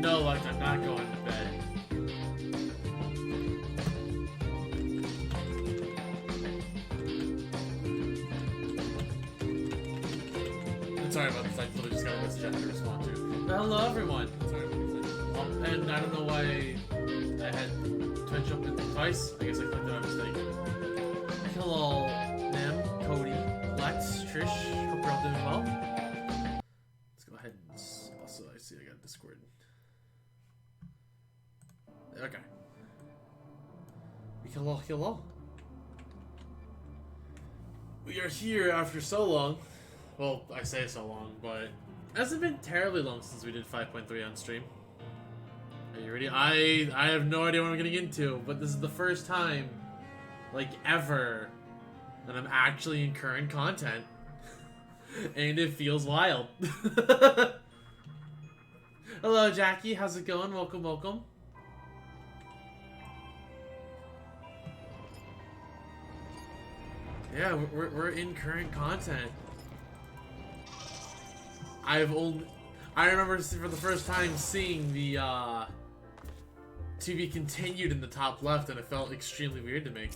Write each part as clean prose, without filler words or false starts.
no luck, I'm not going to bed. Sorry about this, I literally just got a message I had to respond to. Hello everyone! Sorry about this. And I don't know why I had Twitch open twice. I guess I clicked on a mistake. Hello, Nim, Cody, Lex, Trish. Hope you're all doing well. Let's go ahead and also, I see I got Discord. Okay. Hello. We are here after so long. Well, I say so long, but it hasn't been terribly long since we did 5.3 on stream. Are you ready? I have no idea what I'm getting into, but this is the first time, like, ever, that I'm actually in current content. And it feels wild. Hello, Jackie. How's it going? Welcome. Yeah, we're in current content. I remember for the first time seeing the to be continued in the top left, and it felt extremely weird to me.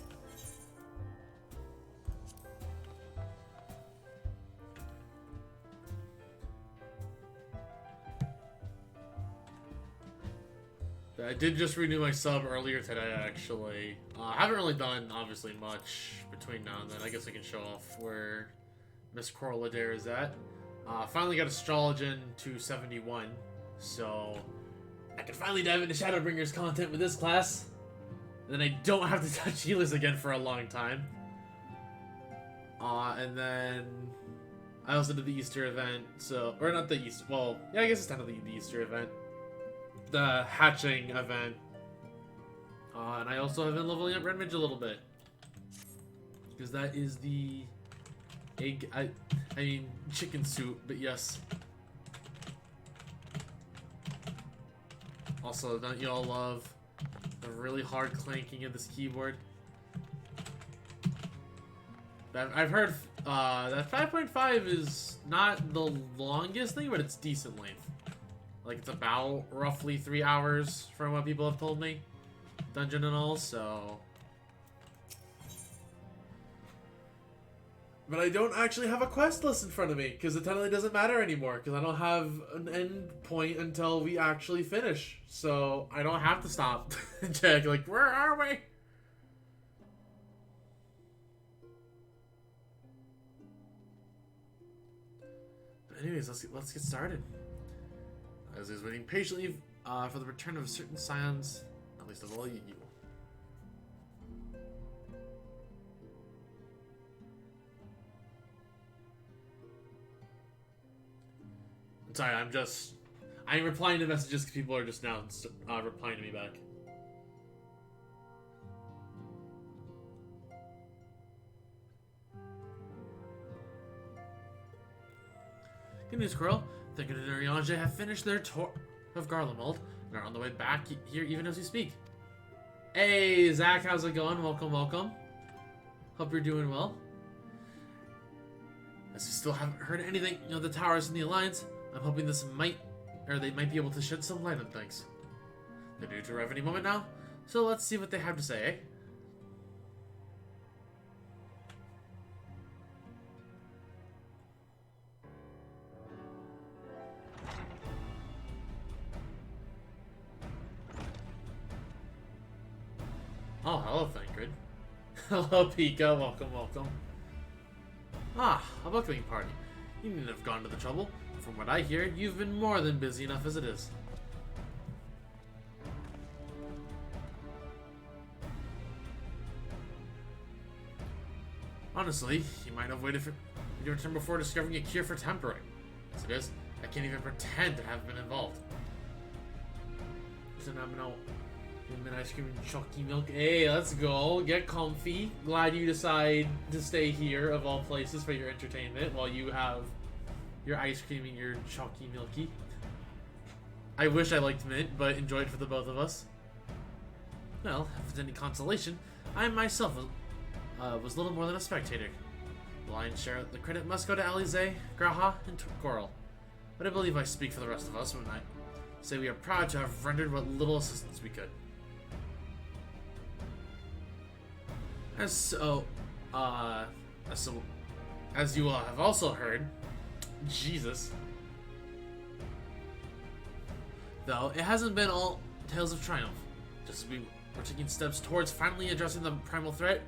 I did just renew my sub earlier today, actually. I haven't really done, obviously, much between now and then. I guess I can show off where Miss Coral Adair is at. Finally got Astrologian 271, so I can finally dive into Shadowbringers content with this class. And then I don't have to touch healers again for a long time. And then I also did the Easter event, or not the Easter, well, yeah, I guess it's technically the Easter event. The hatching event. And I also have been leveling up Red Mage a little bit. Because that is the egg, I mean, chicken soup, but yes. Also, don't y'all love the really hard clanking of this keyboard? I've heard that 5.5 is not the longest thing, but it's decent length. Like, it's about roughly 3 hours from what people have told me. Dungeon and all, so... But I don't actually have a quest list in front of me, because it totally doesn't matter anymore, because I don't have an end point until we actually finish. So, I don't have to stop and check, like, where are we? But anyways, let's get started. As he's waiting patiently for the return of certain scions, at least of all you. I'm sorry, I'm replying to messages because people are just now replying to me back. Good news, Squirrel. Thicket and Urianger have finished their tour of Garlemald and are on the way back here even as we speak. Hey, Zach, how's it going? Welcome. Hope you're doing well. As we still haven't heard anything, the towers in the Alliance, I'm hoping they might be able to shed some light on things. They're due to arrive any moment now, so let's see what they have to say, eh? Oh, hello, Thancred. Hello, Pika. Welcome. Ah, a welcoming party. You needn't have gone to the trouble. From what I hear, you've been more than busy enough as it is. Honestly, you might have waited for your return before discovering a cure for tempering. As it is, I can't even pretend to have been involved. Phenomenal. Ice cream and chalky milk. Hey, let's go. Get comfy. Glad you decide to stay here, of all places, for your entertainment, while you have your ice cream and your chalky milky. I wish I liked mint, but enjoyed for the both of us. Well, if it's any consolation, I myself was little more than a spectator. The lion's share of the credit must go to Alize, Graha, and Coral. But I believe I speak for the rest of us Say we are proud to have rendered what little assistance we could. As you all have also heard, Jesus. Though it hasn't been all tales of triumph. Just as we were taking steps towards finally addressing the primal threat,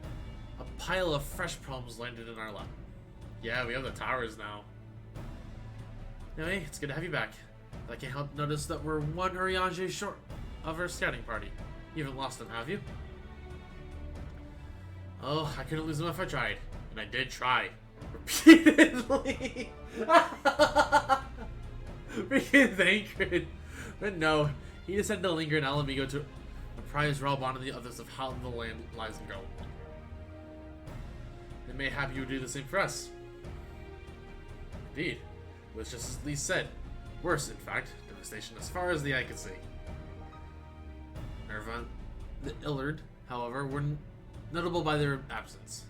a pile of fresh problems landed in our lap. Yeah, we have the towers now. Anyway, it's good to have you back. I can't help notice that we're one Urianger short of our scouting party. You haven't lost them, have you? Oh, I couldn't lose them if I tried. And I did try. Repeatedly! Freaking Thancred. But no, he decided to linger in Alamigo to apprise Ralbon and the others of how the land lies in Garlemald. It may have you do the same for us. Indeed. It was just as Lee said. Worse, in fact. Devastation as far as the eye could see. Nerva, the Illard, however, were notable by their absence.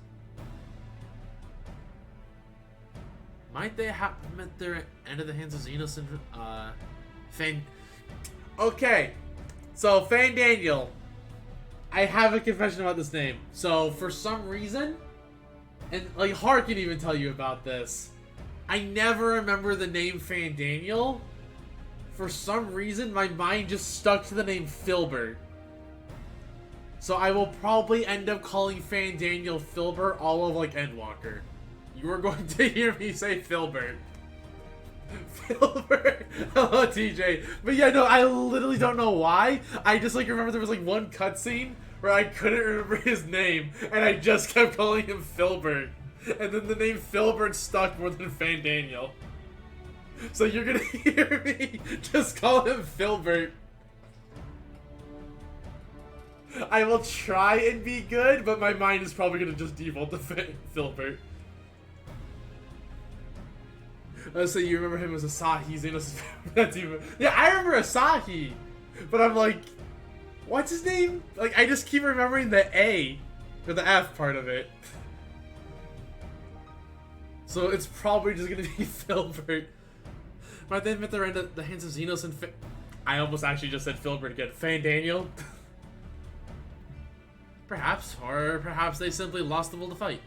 Might they have met their end at the hands of Xenos and Fane? Okay, so Fane Daniel. I have a confession about this name. So for some reason, and like Hart can even tell you about this, I never remember the name Fane Daniel. For some reason, my mind just stuck to the name Filbert. So I will probably end up calling Fane Daniel Filbert all of like Endwalker. You are going to hear me say Filbert. Filbert. Hello, TJ. But yeah, no, I literally don't know why. I just like remember there was like one cutscene where I couldn't remember his name, and I just kept calling him Filbert. And then the name Filbert stuck more than Fane Daniel. So you're gonna hear me just call him Filbert. I will try and be good, but my mind is probably gonna just default to Filbert. So you remember him as Asahi, Xenos. Yeah, I remember Asahi, but I'm like, what's his name? Like, I just keep remembering the A, or the F part of it. So it's probably just gonna be Filbert. Might they admit they're in the hands of Xenos and I almost actually just said Filbert again. Fane Daniel? Perhaps, or perhaps they simply lost the will to fight.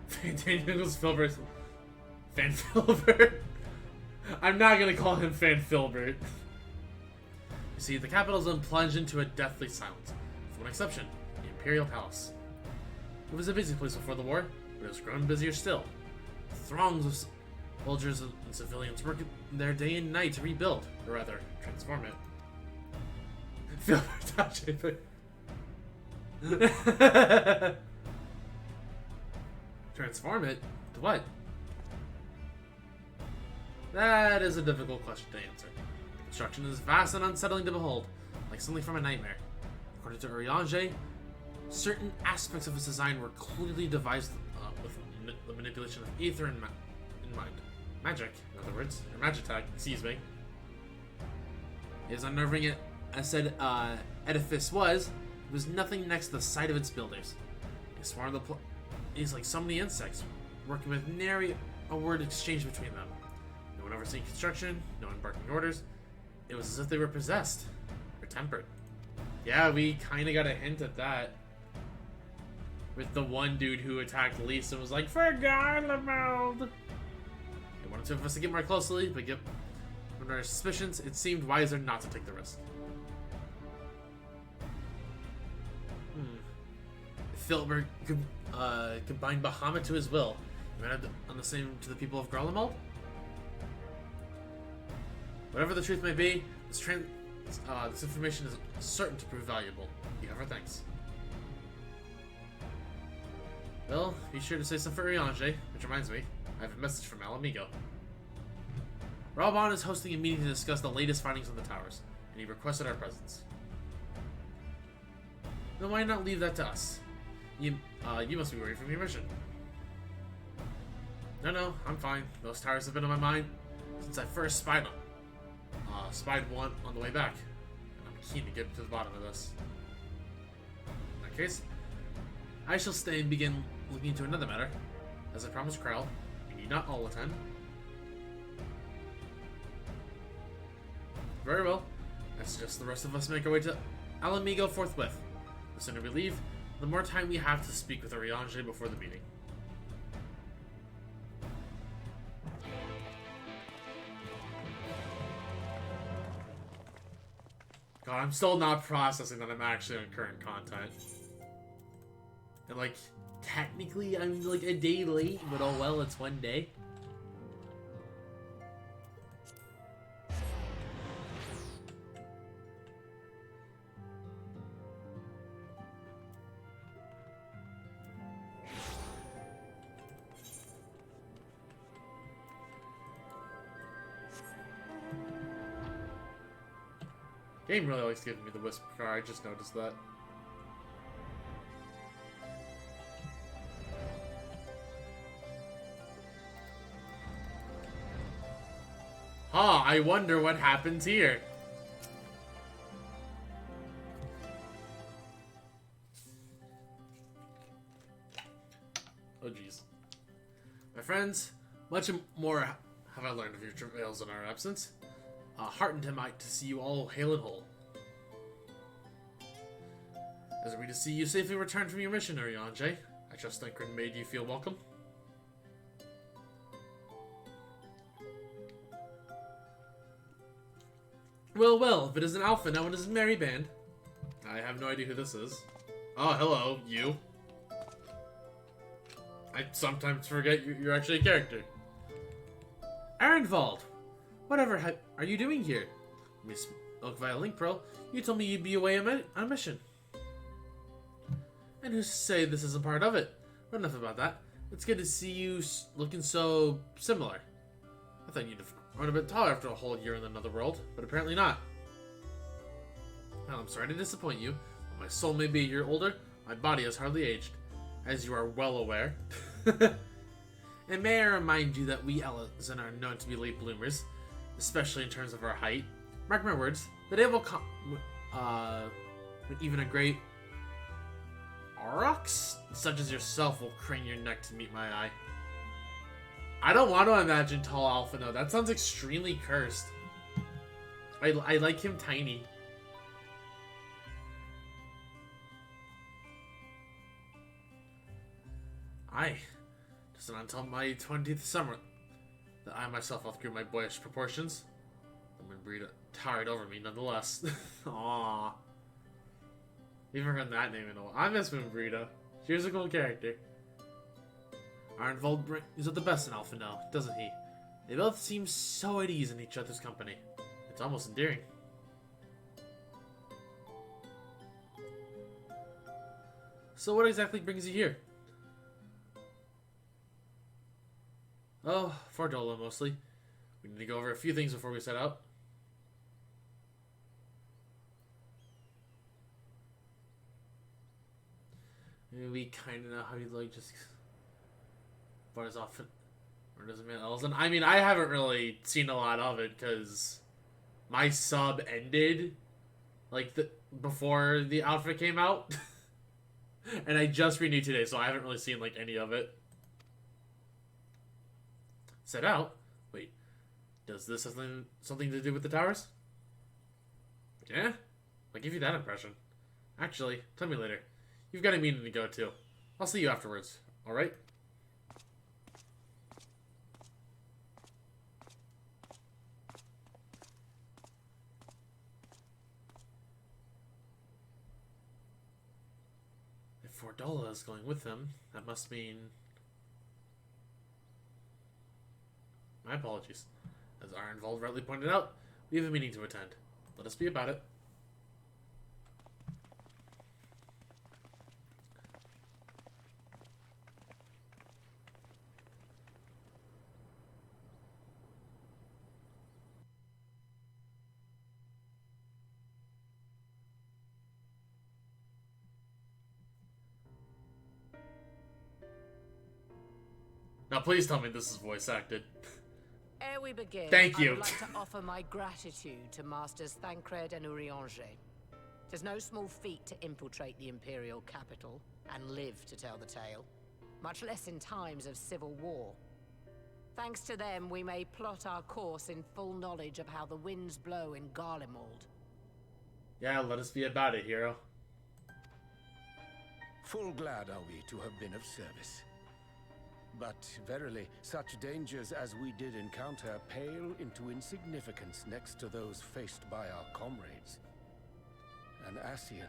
Fane Daniel's Filbert. Fan Filbert? I'm not gonna call him Fan Filbert. You see, the capital's been plunged into a deathly silence, with one exception. Imperial Palace. It was a busy place before the war, but it has grown busier still. Throngs of soldiers and civilians working there day and night to rebuild, or rather, transform it. Transform it? To what? That is a difficult question to answer. The construction is vast and unsettling to behold, like something from a nightmare. According to Urianger, certain aspects of its design were clearly devised with the manipulation of ether in mind. Magic, in other words. Or magitag, excuse me. As unnerving as said edifice was, it was nothing next to the sight of its builders. They swarmed is like so many insects, working with nary a word exchanged between them. No one overseeing construction, no one barking orders. It was as if they were possessed, or tempered. Yeah, we kind of got a hint at that. With the one dude who attacked Lisa and was like, for Garlemald! They wanted to investigate more closely, but given our suspicions, it seemed wiser not to take the risk. Filbert could bind Bahamut to his will. He went on the same to the people of Garlemald? Whatever the truth may be, this information is certain to prove valuable. You have our thanks. Well, be sure to say something for Urianger, which reminds me, I have a message from Alamigo. Ralbon is hosting a meeting to discuss the latest findings on the towers, and he requested our presence. Then why not leave that to us? You must be worried from your mission. No, I'm fine. Those towers have been on my mind since I first spied one on the way back, and I'm keen to get to the bottom of this. In that case, I shall stay and begin looking into another matter. As I promised Krell, we maybe not all attend. Very well. I suggest the rest of us make our way to Alamigo forthwith. The sooner we leave, the more time we have to speak with Oriange before the meeting. God, I'm still not processing that I'm actually on current content. And, like, technically I'm, like, a day late, but oh well, it's one day. Game really likes giving me the whisper car, I just noticed that. Huh, I wonder what happens here. Oh jeez. My friends, much more have I learned of your travails in our absence. Heartened am I to see you all hale and whole. As we to see you safely return from your mission, Oriange. I trust Thancred made you feel welcome. Well, well, if it is an alpha, now it is a merry band. I have no idea who this is. Oh, hello, you. I sometimes forget you're actually a character. Arenvald! Whatever are you doing here? We spoke via link, Pearl. You told me you'd be away on a mission. And who's to say this isn't part of it? But enough about that. It's good to see you looking so similar. I thought you'd have grown a bit taller after a whole year in another world, but apparently not. Well, I'm sorry to disappoint you. While my soul may be a year older, my body has hardly aged, as you are well aware. And may I remind you that we Elezen are known to be late bloomers, especially in terms of our height. Mark my words, the day will come when even a great Aurochs, such as yourself, will crane your neck to meet my eye. I don't want to imagine tall alpha, though. That sounds extremely cursed. I like him tiny. Just until my 20th summer that I myself outgrew my boyish proportions. The Moonbreed towered over me nonetheless. Aww. We've heard that name in a while. I miss Moonbreeda. She was a cool character. Arnvold is at the best in Alpha now, doesn't he? They both seem so at ease in each other's company. It's almost endearing. So what exactly brings you here? Oh, for Dola mostly. We need to go over a few things before we set out. We kind of know how you like just bars off or doesn't mean Elezen. I mean, I haven't really seen a lot of it because my sub ended like before the outfit came out, and I just renewed today, so I haven't really seen like any of it. Set out? Wait, does this have something to do with the towers? Yeah, I give you that impression. Actually, tell me later. You've got a meeting to go to. I'll see you afterwards, alright? If Fordola is going with him, that must mean... My apologies. As Arnvold rightly pointed out, we have a meeting to attend. Let us be about it. Now please tell me this is voice acted. Ere we begin, Thank you. I would like to offer my gratitude to Masters Thancred and Urianger. Tis no small feat to infiltrate the Imperial capital and live to tell the tale, much less in times of civil war. Thanks to them, we may plot our course in full knowledge of how the winds blow in Garlemald. Yeah, let us be about it, hero. Full glad are we to have been of service. But verily, such dangers as we did encounter pale into insignificance next to those faced by our comrades. An Ascian,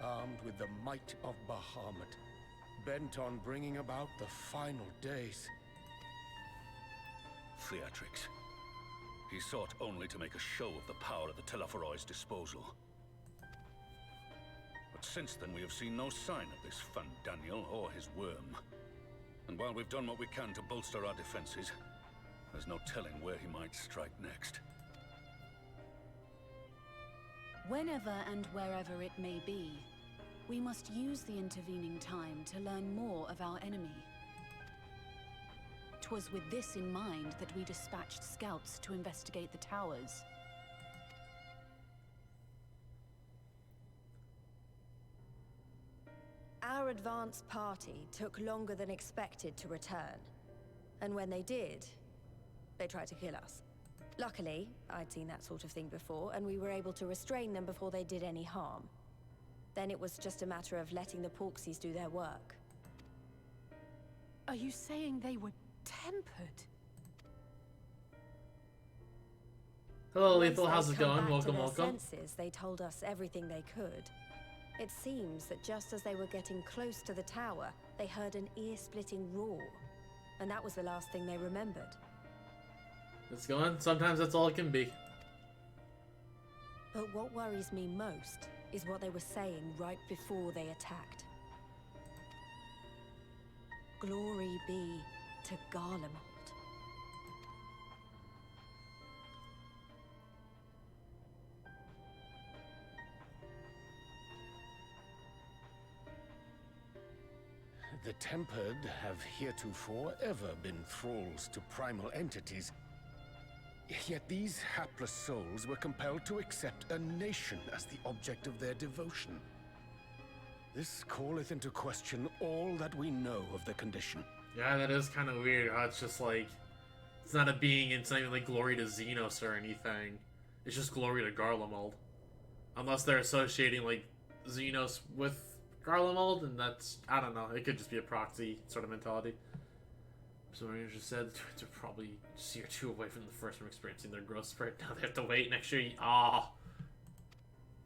armed with the might of Bahamut, bent on bringing about the final days. Theatrics. He sought only to make a show of the power at the Telophoroid's disposal. But since then we have seen no sign of this Fandaniel or his worm. And while we've done what we can to bolster our defenses, there's no telling where he might strike next. Whenever and wherever it may be, we must use the intervening time to learn more of our enemy. 'Twas with this in mind that we dispatched scouts to investigate the towers. Our advance party took longer than expected to return. And when they did, they tried to kill us. Luckily, I'd seen that sort of thing before, and we were able to restrain them before they did any harm. Then it was just a matter of letting the Porksies do their work. Are you saying they were tempered? Hello, Once Lethal. they'd How's it come going? back to Welcome, their welcome. senses, they told us everything they could. It seems that just as they were getting close to the tower, they heard an ear-splitting roar. And that was the last thing they remembered. It's going. Sometimes that's all it can be. But what worries me most is what they were saying right before they attacked. Glory be to Garlemald. The Tempered have heretofore ever been thralls to primal entities. Yet these hapless souls were compelled to accept a nation as the object of their devotion. This calleth into question all that we know of the condition. Yeah, that is kind of weird how it's just like, it's not a being, it's not even like glory to Xenos or anything. It's just glory to Garlemald. Unless they're associating like Xenos with Garlemald, and that's, I don't know, it could just be a proxy sort of mentality. So Ranger just said the twins are probably just a year or two away from the first from experiencing their growth spurt. Now they have to wait next year. Ah,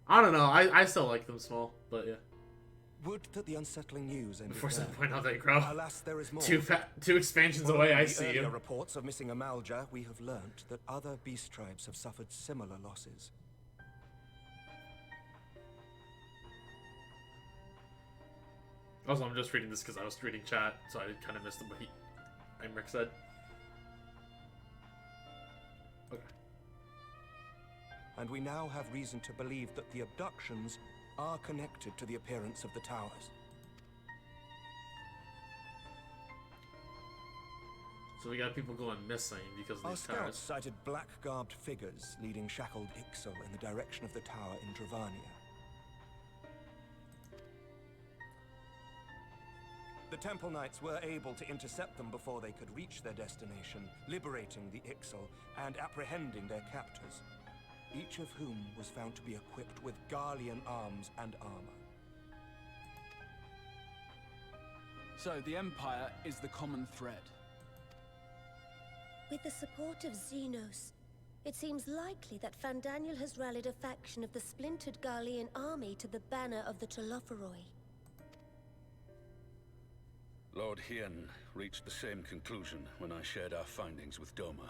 I don't know. I still like them small, but yeah. Would that the unsettling news ended Before there. some point how they grow. Alas, there is more. Two expansions Following away, I the see earlier you. reports of missing Amalja, we have learnt that other beast tribes have suffered similar losses. Also, I'm just reading this because I was reading chat, so I kind of missed what Imric said. Okay. And we now have reason to believe that the abductions are connected to the appearance of the towers. So we got people going missing because of Our these scouts towers. sighted black-garbed figures leading shackled Ixo in the direction of the tower in Dravania. The Temple Knights were able to intercept them before they could reach their destination, liberating the Ixal and apprehending their captors, each of whom was found to be equipped with Garlean arms and armor. So the Empire is the common thread. With the support of Xenos, it seems likely that Fandaniel has rallied a faction of the splintered Garlean army to the banner of the Telophoroi. Lord Hien reached the same conclusion when I shared our findings with Doma.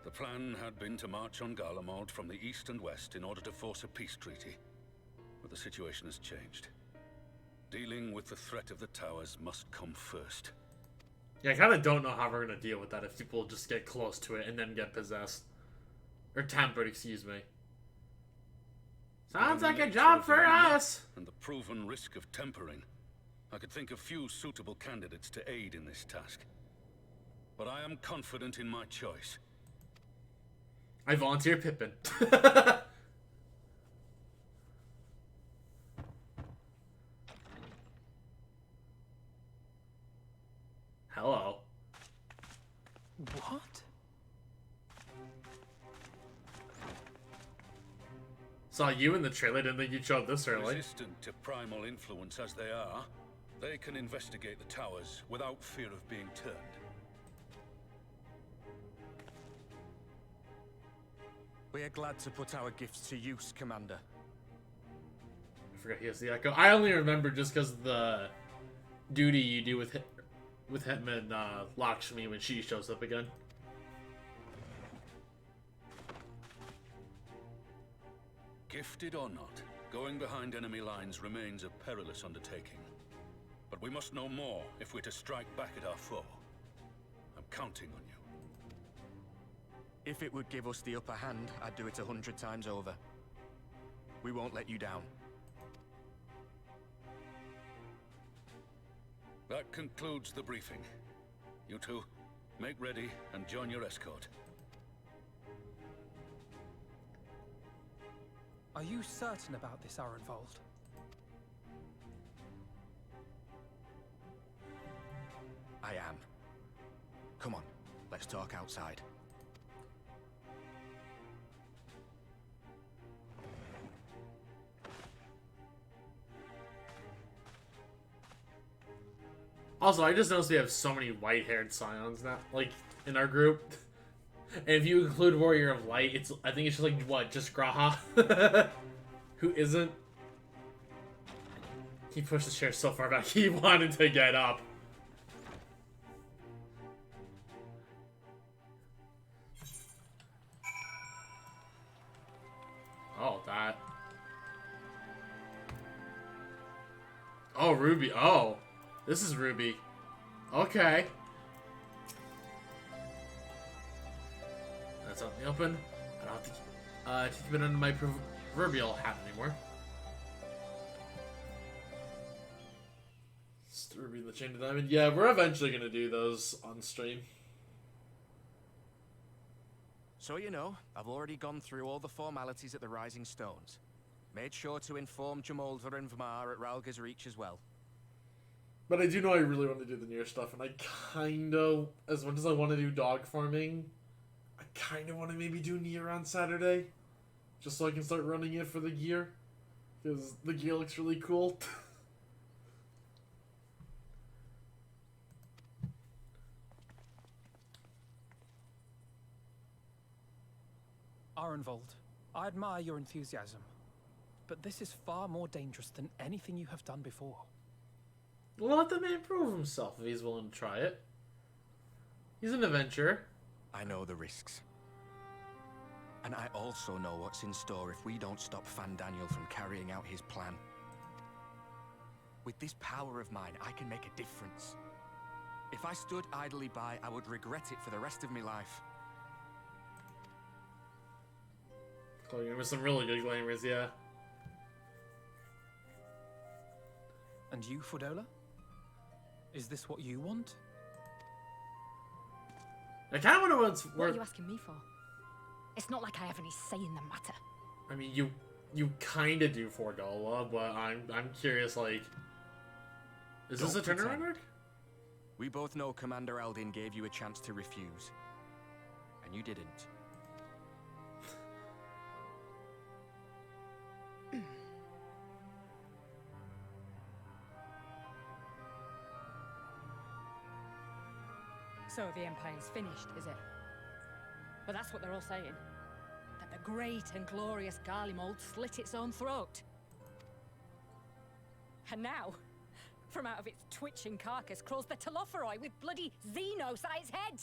The plan had been to march on Garlemald from the east and west in order to force a peace treaty. But the situation has changed. Dealing with the threat of the towers must come first. Yeah, I kind of don't know how we're going to deal with that if people just get close to it and then get possessed. Or tempered, excuse me. Sounds like a job for us! And the proven risk of tempering, I could think of few suitable candidates to aid in this task. But I am confident in my choice. I volunteer Pippin. Hello. What? Saw you in the trailer, didn't think you'd show up this early. Resistant to primal influence as they are, they can investigate the towers without fear of being turned. We are glad to put our gifts to use, Commander. I forgot he has the echo. I only remember just because the duty you do with Hitman Lakshmi when she shows up again. Gifted or not, going behind enemy lines remains a perilous undertaking. But we must know more if we're to strike back at our foe. I'm counting on you. If it would give us the upper hand, I'd do it 100 times over. We won't let you down. That concludes the briefing. You two, make ready and join your escort. Are you certain about this, Arenvold? I am. Come on, let's talk outside. Also, I just noticed we have so many white-haired scions now, like, in our group. And if you include Warrior of Light, I think it's just like, what, just Graha? Who isn't? He pushed the chair so far back, he wanted to get up. Oh, that. Oh, Ruby. Oh. This is Ruby. Okay. That's out in the open. I don't have to keep it under my proverbial hat anymore. Just Ruby and the Chain of Diamond. Yeah, we're eventually going to do those on stream. So you know, I've already gone through all the formalities at the Rising Stones. Made sure to inform Jamolder and Vmar at Ralga's Reach as well. But I do know I really want to do the near stuff, and I kind of, as much as I want to do dog farming, I kind of want to maybe do Nier on Saturday, just so I can start running it for the gear, because the gear looks really cool. Arenvold, I admire your enthusiasm, but this is far more dangerous than anything you have done before. Well, let the man prove himself if he's willing to try it. He's an adventurer. I know the risks. And I also know what's in store if we don't stop Fandaniel from carrying out his plan. With this power of mine, I can make a difference. If I stood idly by, I would regret it for the rest of my life. Calling him some really good glamours, yeah. And you, Fordola? Is this what you want? I kind of want to. What are you asking me for? It's not like I have any say in the matter. I mean, you kind of do for Gola, but I'm curious. Like, is this a turnaround arc? We both know Commander Aldin gave you a chance to refuse, and you didn't. So the Empire's finished, is it? But that's what they're all saying. That the great and glorious Garlemald slit its own throat. And now, from out of its twitching carcass crawls the Telophoroi with bloody Xenos at its head!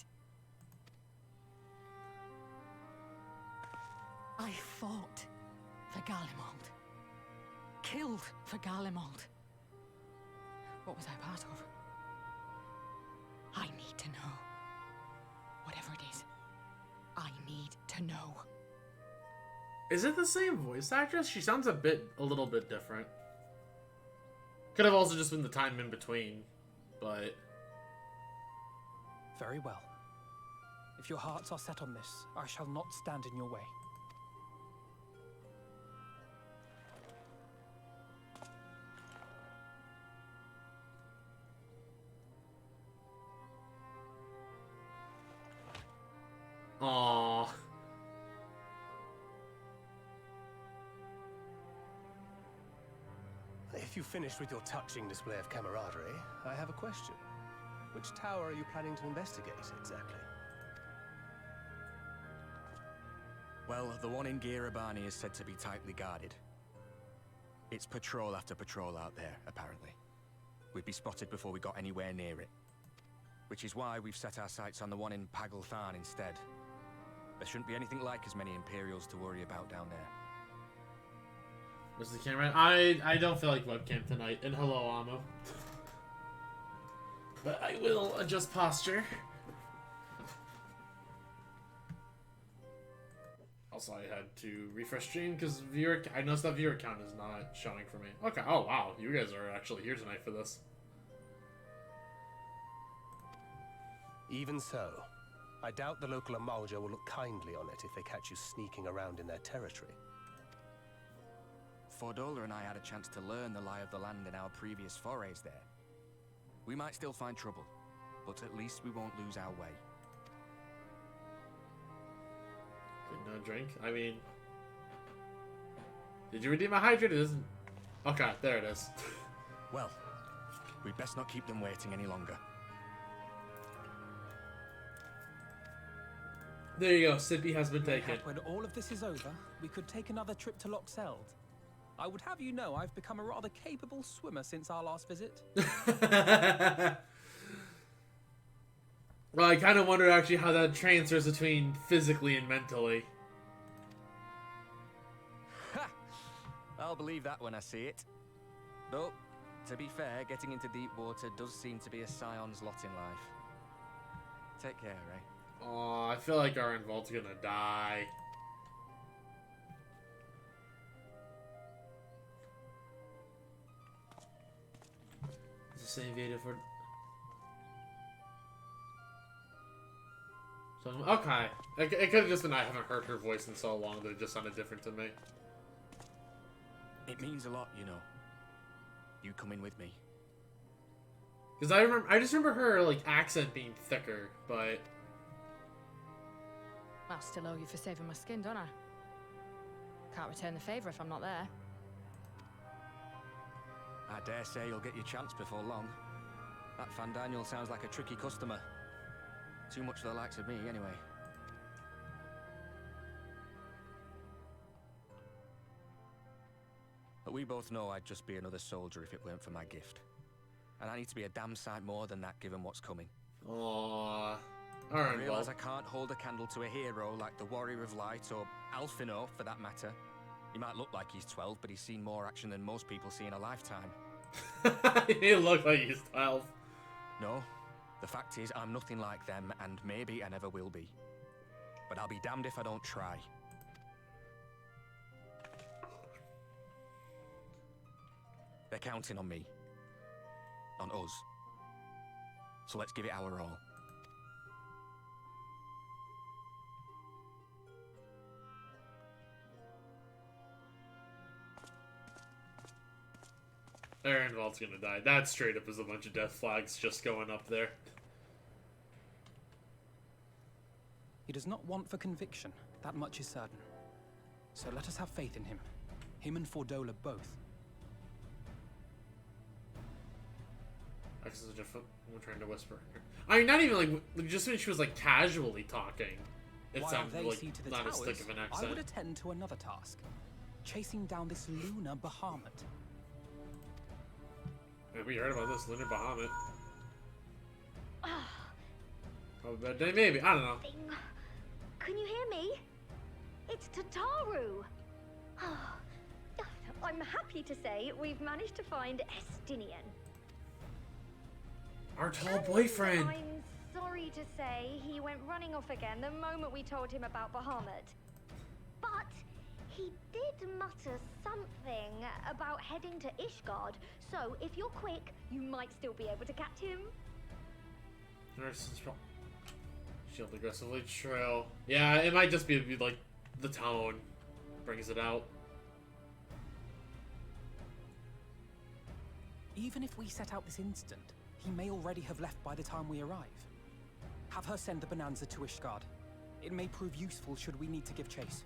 I fought for Garlemald. Killed for Garlemald. What was I part of? I need to know. Whatever it is, I need to know. Is it the same voice actress? She sounds a little bit different. Could have also just been the time in between, but... Very well. If your hearts are set on this, I shall not stand in your way. Aww. you've finished with your touching display of camaraderie, I have a question. Which tower are you planning to investigate, exactly? Well, the one in Girabani is said to be tightly guarded. It's patrol after patrol out there, apparently. We'd be spotted before we got anywhere near it. Which is why we've set our sights on the one in Pagalthan instead. There shouldn't be anything like as many Imperials to worry about down there. Where's the camera? I don't feel like webcam tonight. And hello, Amo. But I will adjust posture. Also, I had to refresh stream because I noticed that viewer count is not showing for me. Okay. Oh wow, you guys are actually here tonight for this. Even so, I doubt the local Amalja will look kindly on it if they catch you sneaking around in their territory. Fordola and I had a chance to learn the lie of the land in our previous forays there. We might still find trouble, but at least we won't lose our way. Did not drink? I mean... Did you redeem a hydrate? It isn't... Okay, there it is. Well, we'd best not keep them waiting any longer. There you go, Sippy has been taken. Mayhap when all of this is over, we could take another trip to Loxeld. I would have you know I've become a rather capable swimmer since our last visit. Well, I kind of wonder actually how that transfers between physically and mentally. Ha! I'll believe that when I see it. Though, to be fair, getting into deep water does seem to be a scion's lot in life. Take care, Ray. Oh, I feel like our Involt's gonna die. It's the same video for... So, okay. It could have just been I haven't heard her voice in so long that it just sounded different to me. It means a lot, you know. You coming with me. Because I just remember her, like, accent being thicker, but... I still owe you for saving my skin, don't I? Can't return the favour if I'm not there. I dare say you'll get your chance before long. That Fandaniel sounds like a tricky customer. Too much for the likes of me, anyway. But we both know I'd just be another soldier if it weren't for my gift. And I need to be a damn sight more than that given what's coming. Aww. I realise I can't hold a candle to a hero like the Warrior of Light or Alphino, for that matter. He might look like he's 12, but he's seen more action than most people see in a lifetime. He looked like he's 12. No. The fact is, I'm nothing like them, and maybe I never will be. But I'll be damned if I don't try. They're counting on me. On us. So let's give it our all. Ehrenwald's gonna die. That straight up is a bunch of death flags just going up there. He does not want for conviction. That much is certain. So let us have faith in him. Him and Fordola both. I'm trying to whisper. I mean, not even like just when she was like casually talking, it While sounded they like see to the not as towers, thick of an I accent. would attend to another task. Chasing down this lunar Bahamut. Yeah, we heard about this, Lunar Bahamut. Oh, bad day, maybe. I don't know. Can you hear me? It's Tataru. I'm happy to say we've managed to find Estinian. Our tall boyfriend. I'm sorry to say he went running off again the moment we told him about Bahamut. But he did mutter something about heading to Ishgard, so if you're quick, you might still be able to catch him. Shield aggressively trail. Yeah, it might just be like the tone brings it out. Even if we set out this instant, he may already have left by the time we arrive. Have her send the Bonanza to Ishgard. It may prove useful should we need to give chase.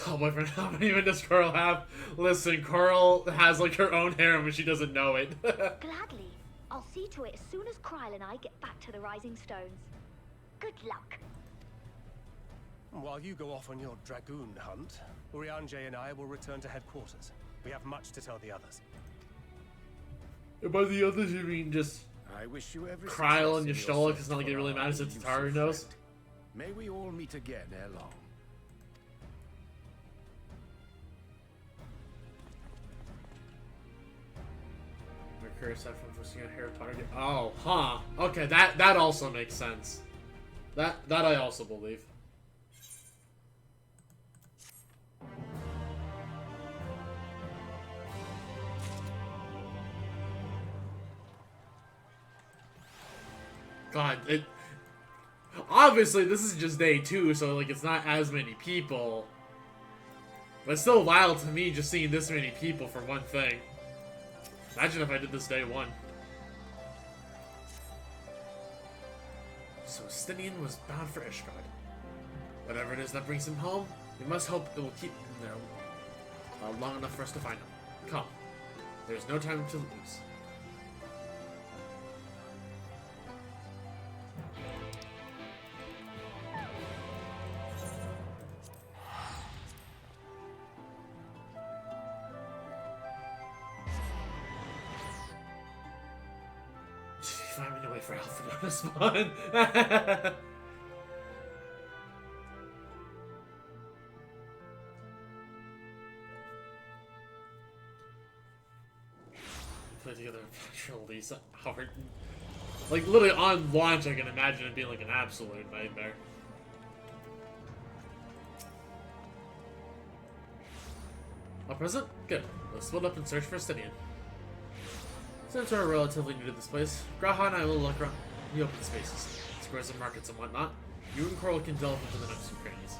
Oh, boyfriend, how many men does Coral have? Listen, Coral has like her own harem, but she doesn't know it. Gladly. I'll see to it as soon as Kryl and I get back to the Rising Stones. Good luck. While you go off on your dragoon hunt, Urianger and I will return to headquarters. We have much to tell the others. And by the others, you mean just I wish you every Kryl and success in Y'shtola, your because it's not like it search really for matters our if elusive Tataru knows. friend. May we all meet again ere long. Mercury aside from focusing on hair target. Oh, huh. Okay, that also makes sense. That I also believe. God, it... Obviously, this is just day 2, so, like, it's not as many people. But it's still wild to me just seeing this many people for one thing. Imagine if I did this day 1. So, Stinian was bound for Ishgard. Whatever it is that brings him home, we must hope it will keep him there long enough for us to find him. Come. There's no time to lose. Finding a way for Alpha to spawn. Play together Lisa hard. Like literally on launch, I can imagine it being like an absolute nightmare. A present? Good. Let's split up and search for Stinian. Since we're relatively new to this place, Graha and I will look around the open spaces, squares and markets and whatnot. You and Coral can delve into the nooks and crannies.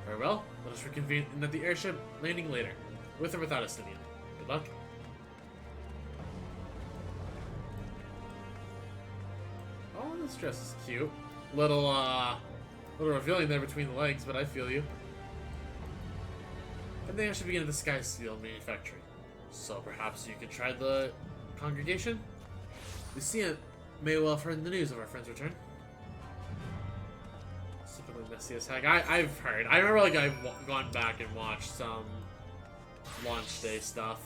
Very well, let us reconvene at the airship landing later, with or without a Stinian. Good luck. Oh, this dress is cute. Little revealing there between the legs, but I feel you. I think I should begin at the Sky Seal manufacturing. So perhaps you could try the congregation? Lucia may well have heard the news of our friend's return. Typically messy as heck. I've heard. I remember like I've gone back and watched some launch day stuff.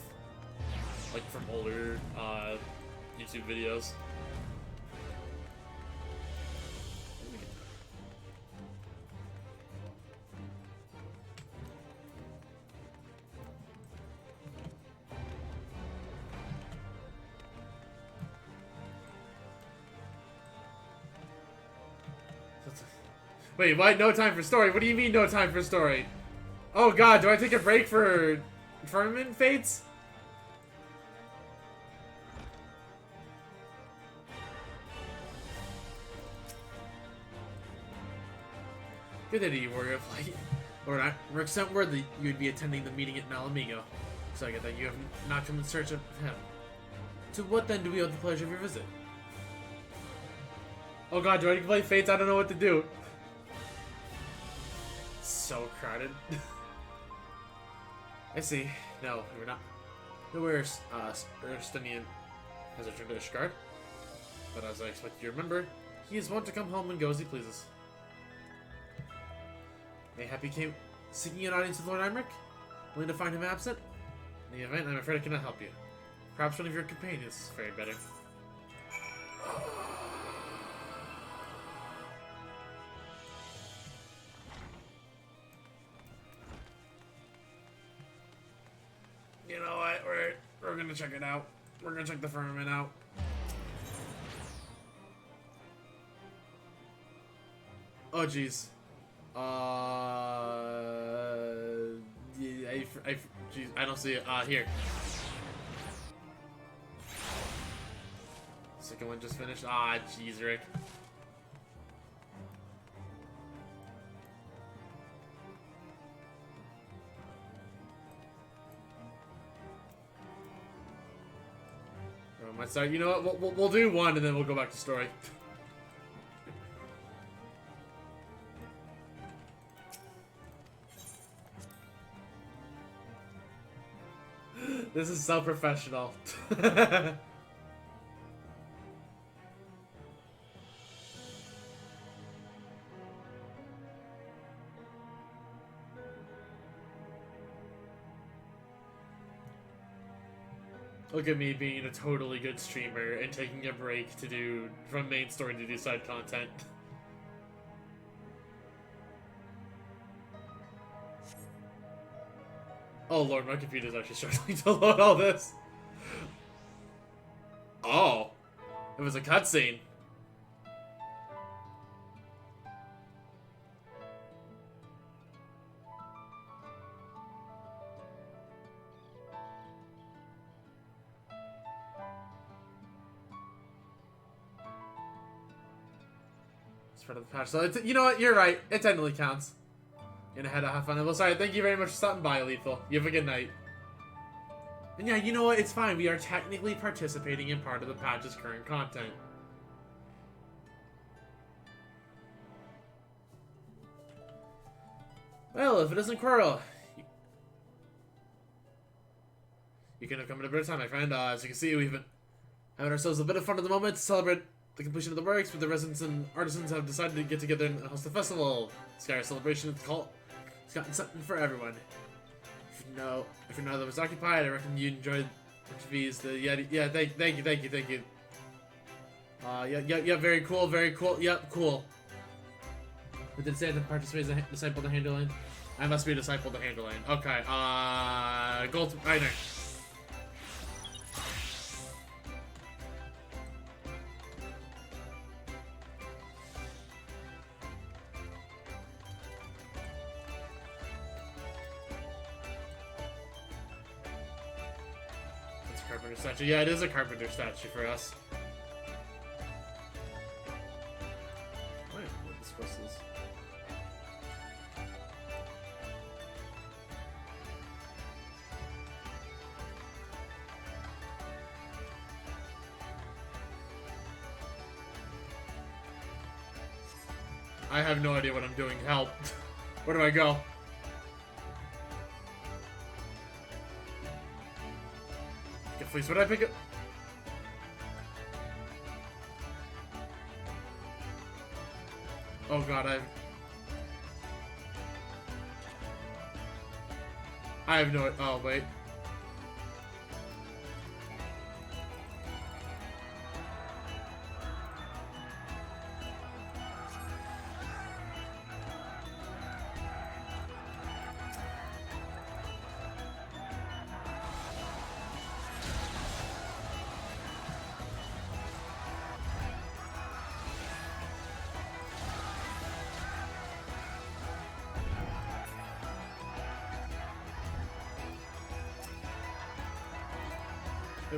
Like from older YouTube videos. Wait, what? No time for story? What do you mean no time for story? Oh god, do I take a break for Firmament Fates? Good day to you, Warrior of Light. Lord, Rick sent word that you would be attending the meeting at Malamigo, so I get that you have not come in search of him. To what then do we owe the pleasure of your visit? Oh god, do I play Fates? I don't know what to do. So crowded. I see. No, we're not. Where's Stinian has returned to Ishgard? But as I expect you to remember, he is wont to come home and go as he pleases. Mayhap he came seeking an audience with Lord Imric? Willing to find him absent? In the event, I'm afraid I cannot help you. Perhaps one of your companions fared better. You know what? We're gonna check it out. We're gonna check the firmament out. Oh jeez. Geez, I don't see it. Here. Second one just finished. Ah, jeez, Rick. Sorry, you know what? We'll do one and then we'll go back to story. This is so professional. Look at me being a totally good streamer and taking a break to do from main story to do side content. Oh lord, my computer's actually struggling to load all this. Oh, it was a cutscene. Part of the patch. So you know what? You're right. It technically counts. Gonna head out, have fun. Well, sorry. Thank you very much for stopping by, Lethal. You have a good night. And yeah, you know what? It's fine. We are technically participating in part of the patch's current content. Well, if it isn't Quirrell, you can have come at a better time, my friend. As you can see, we've been having ourselves a bit of fun at the moment to celebrate the completion of the works, but the residents and artisans have decided to get together and host a festival. Sky celebration at the cult. It's gotten something for everyone. If you're not otherwise occupied, I reckon you enjoyed XIV's thank you. Yeah, very cool, yep, cool. But did say the participants a disciple to Handling? I must be a disciple to Handling. Okay, gold, right there. Carpenter statue. Yeah, it is a carpenter statue for us. I don't know what this quest is. I have no idea what I'm doing. Help. Where do I go? Please, what did I pick up? Oh god, I have no. Oh wait.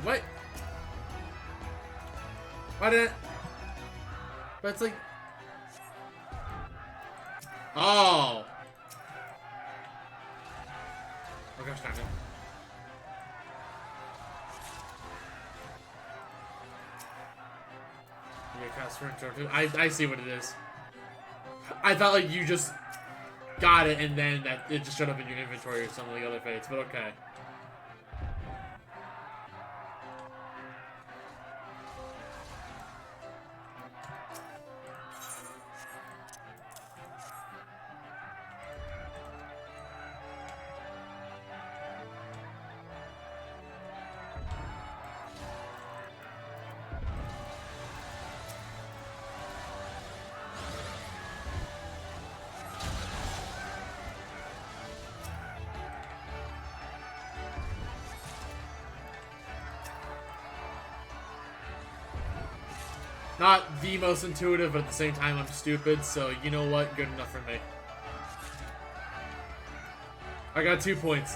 Wait. Why did it? But it's like. Oh. Oh gosh, damn it. I see what it is. I thought like you just got it and then that it just showed up in your inventory or something like other fates, but okay. Not the most intuitive, but at the same time I'm stupid, so you know what? Good enough for me. I got 2 points.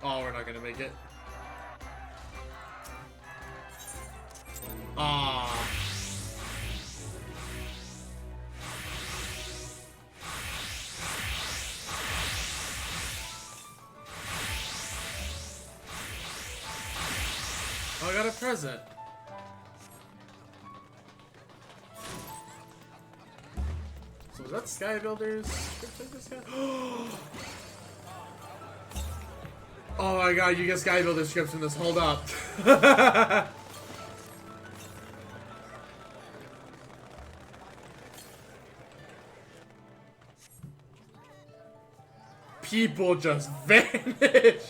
Oh, we're not gonna make it. Ah. Oh, I got a present. So is that Sky Builders? Oh my god, you get Sky Builder scripts in this. Hold up. People just vanish.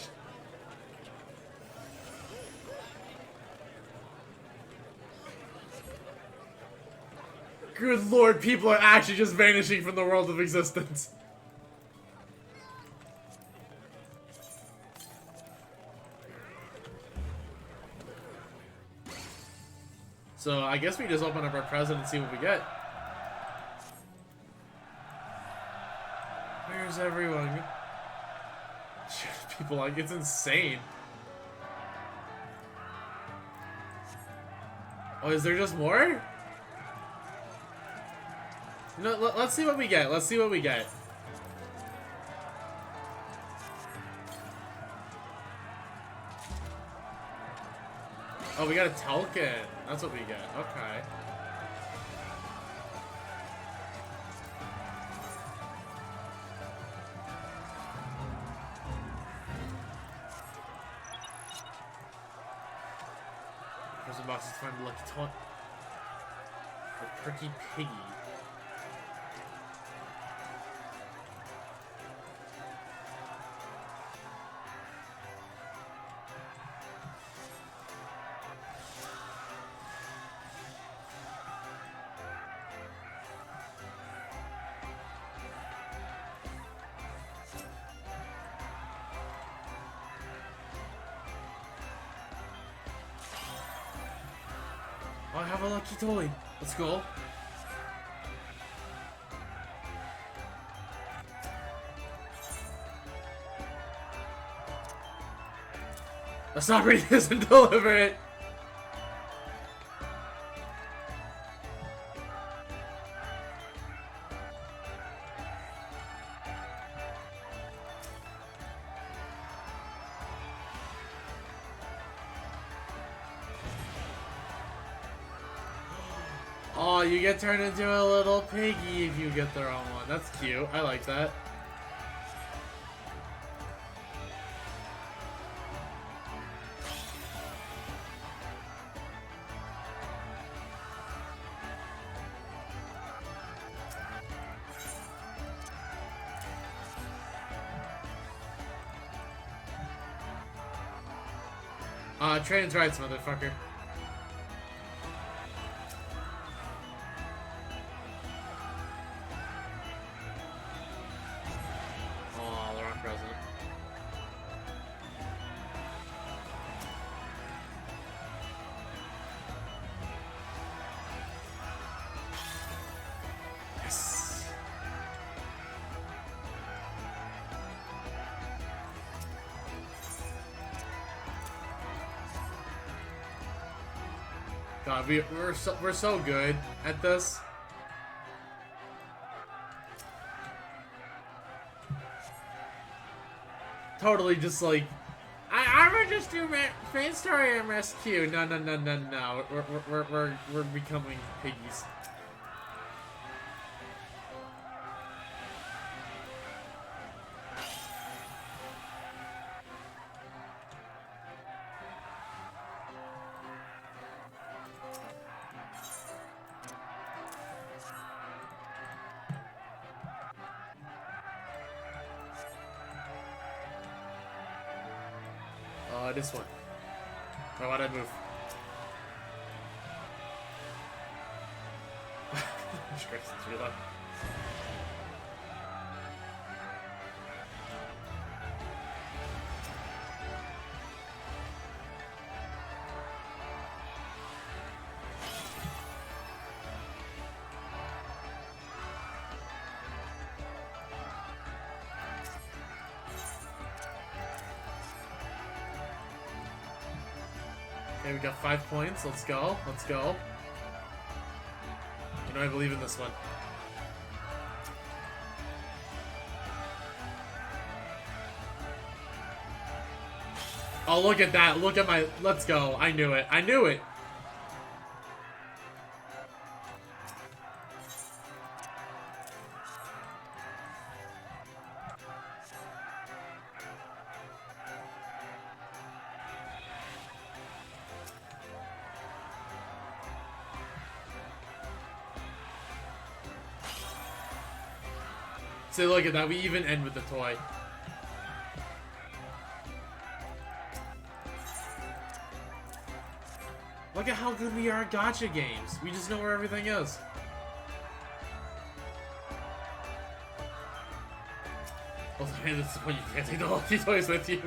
Good lord, people are actually just vanishing from the world of existence. So I guess we just open up our present and see what we get. Where's everyone? People like, it's insane. Oh, is there just more? No, let's see what we get. Let's see what we get. Oh, we got a token. That's what we get. Okay. Prison box is find the lucky taunt. The Perky Piggy. Oh, I have a lucky toy. Let's go. Let's not read this and deliver it. Oh, you get turned into a little piggy if you get the wrong one. That's cute. I like that. Train's rights, motherfucker. Oh, the wrong present. Yes. God, we're so good at this. Totally just like, I'm gonna just do main story and rescue. No. We're becoming piggies. This one. Why would I move? Jesus Christ, it's really loud. Okay, we got 5 points. Let's go. Let's go. You know, I believe in this one. Oh, look at that. Look at my... Let's go. I knew it. I knew it. See, look at that. We even end with the toy. Look at how good we are at gacha games. We just know where everything is. Also, man, this is when you can't take the lucky toys with you.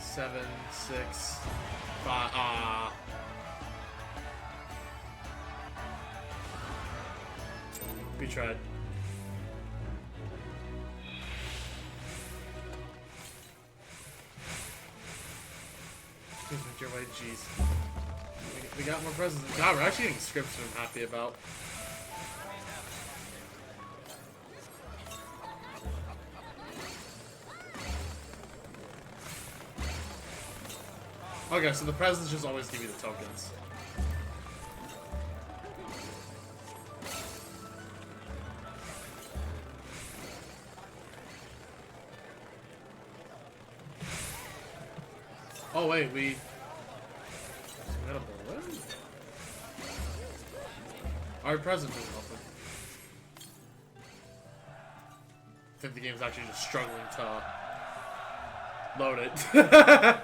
Seven, 6, 5. We tried. Your way, jeez. We got more presents. God, we're actually getting scripts I'm happy about. Okay, so the presents just always give you the tokens. Oh wait, we got a balloon? Our present isn't open. I think the game's actually just struggling to load it.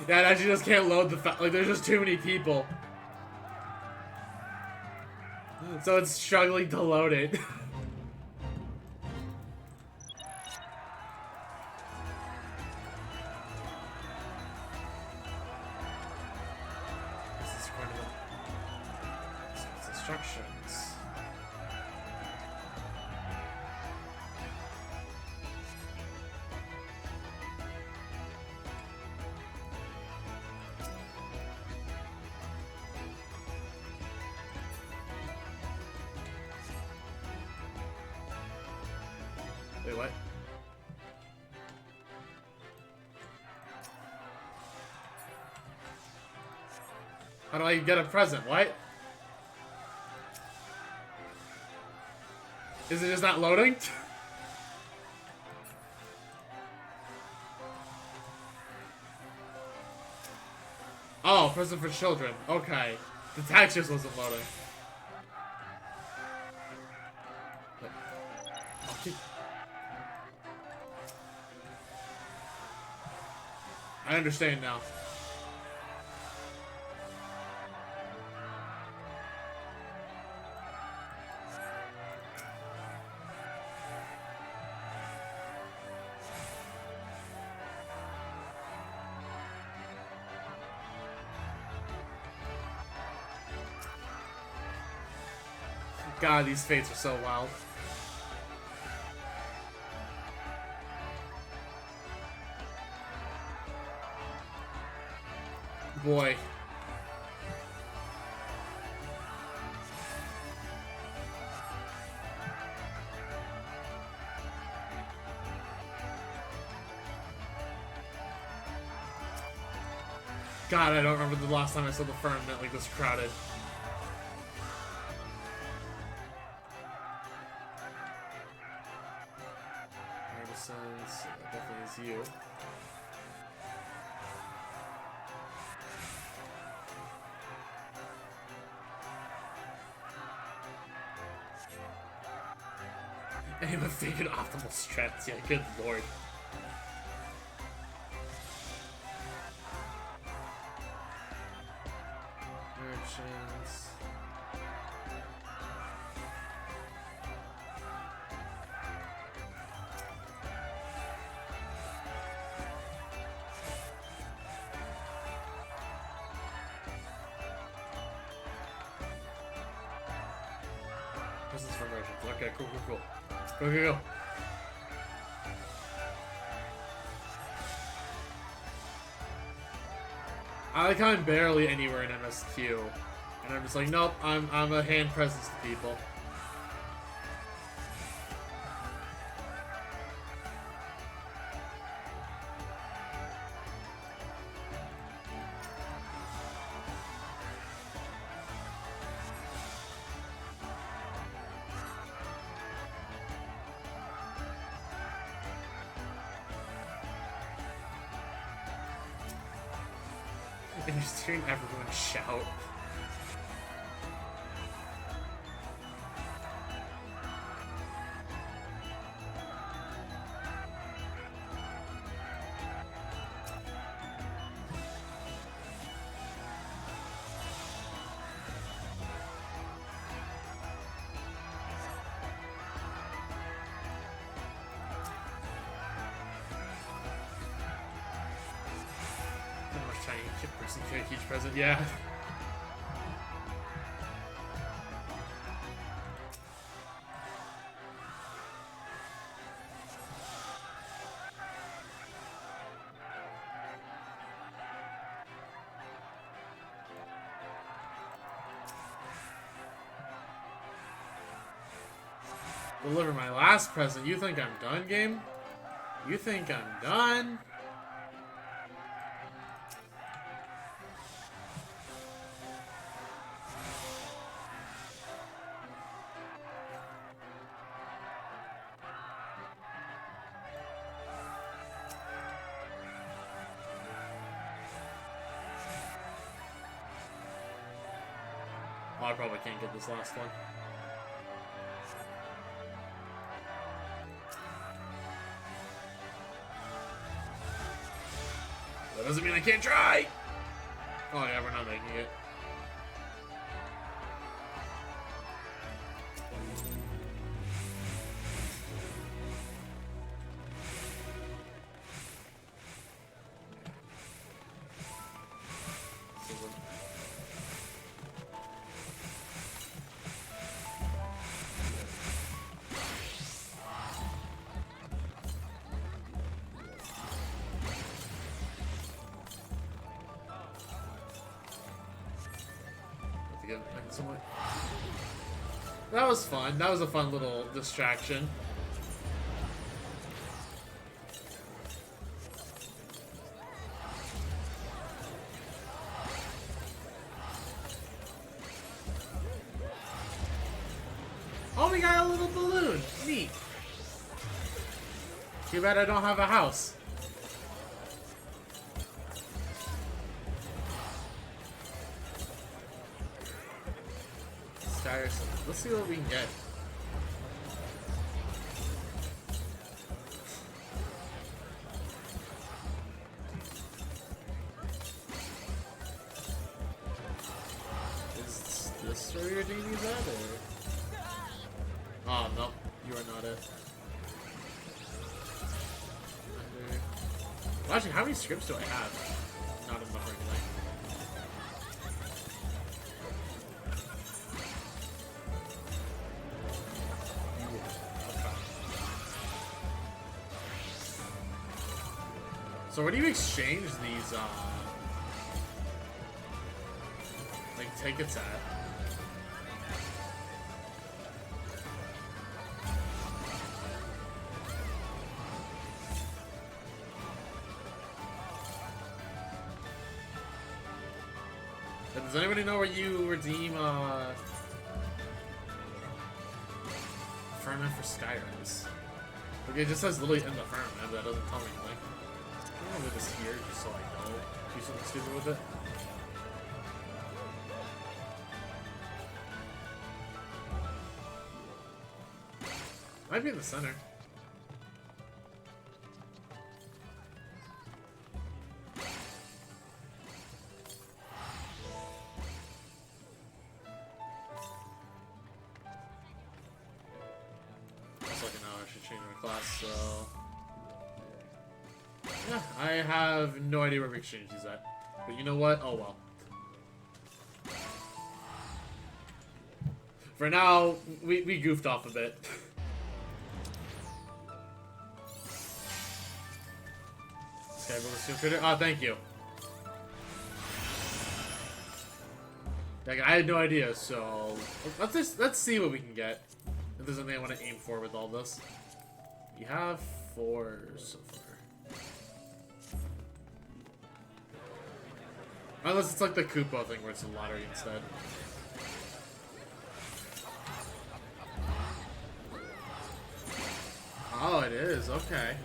Yeah, it actually just can't load the like, there's just too many people. So it's struggling to load it. This is quite a... instructions. Wait, what? How do I get a present? What? Is it just not loading? Oh, present for children. Okay. The tag just wasn't loading. Okay. I understand now. God, these fates are so wild. Boy. God, I don't remember the last time I saw the firmament like this crowded. Emerson's. That definitely is you. Aim a figured optimal strats. Yeah, good lord. Merchants. This is for merchants. Okay, cool. Go. I like how I'm barely anywhere in MSQ, and I'm just like, nope, I'm a hand presence to people. And you're just hearing everyone shout. Huge present, yeah. Deliver my last present. You think I'm done, game? You think I'm done? Oh, I probably can't get this last one. That doesn't mean I can't try! Oh yeah, we're not making it. That was fun. That was a fun little distraction. Oh, we got a little balloon. Neat. Too bad I don't have a house. Let's see what we can get. Is this where your DB's at, or? Oh, no. You are not it. Well, actually, how many scripts do I have? Not enough or anything. So where do you exchange these, like, tickets at? Does anybody know where you redeem, Ferment for Skyrims? Like, it just says literally in the firmament, but that doesn't tell me anything. I'm gonna move this here just so I know. Do something stupid with it. Might be in the center. Class, so yeah, I have no idea where we exchange these at. But you know what? Oh well. For now, we goofed off a bit. Oh, thank you. Like, I had no idea, so let's see what we can get. If there's something I want to aim for with all this. You have 4 so far. Unless it's like the Kupo thing where it's a lottery instead. Oh, it is. Okay.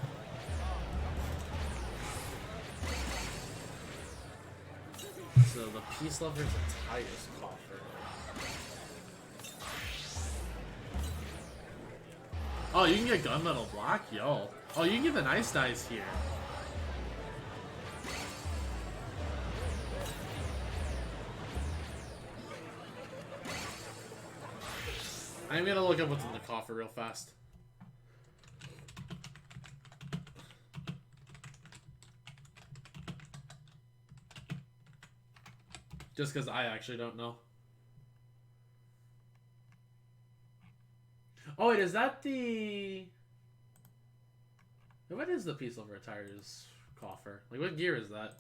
So the peace lover is a Titus coffer. Oh, you can get gunmetal block? Yo. Oh, you can get the nice dice here. I'm gonna look up what's in the coffer real fast. Just because I actually don't know. Oh wait, is that the... What is the Peace Lover Attires coffer? Like, what gear is that?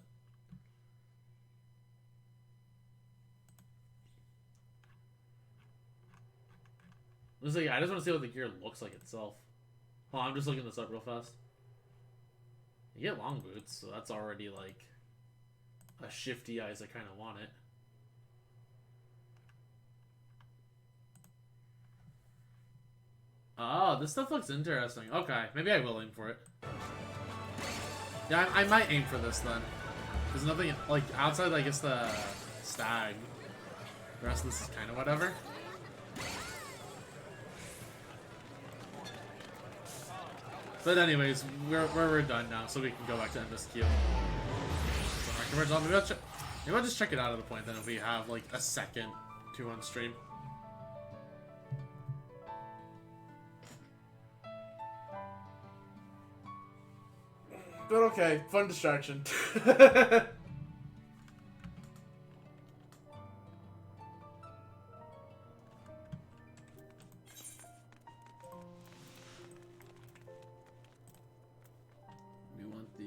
I just want to see what the gear looks like itself. Oh, I'm just looking this up real fast. You get long boots, so that's already like a shifty eyes. I kind of want it. Oh, this stuff looks interesting. Okay, maybe I will aim for it. Yeah, I might aim for this then. There's nothing, like, outside, I guess, the stag. The rest of this is kind of whatever. But anyways, we're done now, so we can go back to end this queue. So maybe I'll just check it out at a point then if we have, like, a second to on stream. But okay, fun distraction. We want the...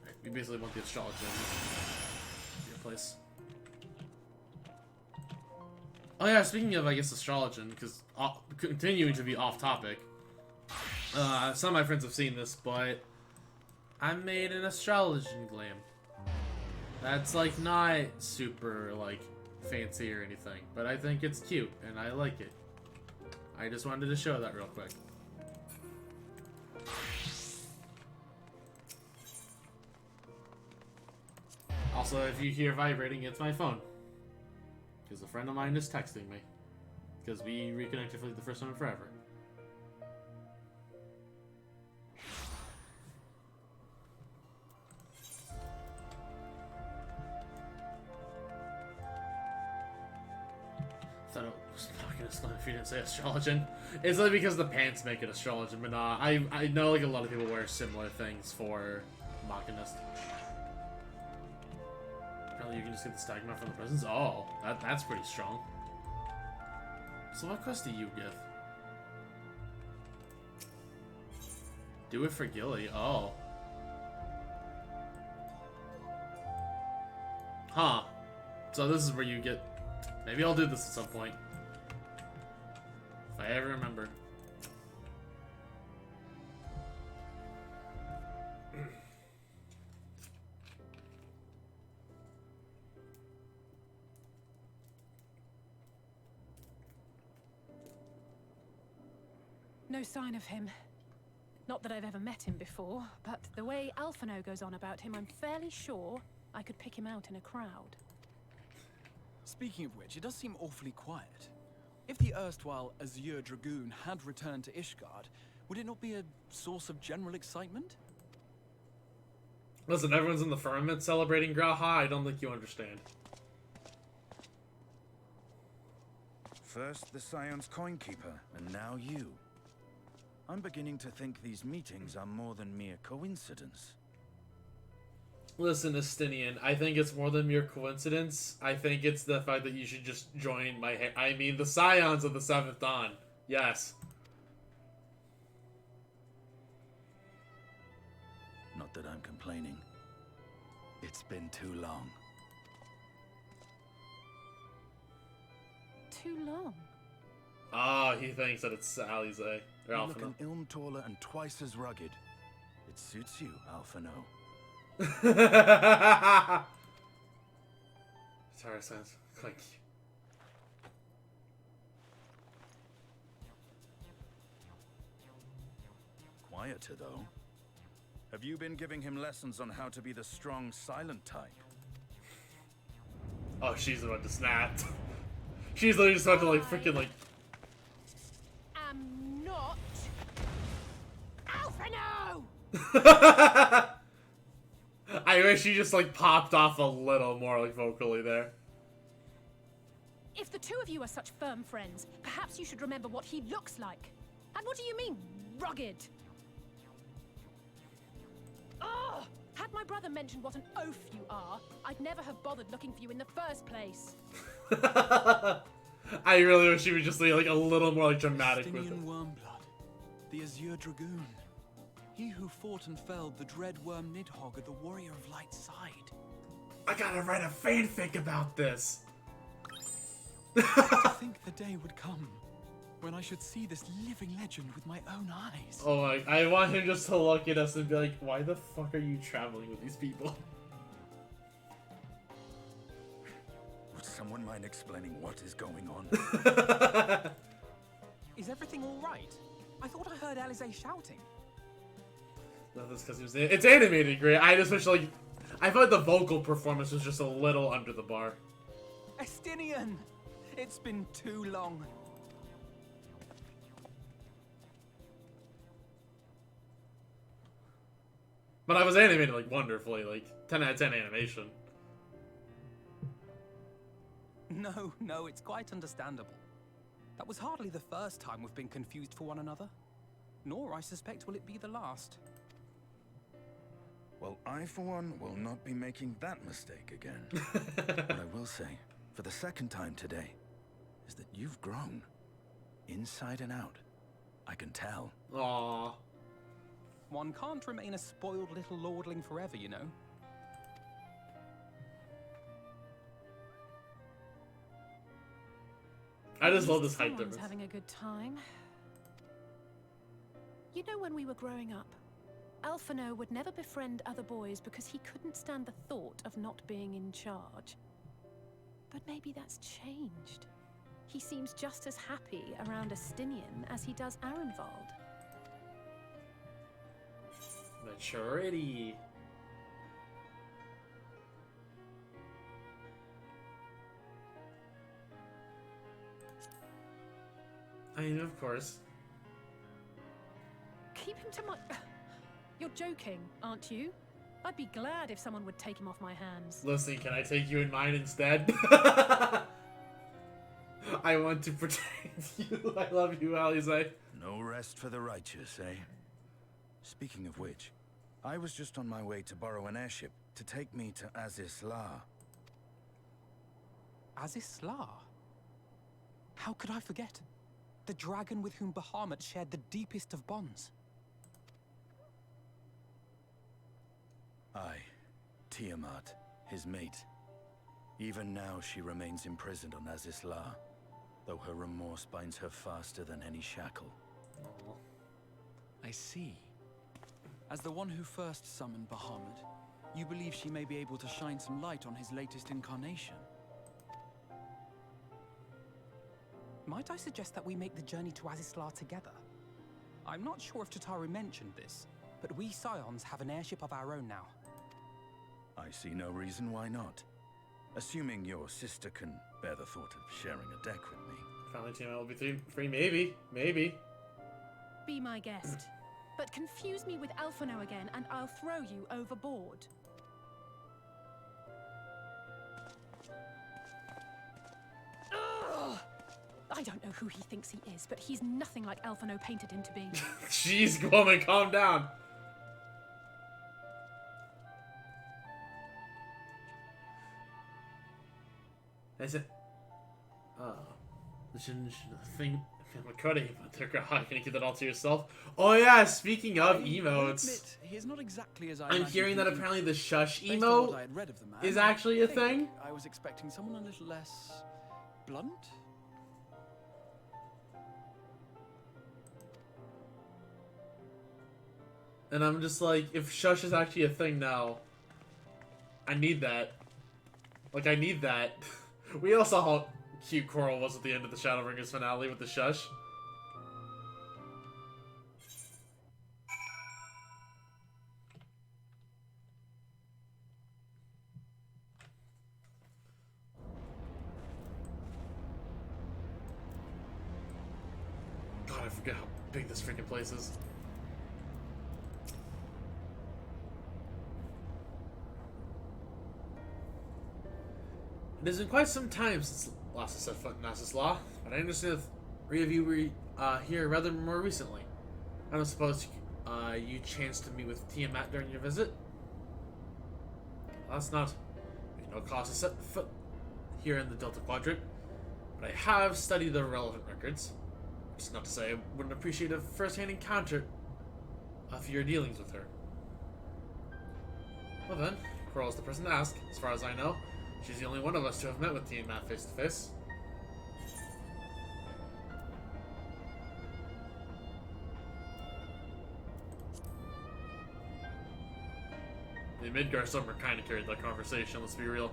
Right, we basically want the astrologer in your place. Oh yeah, speaking of, I guess, astrologian, because continuing to be off topic. Some of my friends have seen this, but I made an astrologian glam. That's, like, not super, like, fancy or anything, but I think it's cute, and I like it. I just wanted to show that real quick. Also, if you hear vibrating, it's my phone. Because a friend of mine is texting me. Because we reconnected for the first time in forever. I thought it was not gonna slam if you didn't say astrologian. It's like because the pants make it astrologian, but nah, I know like a lot of people wear similar things for Machinist. Apparently you can just get the stigma from the presents. Oh, that's pretty strong. So what quest do you give? Do it for Gilly. Oh. Huh. So this is where you get... Maybe I'll do this at some point. If I ever remember. no sign of him. Not that I've ever met him before, but the way Alphino goes on about him, I'm fairly sure I could pick him out in a crowd. Speaking of which, it does seem awfully quiet. If the erstwhile Azure Dragoon had returned to Ishgard, would it not be a source of general excitement? Listen, everyone's in the firmament celebrating Graha. I don't think you understand. First the Scion's Coinkeeper, and now you. I'm beginning to think these meetings are more than mere coincidence. Listen, Estinian, I think it's more than mere coincidence. I think it's the fact that you should just join the Scions of the Seventh Dawn. Yes. Not that I'm complaining. It's been too long. Too long? Ah, he thinks that it's Alize. Or You look Alphino. an ilm taller and twice as rugged. It suits you, Alphino. Sorry, sense. Clink. Quieter, though. Have you been giving him lessons on how to be the strong, silent type? Oh, she's about to snap. She's literally just about to, like, freaking, like... I'm not... Alphino! I wish she just, like, popped off a little more, like, vocally there. If the two of you are such firm friends, perhaps you should remember what he looks like. And what do you mean, rugged? Oh! Had my brother mentioned what an oaf you are, I'd never have bothered looking for you in the first place. I really wish she would just be, like, a little more, like, dramatic with it. Estinian Wormblood, the Azure Dragoon. He who fought and felled the dread worm Nidhogg at the Warrior of Light side. I gotta write a fanfic about this. To think the day would come when I should see this living legend with my own eyes. Oh my, I want him just to look at us and be like, why the fuck are you traveling with these people? Would someone mind explaining what is going on? Is everything all right? I thought I heard Alize shouting. No, that's because it was... It's animated great. I just wish, like... I thought the vocal performance was just a little under the bar. Estinian! It's been too long. But I was animated, like, wonderfully. Like, 10 out of 10 animation. No, it's quite understandable. That was hardly the first time we've been confused for one another. Nor, I suspect, will it be the last. Well, I, for one, will not be making that mistake again. What I will say, for the second time today, is that you've grown. Inside and out. I can tell. Aww. One can't remain a spoiled little lordling forever, you know. I just love this height Someone's difference. having a good time. You know, when we were growing up, Alphino would never befriend other boys because he couldn't stand the thought of not being in charge. But maybe that's changed. He seems just as happy around Estinian as he does Arenvald. Maturity. I mean, of course. Keep him to my... You're joking, aren't you? I'd be glad if someone would take him off my hands. Listen, can I take you in mine instead? I want to protect you. I love you, Alize. No rest for the righteous, eh? Speaking of which, I was just on my way to borrow an airship to take me to Azis La. Azis La? How could I forget? The dragon with whom Bahamut shared the deepest of bonds. Aye, Tiamat, his mate. Even now she remains imprisoned on Azis La, though her remorse binds her faster than any shackle. I see. As the one who first summoned Bahamut, you believe she may be able to shine some light on his latest incarnation. Might I suggest that we make the journey to Azis La together? I'm not sure if Tataru mentioned this, but we Scions have an airship of our own now. I see no reason why not. Assuming your sister can bear the thought of sharing a deck with me. Family team will be free, maybe. Maybe. Be my guest. But confuse me with Alphino again, and I'll throw you overboard. Ugh! I don't know who he thinks he is, but he's nothing like Alphino painted him to be. Jeez, woman, calm down. Is it? Thing. Cody, but how can you keep that all to yourself? Oh yeah, speaking of emotes, admit, he's not exactly as I'm hearing that apparently the shush Based on what emote I had read of the man, is actually a I think thing. I was expecting someone a little less blunt. And I'm just like, if shush is actually a thing now, I need that. Like, I need that. We all saw how cute Coral was at the end of the Shadowbringers finale with the shush. God, I forget how big this freaking place is. It has been quite some time since last I set foot in Nasus Law, but I understand that three of you were here rather more recently. I don't suppose you chanced to meet with Tiamat during your visit? Well, that's not no cause to set foot here in the Delta Quadrant, but I have studied the relevant records. Which is not to say I wouldn't appreciate a first-hand encounter of your dealings with her. Well then, Coral's the person to ask. As far as I know, she's the only one of us to have met with Tiamat face to face. The Midgar Summer kind of carried that conversation, let's be real.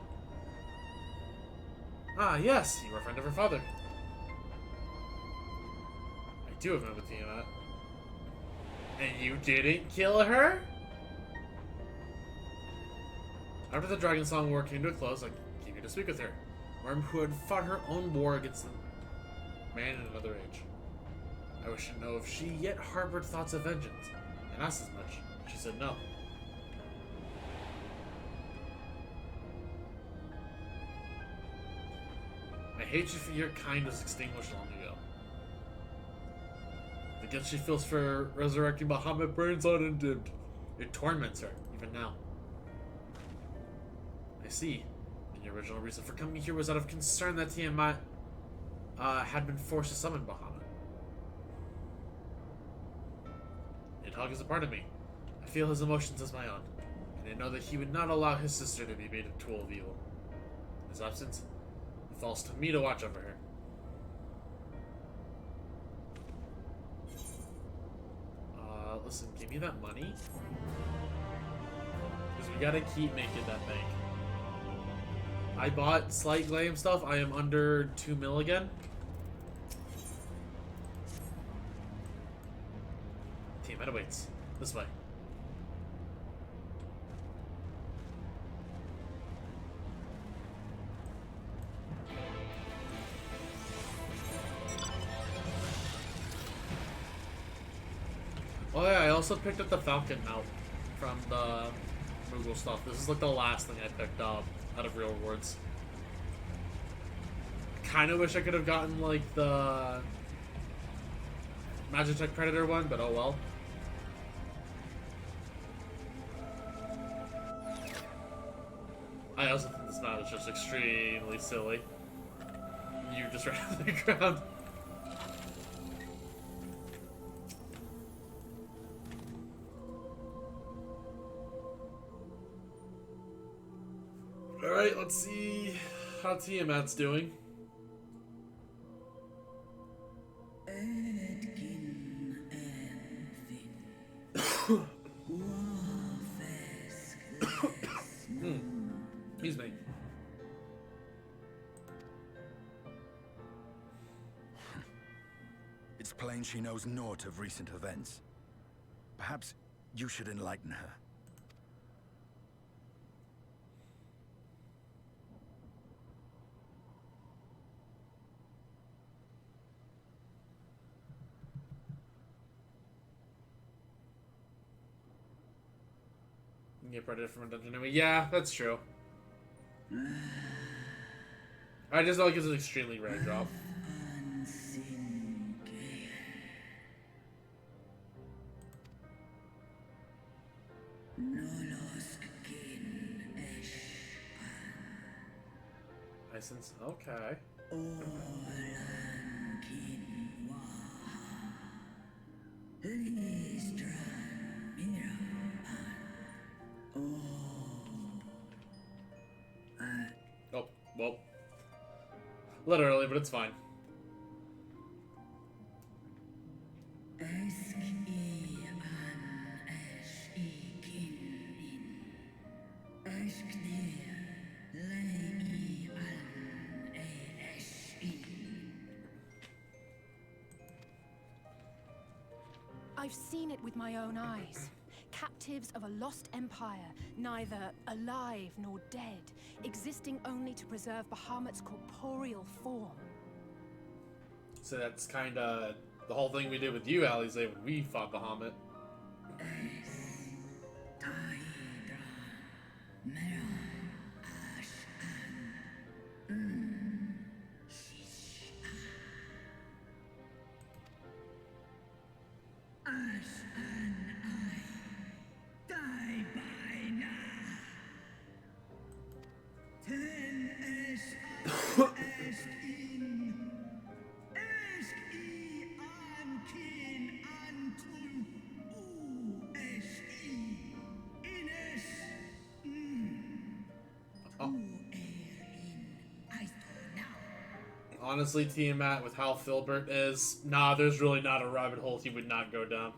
Ah, yes, you were a friend of her father. I do have met with Tiamat. And you didn't kill her? After the Dragon Song War came to a close, I came here to speak with her. One who had fought her own war against the man in another age. I wish to know if she yet harbored thoughts of vengeance, and asked as much. She said no. My hatred for your kind was extinguished long ago. The guilt she feels for resurrecting Bahamut burns undimmed. It torments her, even now. I see. And your original reason for coming here was out of concern that Tiamat had been forced to summon Bahamut. Nidhogg is a part of me. I feel his emotions as my own, and I know that he would not allow his sister to be made a tool of evil. In his absence, it falls to me to watch over her. Listen, give me that money. Because we gotta keep making that bank. I bought Slight Glam stuff. I am under 2 mil again. Tiamat awaits. This way. Oh yeah, I also picked up the Falcon mount from the Moogle stuff. This is like the last thing I picked up out of real rewards. Kinda wish I could have gotten like the Magitech Predator one, but oh well. I also think this map is just extremely silly. You just ran to the ground. Alright, let's see how Tiamat's doing. Excuse me. It's plain she knows naught of recent events. Perhaps you should enlighten her. You get predator from a dungeon anyway. Yeah, that's true. I just like it's an extremely rare drop. License. Okay. Oh, well. A little early, but it's fine. I've seen it with my own eyes. Captives of a lost empire, neither alive nor dead, existing only to preserve Bahamut's corporeal form. So that's kind of the whole thing we did with you, Alize, when we fought Bahamut. Honestly, Tiamat, with how Filbert is, nah, there's really not a rabbit hole he would not go down.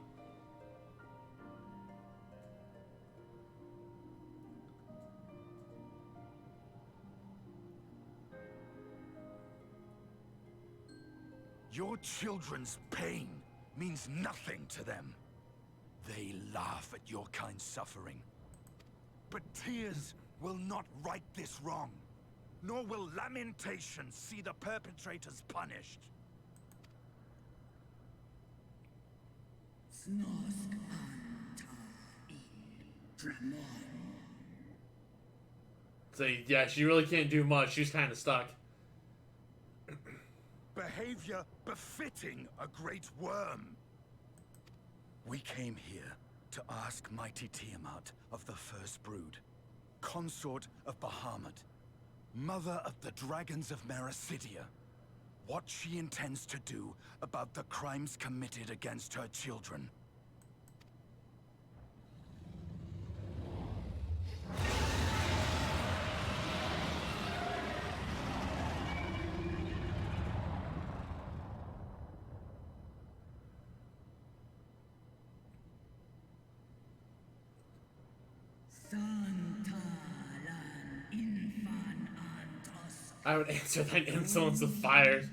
Your children's pain means nothing to them. They laugh at your kind suffering. But tears will not right this wrong, nor will lamentation see the perpetrators punished. So, yeah, she really can't do much. She's kind of stuck. Behavior befitting a great worm. We came here to ask mighty Tiamat of the First Brood, consort of Bahamut, mother of the dragons of Mericidia, what she intends to do about the crimes committed against her children. I would answer thine insolence with fire.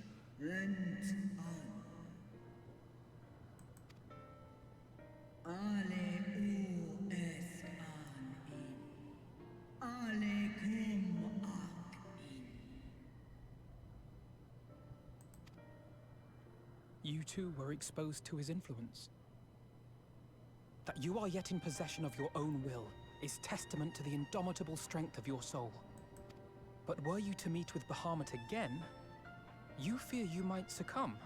You too were exposed to his influence. That you are yet in possession of your own will is testament to the indomitable strength of your soul. But were you to meet with Bahamut again, you fear you might succumb.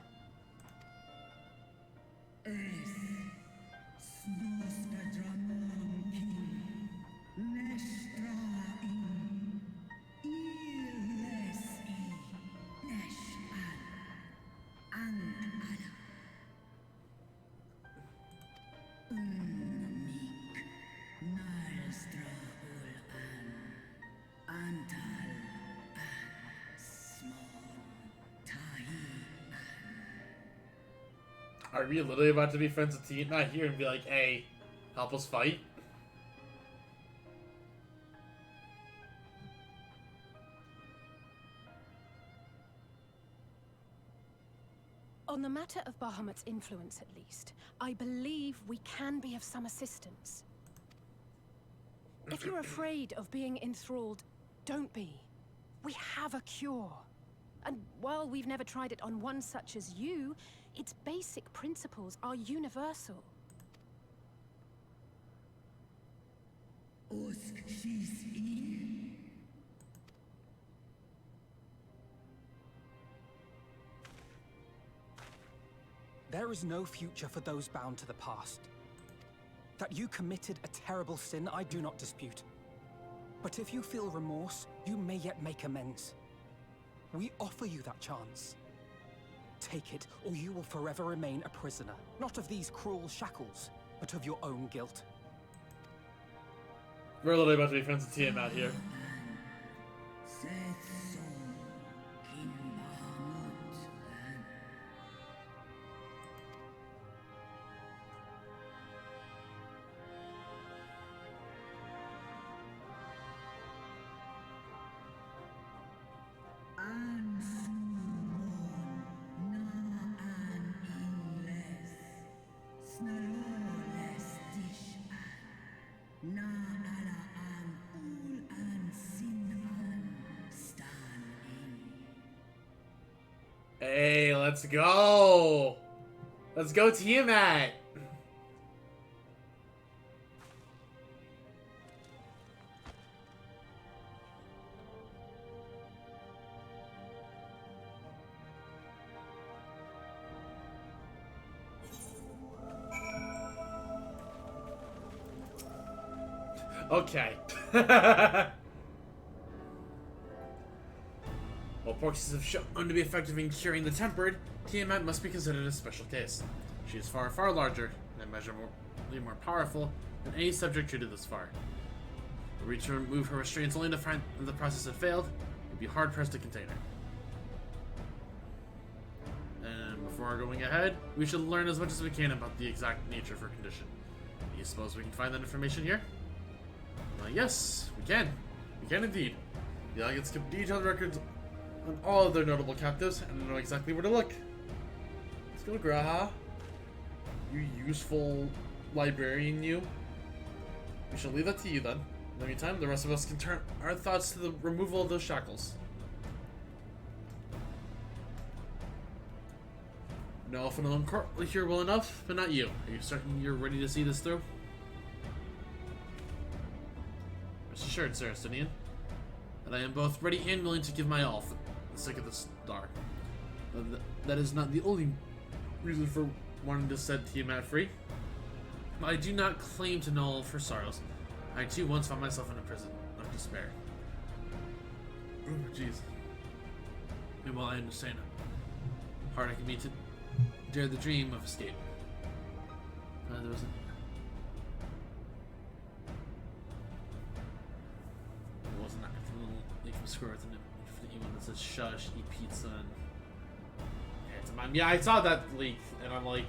Are we literally about to be friends with Tiamat here and be like, hey, help us fight? On the matter of Bahamut's influence, at least, I believe we can be of some assistance. If you're afraid of being enthralled, don't be. We have a cure. And while we've never tried it on one such as you, its basic principles are universal. There is no future for those bound to the past. That you committed a terrible sin, I do not dispute. But if you feel remorse, you may yet make amends. We offer you that chance. Take it, or you will forever remain a prisoner. Not of these cruel shackles, but of your own guilt. We're literally about to be friends with Tiamat here. Hey, let's go! Let's go, Tiamat! Okay. While Porcus have shown to be effective in curing the tempered, Tiamat must be considered a special case. She is far, far larger, and immeasurably more powerful than any subject treated thus far. Were we to remove her restraints only to find that the process had failed, it would be hard-pressed to contain her. And before going ahead, we should learn as much as we can about the exact nature of her condition. Do you suppose we can find that information here? Yes, we can. We can indeed. The Alliance kept detailed records on all of their notable captives, and know exactly where to look. Let's go, Graha. You useful librarian, you. We shall leave that to you then. In the meantime, the rest of us can turn our thoughts to the removal of those shackles. No elf and alone court here well enough, but not you. Are you certain you're ready to see this through? Rest assured, Sir Estinian, that I am both ready and willing to give my all for the sake of the star. That is not the only reason for wanting to set Tiamat free. I do not claim to know all of her sorrows. I too once found myself in a prison of despair. Oh, jeez. And while I understand how hard it can be to dare the dream of escape, there was It wasn't that little leak from square with the email that says shush, eat pizza, and yeah, I saw that leak, and I'm like,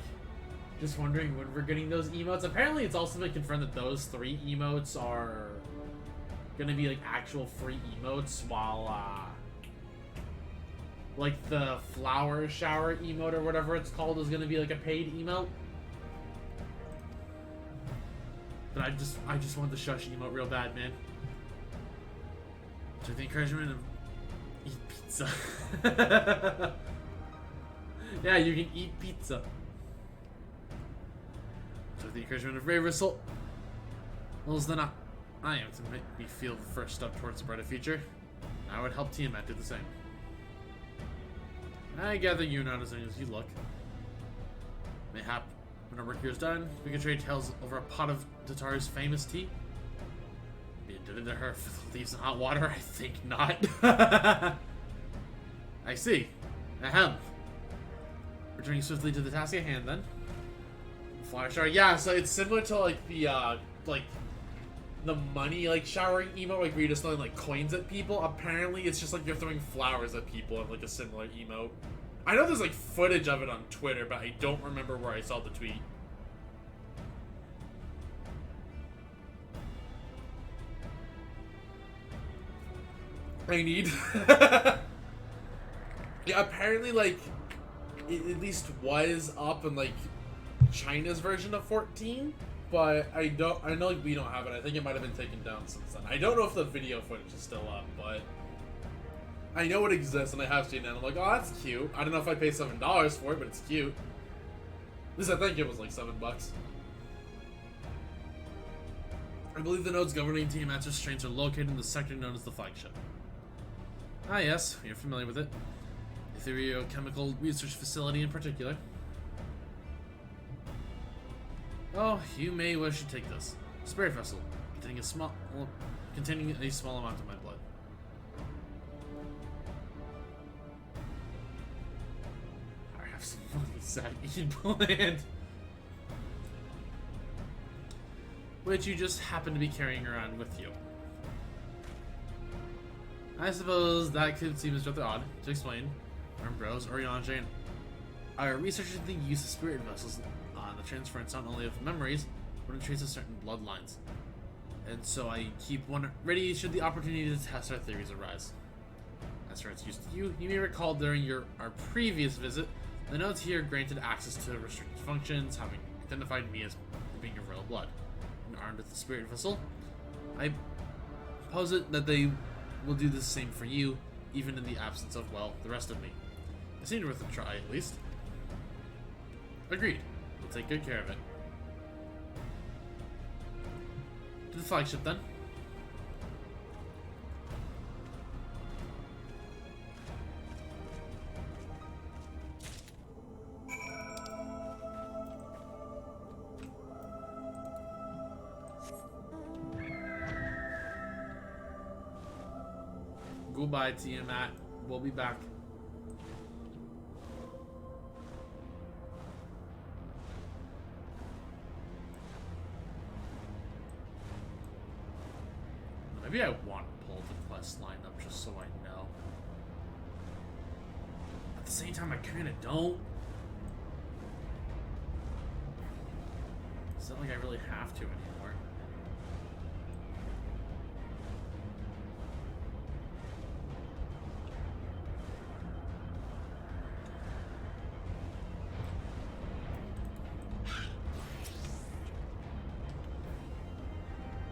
just wondering when we're getting those emotes. Apparently, it's also been confirmed that those 3 emotes are gonna be like actual free emotes, while like the flower shower emote or whatever it's called is gonna be like a paid emote. But I just want the shush emote real bad, man. So the encouragement of eat pizza. Yeah, you can eat pizza. So with the encouragement of Ray Whistle, well, then I am to make me feel the first step towards a brighter future. I would help Tiamat do the same. I gather you're not as young as you look. Mayhap, when our work here is done, we can trade tales over a pot of Tatar's famous tea. Be indebted to her for the leaves and hot water? I think not. I see. Ahem. Returning swiftly to the task at hand, then. Flower shower. Yeah, so it's similar to like the money like showering emote, like where you're just throwing like coins at people. Apparently, it's just like you're throwing flowers at people in like a similar emote. I know there's like footage of it on Twitter, but I don't remember where I saw the tweet. I need. Yeah, apparently like it at least was up in like China's version of 14, but I know like, we don't have it. I think it might have been taken down since then. I don't know if the video footage is still up, but I know it exists and I have seen it. And I'm like, oh, that's cute. I don't know if I'd pay $7 for it, but it's cute. At least I think it was like $7. I believe the nodes governing TMA's restraints are located in the sector known as the flagship. Ah yes, you're familiar with it. The Chemical Research Facility in particular. Oh, you may wish to take this. Spirit vessel, containing a small amount of my blood. I have some fucking sad eat planned. Which you just happen to be carrying around with you. I suppose that could seem as rather odd to explain. Our bros, Oriange, and our researchers the use of spirit vessels on the transference not only of memories, but in traces certain bloodlines. And so I keep one ready should the opportunity to test our theories arise. As for its use to you, you may recall during our previous visit, the notes here granted access to restricted functions, having identified me as being of royal blood. And armed with the spirit vessel, I posit that they will do the same for you, even in the absence of, well, the rest of me. It seemed worth a try, at least. Agreed. We'll take good care of it. To the flagship, then. Goodbye, Tiamat. We'll be back. Maybe I want to pull the quest line up just so I know. At the same time, I kind of don't. It's not like I really have to anymore.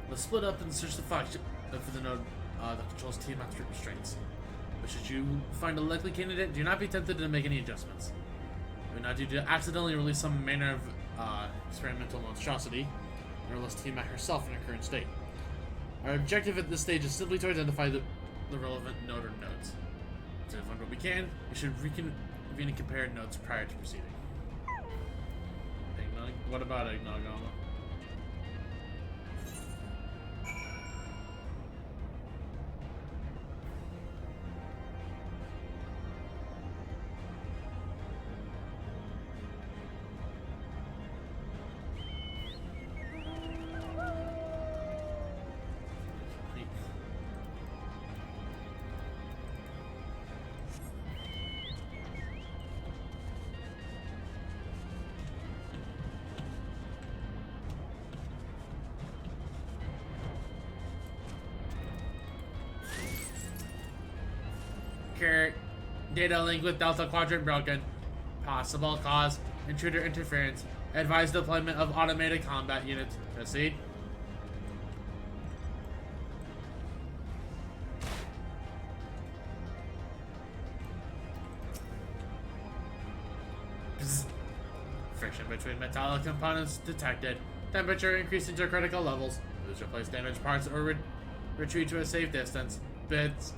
Let's split up and search the flagship for the node that controls TMA's restraints. But should you find a likely candidate, do not be tempted to make any adjustments. Do not do to accidentally release some manner of experimental monstrosity, or less TMAT herself in her current state. Our objective at this stage is simply to identify the relevant node or nodes. To find what we can, we should reconvene and compare nodes prior to proceeding. Eggnog? What about eggnog, Alma? Data link with Delta Quadrant broken. Possible cause, intruder interference. Advise deployment of automated combat units. Proceed. Bzz. Friction between metallic components detected. Temperature increasing to critical levels. Please replace damaged parts or retreat to a safe distance. Bits.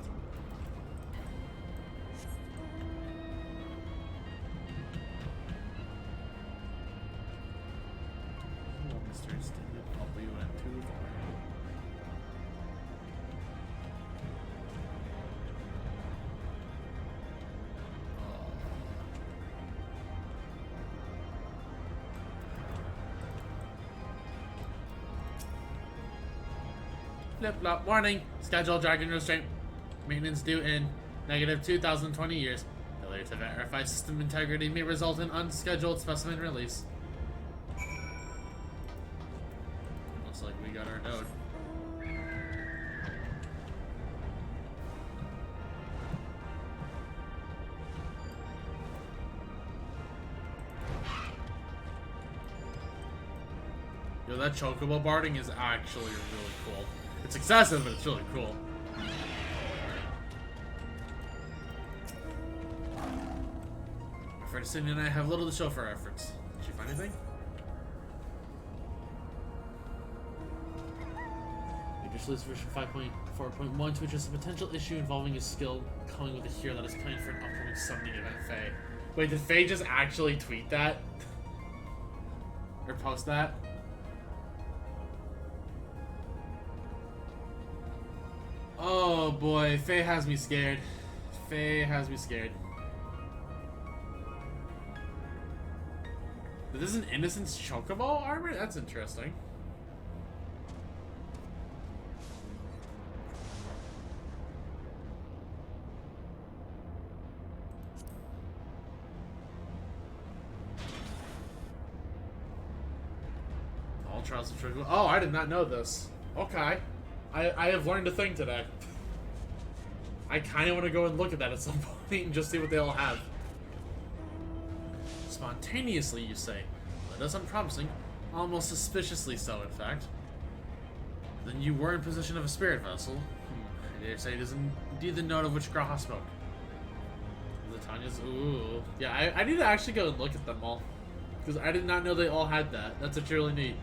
Flip-flop warning. Scheduled dragon restraint maintenance due in negative 2,020 years. Failure to verify system integrity may result in unscheduled specimen release. Looks like we got our node. Yo, that chocobo barding is actually really cool. It's excessive, but it's really cool. My friend Cindy and I have little to show for our efforts. Did you find anything? Major Sleuth's version 5.4.1 to address a potential issue involving a skill coming with a hero that is planned for an upcoming summoning event, Faye. Wait, did Faye just actually tweet that? Or post that? Oh boy, Faye has me scared. Faye has me scared. But this is an Innocence Chocobo armor? That's interesting. All trials of Chocobo. Oh, I did not know this. Okay. I have learned a thing today. I kind of want to go and look at that at some point and just see what they all have. Spontaneously, you say. That is unpromising. Almost suspiciously so, in fact. Then you were in possession of a spirit vessel. I dare say it is indeed the note of which Graha spoke. Latanya's. Ooh. Yeah, I need to actually go and look at them all. Because I did not know they all had that. That's actually really neat.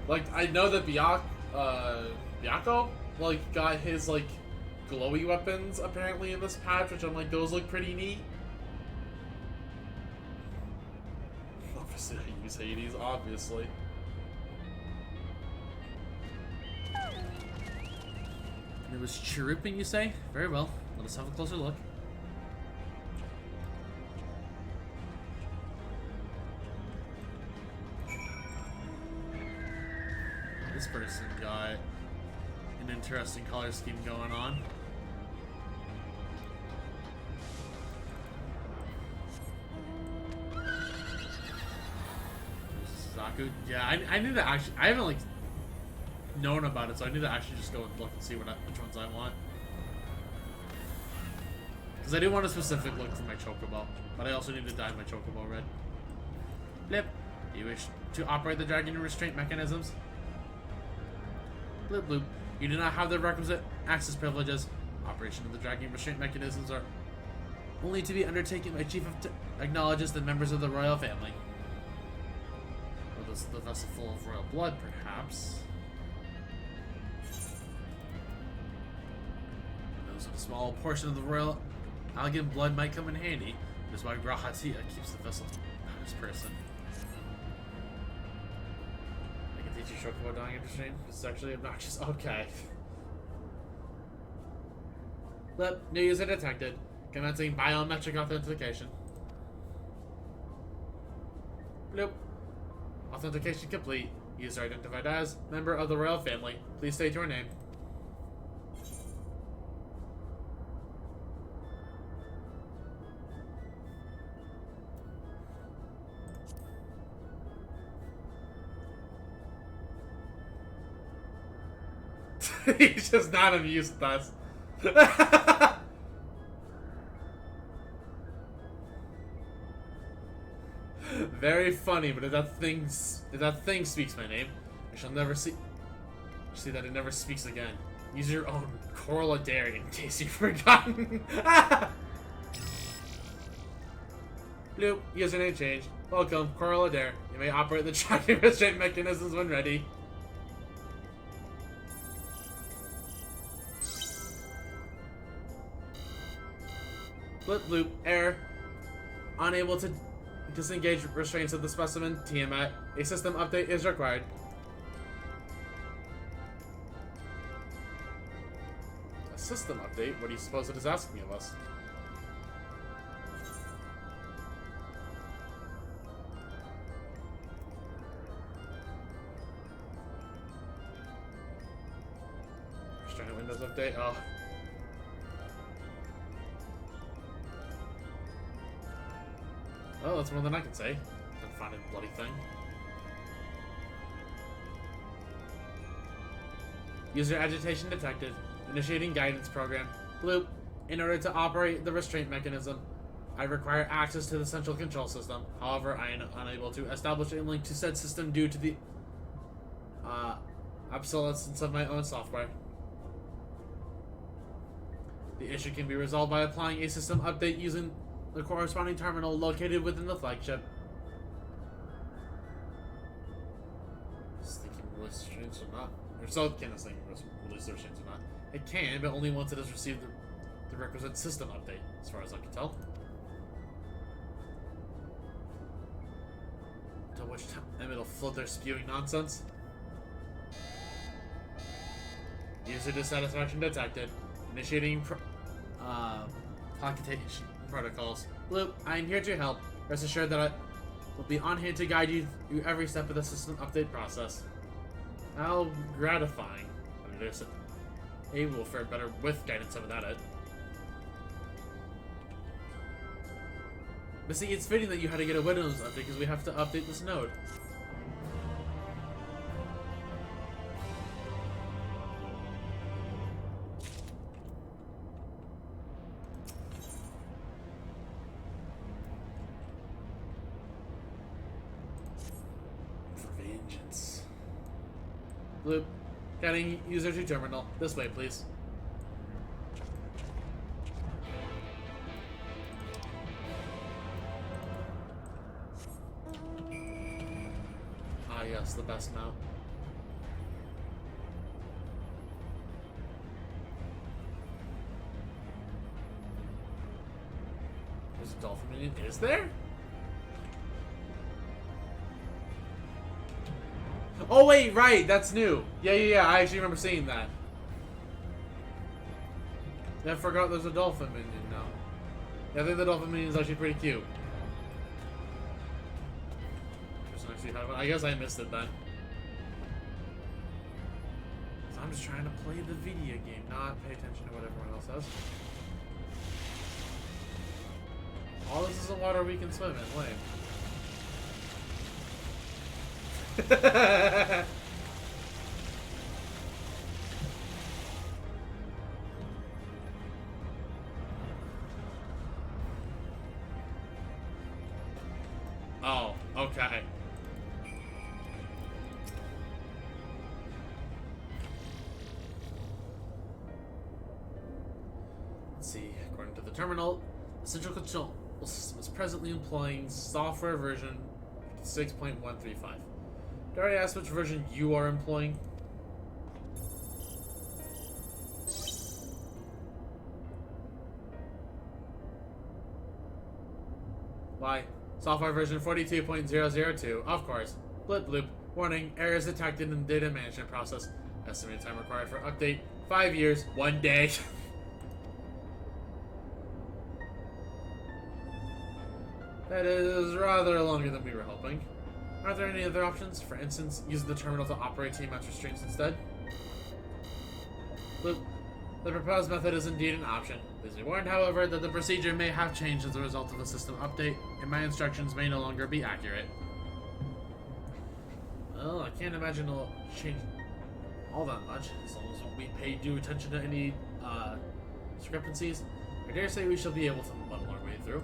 Like, I know that Byakko, like, got his, like, glowy weapons, apparently, in this patch, which I'm like, those look pretty neat. Obviously, I use Hades, obviously. And it was chirruping, you say? Very well. Let us have a closer look. This person got an interesting color scheme going on. Zaku. Yeah, I need to actually. I haven't like known about it, so I need to actually just go and look and see which ones I want. Because I do want a specific look for my Chocobo, but I also need to dye my Chocobo red. Blip. Do you wish to operate the dragon restraint mechanisms? Bloop bloop. You do not have the requisite access privileges. Operation of the dragging restraint mechanisms are only to be undertaken by Chief of acknowledges the members of the royal family. Or the vessel full of royal blood, perhaps. Knows that a small portion of the royal Algan blood might come in handy. That is why Grahatia keeps the vessel on his person. Teach you Chocobo dying interesting? This is actually obnoxious. Okay. Look, new user detected. Commencing biometric authentication. Bloop. Authentication complete. User identified as member of the royal family. Please state your name. He's just not amused with us. Very funny, but if that thing speaks my name, I shall never see that it never speaks again. Use your own Corla Dairy in case you've forgotten. Bloop, username changed. Welcome, Corla Dare. You may operate the tracking restraint mechanisms when ready. Blip bloop, error. Unable to disengage restraints of the specimen, Tiamat. A system update is required. A system update? What do you suppose it is asking of us? Restraint Windows update? Oh. Oh, that's more than I can say. Confounded bloody thing. User agitation detected. Initiating guidance program. Bloop. In order to operate the restraint mechanism, I require access to the central control system. However, I am unable to establish a link to said system due to the obsolescence of my own software. The issue can be resolved by applying a system update using the corresponding terminal located within the flagship. Just thinking release restraints or not. Or so can this thing release restraints or not. It can, but only once it has received the requisite system update, as far as I can tell. Until which time it'll float their spewing nonsense. User dissatisfaction detected. Initiating placation protocols. Bloop, I am here to help. Rest assured that I will be on hand to guide you through every step of the system update process. How gratifying. I mean, there's Abe will fare better with guidance of that. But see, it's fitting that you had to get a Windows update because we have to update this node. For vengeance. Bloop. Getting user to terminal. This way, please. Ah, yes, the best mount. There's a dolphin minion. Is there? Oh wait, right, that's new. Yeah, I actually remember seeing that. I forgot there's a dolphin minion now. Yeah, I think the dolphin minion is actually pretty cute. I guess I missed it then. So I'm just trying to play the video game, not pay attention to what everyone else says. All this is a water we can swim in, lame. Oh, okay. Let's see, according to the terminal, the central control system is presently employing software version 6.135. Did I already ask which version you are employing? Why? Software version 42.002, of course. Blip bloop. Warning, errors detected in the data management process. Estimated time required for update, 5 years, 1 day. That is rather longer than we were hoping. Are there any other options? For instance, use the terminal to operate TMS restraints instead? Bloop. The proposed method is indeed an option. Please be warned, however, that the procedure may have changed as a result of the system update, and my instructions may no longer be accurate. Well, I can't imagine it'll change all that much, as long as we pay due attention to any discrepancies. I dare say we shall be able to muddle our way through.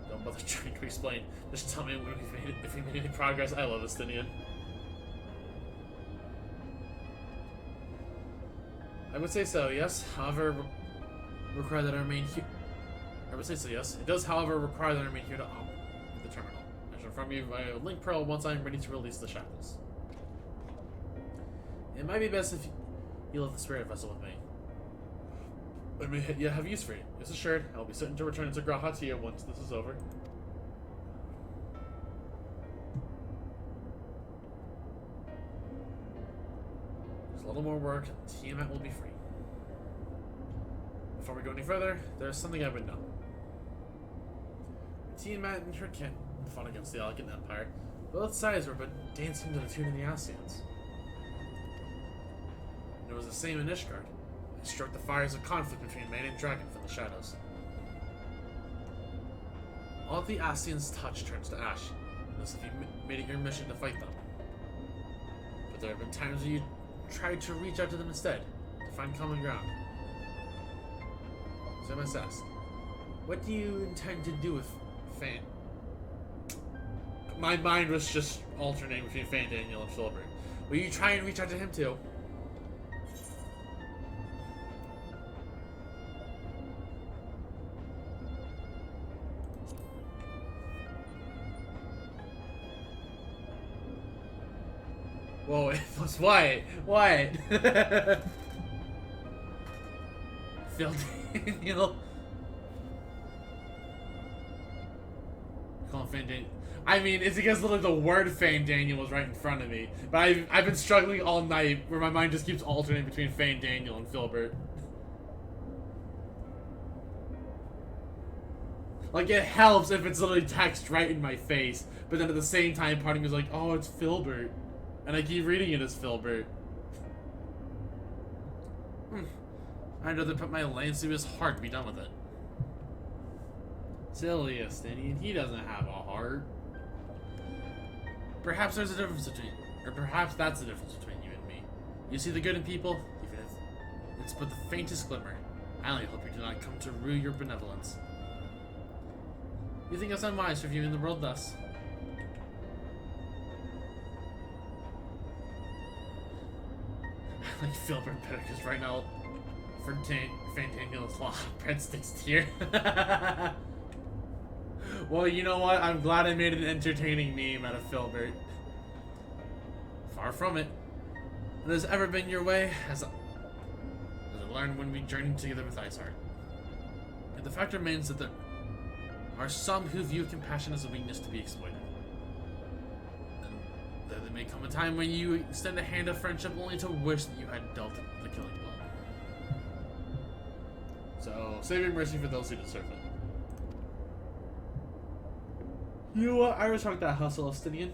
Don't bother trying to explain. Just tell me when if we made any progress. I love Estinian. I would say so, yes. However, require that I remain here. I would say so, yes. It does, however, require that I remain here to operate the terminal. I shall inform you via link pearl once I am ready to release the shackles. It might be best if you left the spirit vessel with me. I may yet have use for you. Rest assured, I will be certain to return to Grahatia once this is over. There's a little more work, and Tiamat will be free. Before we go any further, there's something I would know. Tiamat and her kin fought against the Elegant Empire. Both sides were but dancing to the tune of the Ascians. And it was the same in Ishgard. It struck the fires of conflict between man and dragon from the shadows. All the Ascians touch turns to ash, as if you made it your mission to fight them. But there have been times when you tried to reach out to them instead, to find common ground. So I must ask, What do you intend to do with Fan? My mind was just alternating between Fandaniel and Filbert. Will you try and reach out to him too? Whoa, it was what? What? Phil Daniel. Call him Fandaniel. I mean, it's because literally the word Fandaniel was right in front of me. But I've been struggling all night where my mind just keeps alternating between Fandaniel and Filbert. Like, it helps if it's literally text right in my face. But then at the same time, part of me is like, oh, it's Filbert. And I keep reading it as Filbert. I'd rather put my lance through his heart and be done with it. Silly Estinian, he doesn't have a heart. Perhaps there's a difference between... Or perhaps that's the difference between you and me. You see the good in people, even if it's but the faintest glimmer. I only hope you do not come to rue your benevolence. You think it's unwise for viewing the world thus? I like Filbert better because right now, for Fandaniel's law, breadsticks here. Well, you know what? I'm glad I made an entertaining meme out of Filbert. Far from it. It has ever been your way, as I learned when we journeyed together with Iceheart. And the fact remains that there are some who view compassion as a weakness to be exploited. There may come a time when you extend a hand of friendship only to wish that you had dealt the killing blow. So, save your mercy for those who deserve it. You know what? I respect that hustle, Estinian.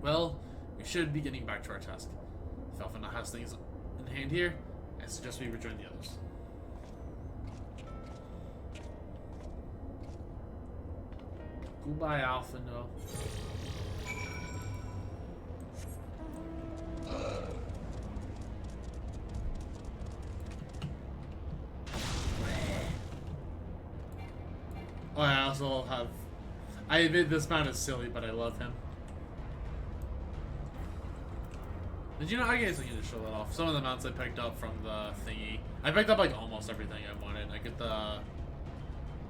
Well, we should be getting back to our task. If Alphina has things in hand here, I suggest we rejoin the others. Goodbye, Alphina. Oh, I also have... I admit this mount is silly, but I love him. Did you know, I guess I can just show that off. Some of the mounts I picked up from the thingy. I picked up like almost everything I wanted. I get the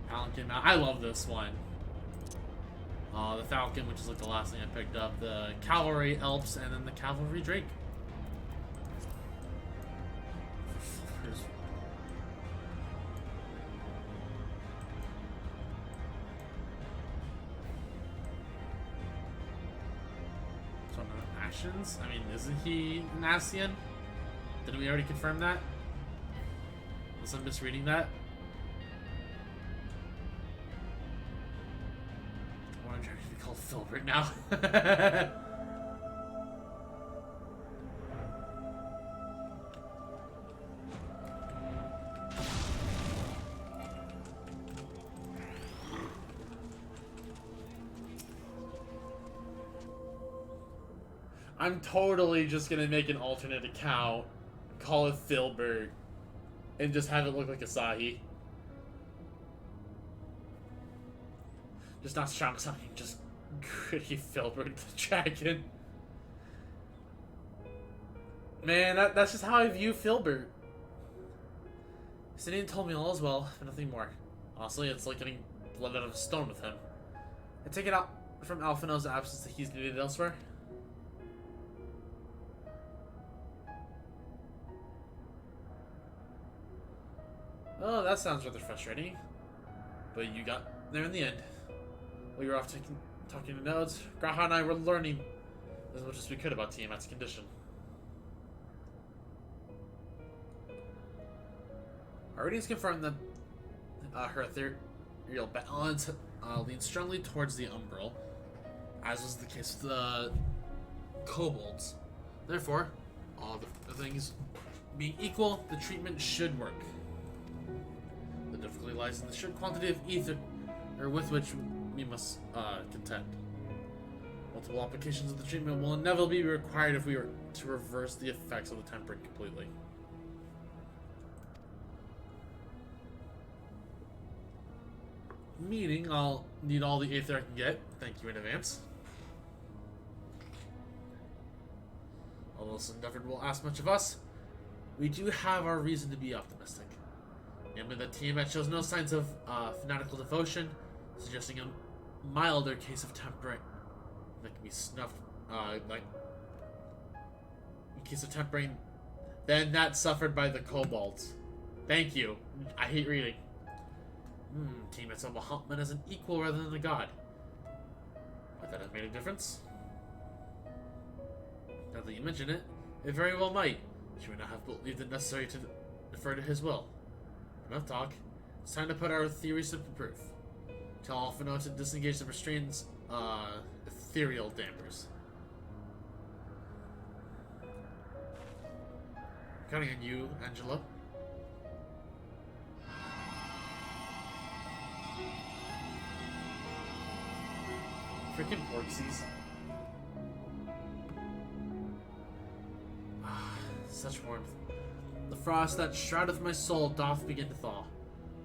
Palanquin mount. I love this one. The Falcon, which is like the last thing I picked up. The Cavalry Alps, and then the Cavalry Drake. I mean, isn't he an Ascian? Didn't we already confirm that? Unless I'm misreading that? I want to try to be called Filbert now. I'm totally just gonna make an alternate account, call it Filbert, and just have it look like Asahi. Just not strong something, just gritty Filbert the dragon. Man, that's just how I view Filbert. Sidian told me all as well, but nothing more. Honestly, it's like getting blood out of a stone with him. I take it out from Alphina's absence that he's needed elsewhere. Oh, that sounds rather frustrating. But you got there in the end. While you were off talking to nodes, Graha and I were learning as much as we could about Tiamat's condition. Our readings confirmed that her ethereal balance leans strongly towards the umbral, as was the case with the kobolds. Therefore, all the things being equal, the treatment should work. The difficulty lies in the sheer quantity of ether with which we must contend. Multiple applications of the treatment will inevitably be required if we are to reverse the effects of the temperate completely. Meaning I'll need all the Aether I can get. Thank you in advance. Although Sindeferred will ask much of us, we do have our reason to be optimistic. Namely, the Tiamat shows no signs of fanatical devotion, suggesting a milder case of tempering that can be snuffed, like in case of tempering, than that suffered by the kobolds. Thank you. I hate reading. Tiamat saw Bahamut as an equal rather than a god. Might that have made a difference? Now that you mention it, it very well might. She would not have believed it necessary to defer to his will. Enough talk. It's time to put our theories to proof. Tell Alphino to disengage the restraints, ethereal dampers. Counting on you, Angela. Freaking Porksies. Such warmth. The frost that shroudeth my soul doth begin to thaw.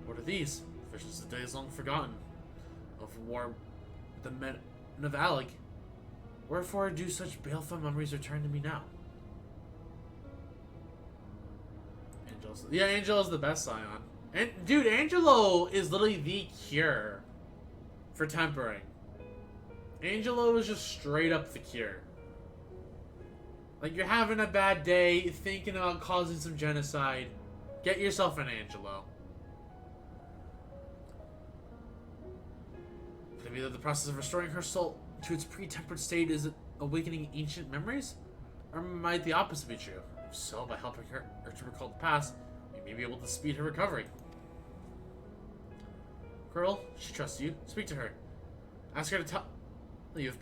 What are these? Visions of days long forgotten. Of war with the men of Alec. Wherefore do such baleful memories return to me now? Angels. Yeah, Angel is the best Scion. And dude, Angelo is literally the cure for tempering. Angelo is just straight up the cure. Like, you're having a bad day, thinking about causing some genocide. Get yourself an Angelo. Could it be that the process of restoring her soul to its pre-tempered state is awakening ancient memories? Or might the opposite be true? If so, by helping her to recall the past, we may be able to speed her recovery. Girl, she trusts you. Speak to her. Ask her to tell you of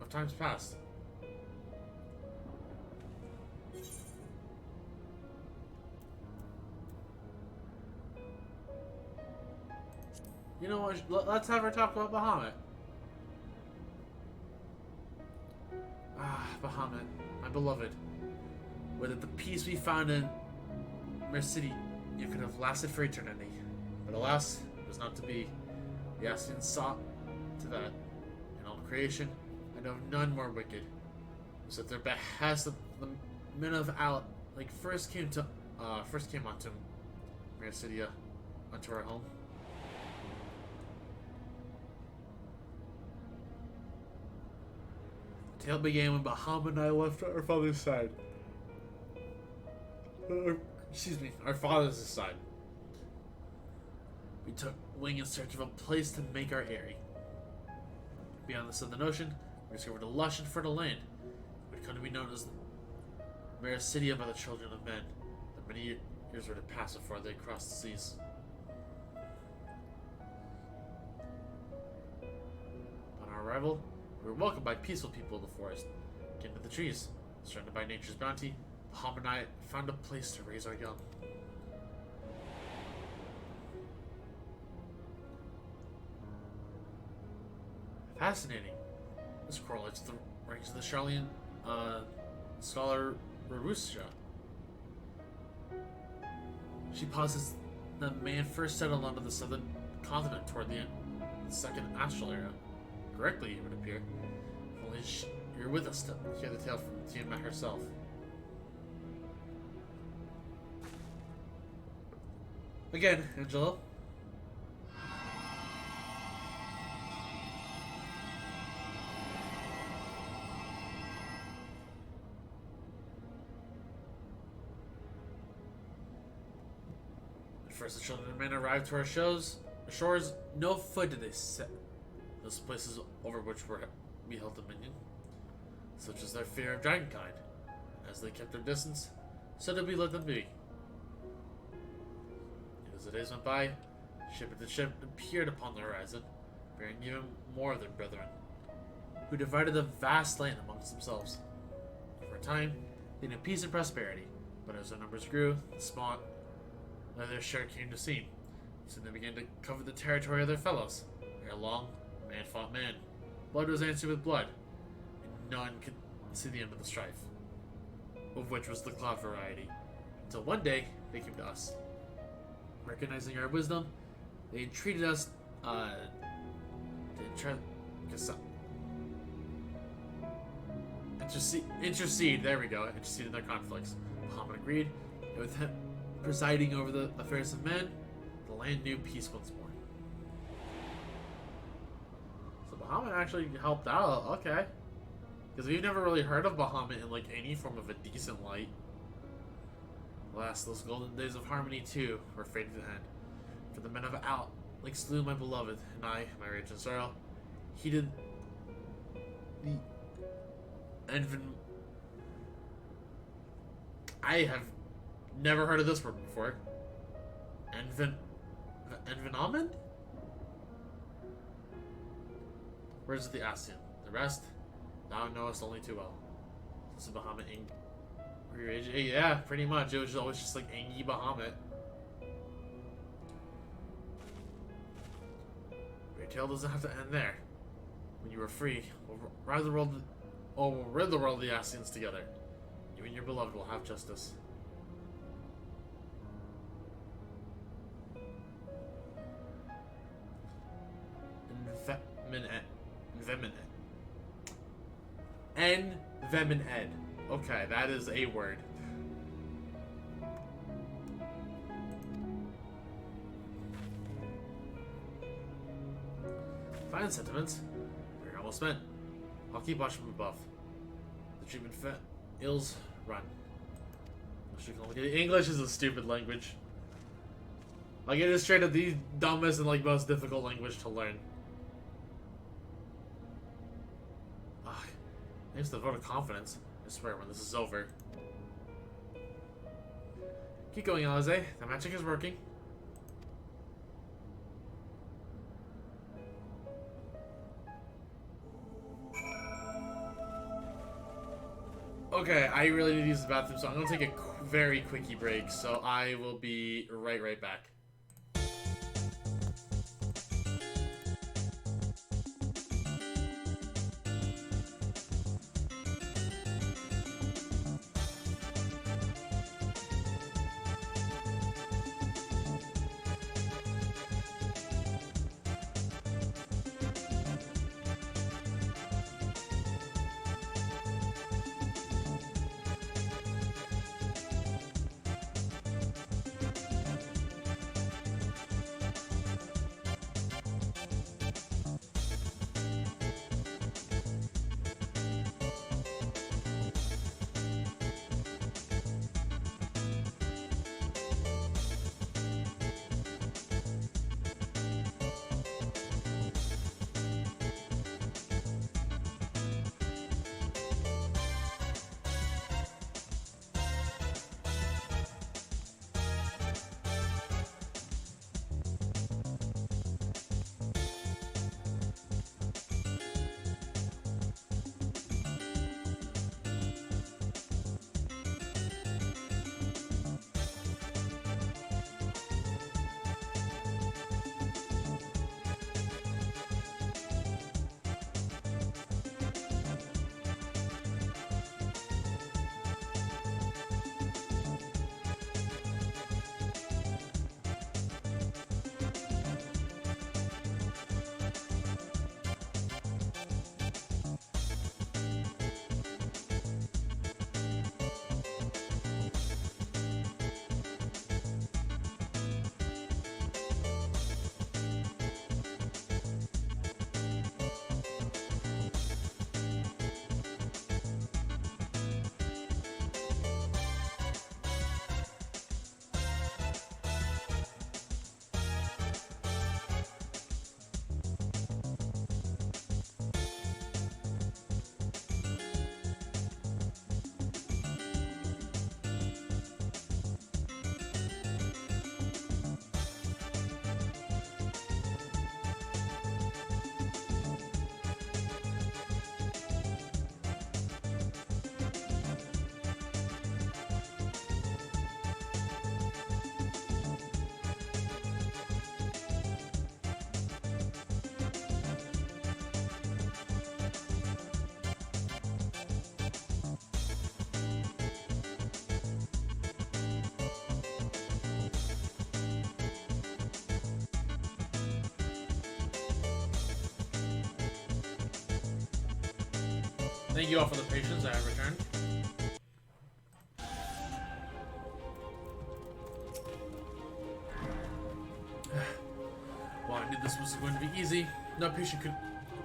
times past. You know what? Let's have her talk about Bahamut. Bahamut, my beloved. Whether the peace we found in Mer City, you could have lasted for eternity. But alas, it was not to be. The Ascians saw to that. In all creation, I know none more wicked. It was at their behest that the men of Al first came onto Mer City, onto our home. The tale began when Bahamut and I left our father's side. Our father's side. We took wing in search of a place to make our eyrie. Beyond the southern ocean, we discovered a lush and fertile land, which would come to be known as the Mericidia by the children of men. But many years were to pass before they crossed the seas. On our arrival, we were welcomed by peaceful people of the forest. Came to the trees. Surrounded by nature's bounty, Bahamut and I found a place to raise our young. Fascinating. This correlates to the ranks of the Charlian scholar Rarusha. She posits that man first settled onto the southern continent toward the end of the second astral era. Correctly, it would appear. If only you're with us to hear the tale from Tiamat herself. Again, Angelo. At first, the children and men arrived to our shores. No foot did they set. Those places over which we held dominion. Such as their fear of dragonkind. As they kept their distance, so did we let them be. As the days went by, ship after ship appeared upon the horizon, bearing even more of their brethren, who divided the vast land amongst themselves. For a time, they knew peace and prosperity, but as their numbers grew, the small their share came to seem. Soon they began to cover the territory of their fellows. Ere long, man fought man. Blood was answered with blood, and none could see the end of the strife, of which was the cloud variety. Until one day, they came to us. Recognizing our wisdom, they entreated us Intercede, there we go. Intercede in their conflicts. Bahamut agreed, and with him presiding over the affairs of men, the land knew peace once more. So Bahamut actually helped out, okay. Because we've never really heard of Bahamut in like any form of a decent light. Alas, those golden days of harmony too were fading to end. For the men of Out, like slew my beloved, and I, my rage and sorrow, heeded the Envin. I have never heard of this word before. Envenomen? Where's the Ascian? The rest, thou knowest only too well. This is Bahamut yeah, pretty much. It was always just like Angie Bahamut. But your tale doesn't have to end there. When you are free, we'll rid the world of the Ascians together. You and your beloved will have justice. Envemined. Okay, that is a word. Fine sentiments. We're almost met. I'll keep watch from above. The treatment ills run. English is a stupid language. Like, it is straight up the dumbest and like most difficult language to learn. Thanks to the vote of confidence. I swear when this is over. Keep going, Alize. The magic is working. Okay, I really need to use the bathroom, so I'm going to take a very quickie break, so I will be right back. Thank you all for the patience I have returned. Well, I knew this was going to be easy. No patient could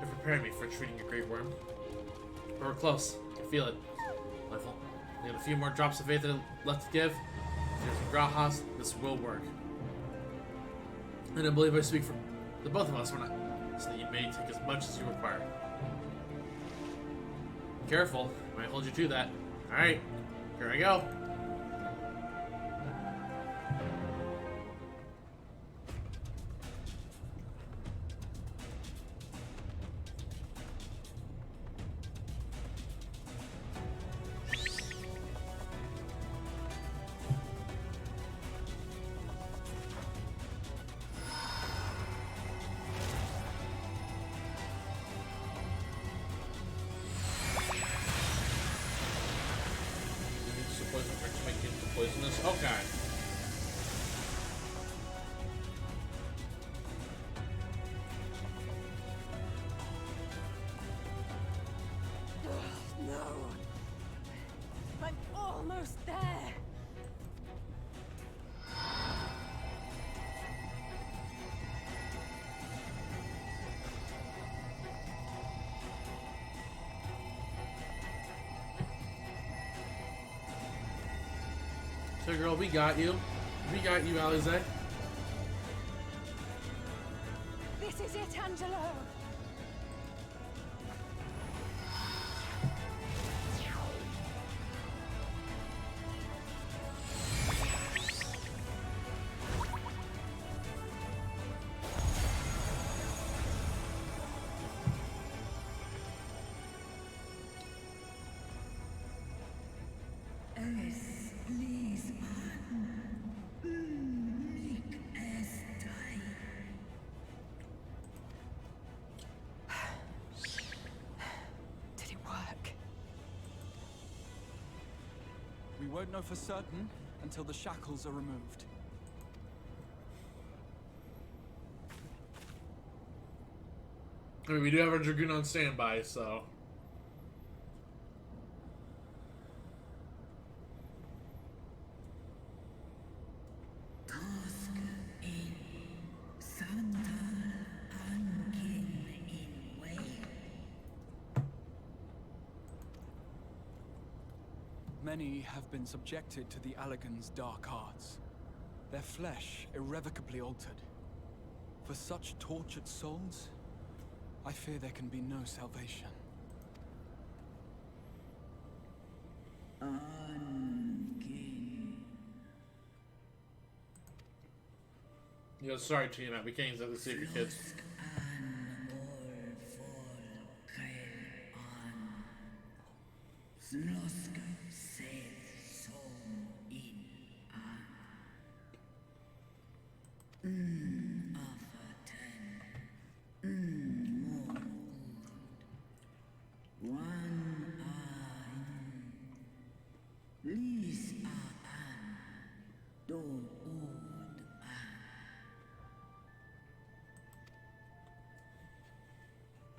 have prepared me for treating a great worm. But we're close. I can feel it. Level. We have a few more drops of faith left to give. There's Grahas, this will work. And I believe I speak for the both of us when I say that you may take as much as you require. Careful, I might hold you to that. Alright, here I go. Poisonous. Okay. No. I'm almost there. So girl, we got you. We got you, Alize. This is it, Angelo. We won't know for certain until the shackles are removed. I mean, we do have our Dragoon on standby, so... Many have been subjected to the Allagan's dark arts, their flesh irrevocably altered. For such tortured souls, I fear there can be no salvation. Yeah, sorry, Tina. We can't exactly save your kids.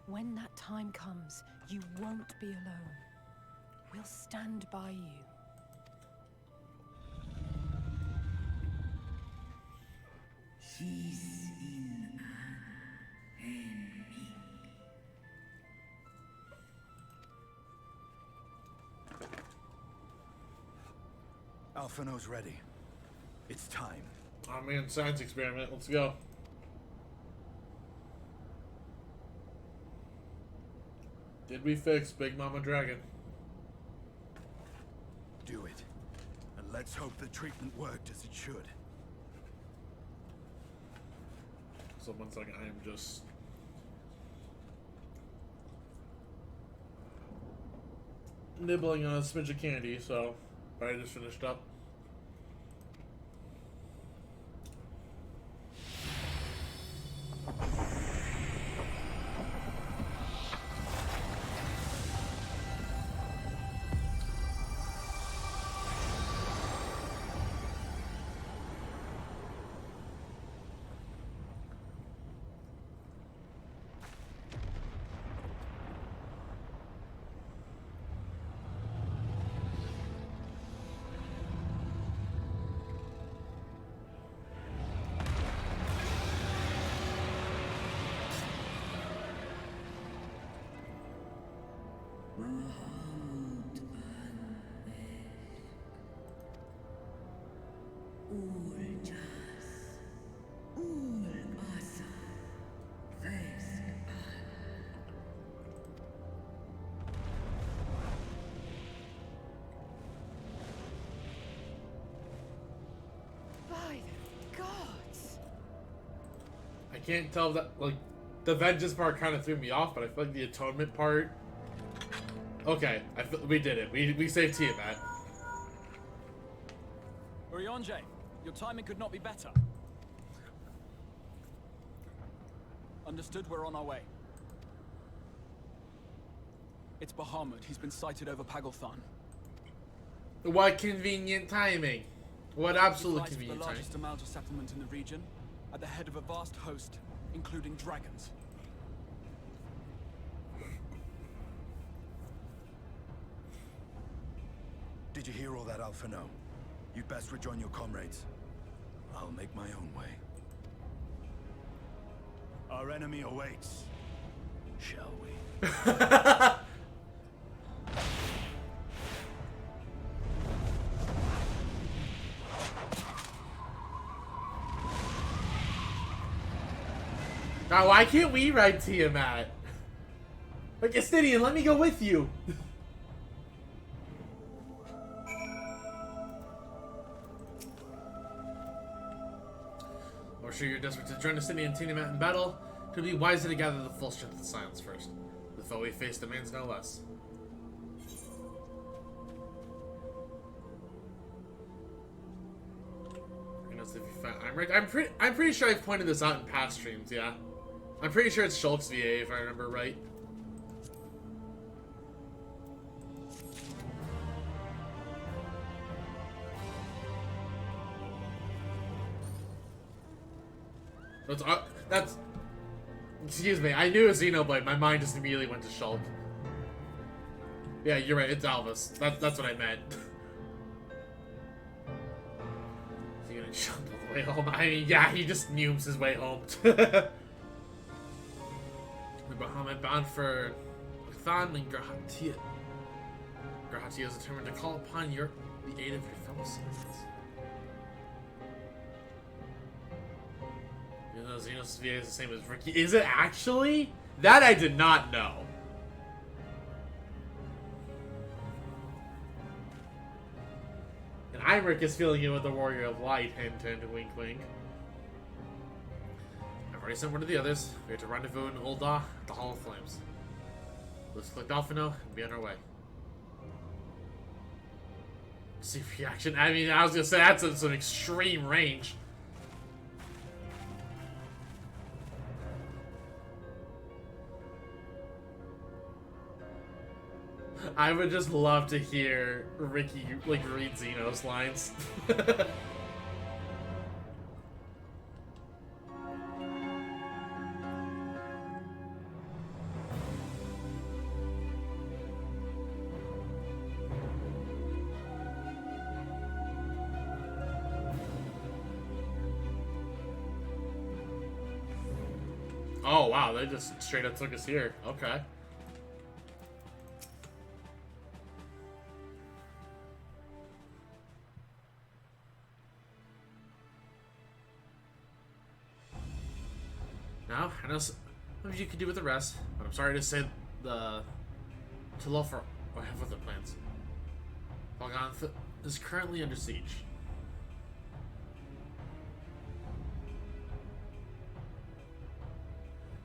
When that time comes, you won't be alone. We'll stand by you. Alphino's ready. It's time. Oh man, science experiment. Let's go. Did we fix Big Mama Dragon? Do it. And let's hope the treatment worked as it should. So 1 second, I am just... nibbling on a smidge of candy, so I just finished up. By the gods! I can't tell that, like, the vengeance part kind of threw me off, but I feel like the atonement part... Okay, we did it. We saved Tiamat. Urianger, your timing could not be better. Understood, we're on our way. It's Bahamut. He's been sighted over Pagalthan. What convenient timing. What absolute He flies convenient the timing. largest Amalja settlement in the region, at the head of a vast host, including dragons. Did you hear all that, Alphino? You'd best rejoin your comrades. I'll make my own way. Our enemy awaits. Shall we? Now, why can't we ride Tiamat? Like, Estidian, let me go with you. Or sure you're desperate to join Estidian and Tiamat in battle? It would be wiser to gather the full strength of the silence first. The foe we face demands no less. I'm pretty sure I've pointed this out in past streams, yeah. I'm pretty sure it's Shulk's VA, if I remember right. That's... Excuse me, I knew it was Xenoblade, my mind just immediately went to Shulk. Yeah, you're right, it's Alvis. That's what I meant. Is he gonna jump all the way home? I mean, yeah, he just neumes his way home. The Bahamut bound for Than and Grahatia. Grahatia is determined to call upon the aid of your fellow citizens. Even though Xenos' VA is the same as Ricky. Is it actually? That I did not know. And Imric is filling in with the Warrior of Light, hint, hint, wink, wink. I've already sent word to the others. We are to rendezvous in Ul'dah at the Hall of Flames. Let's collect Alphino and be on our way. See reaction. I mean, I was gonna say that's some extreme range. I would just love to hear Ricky, like, read Xenos lines. Oh, wow, they just straight up took us here. Okay. Now, I know some of you could do with the rest, but I'm sorry to say the Talofer will have other plans. Valganth is currently under siege.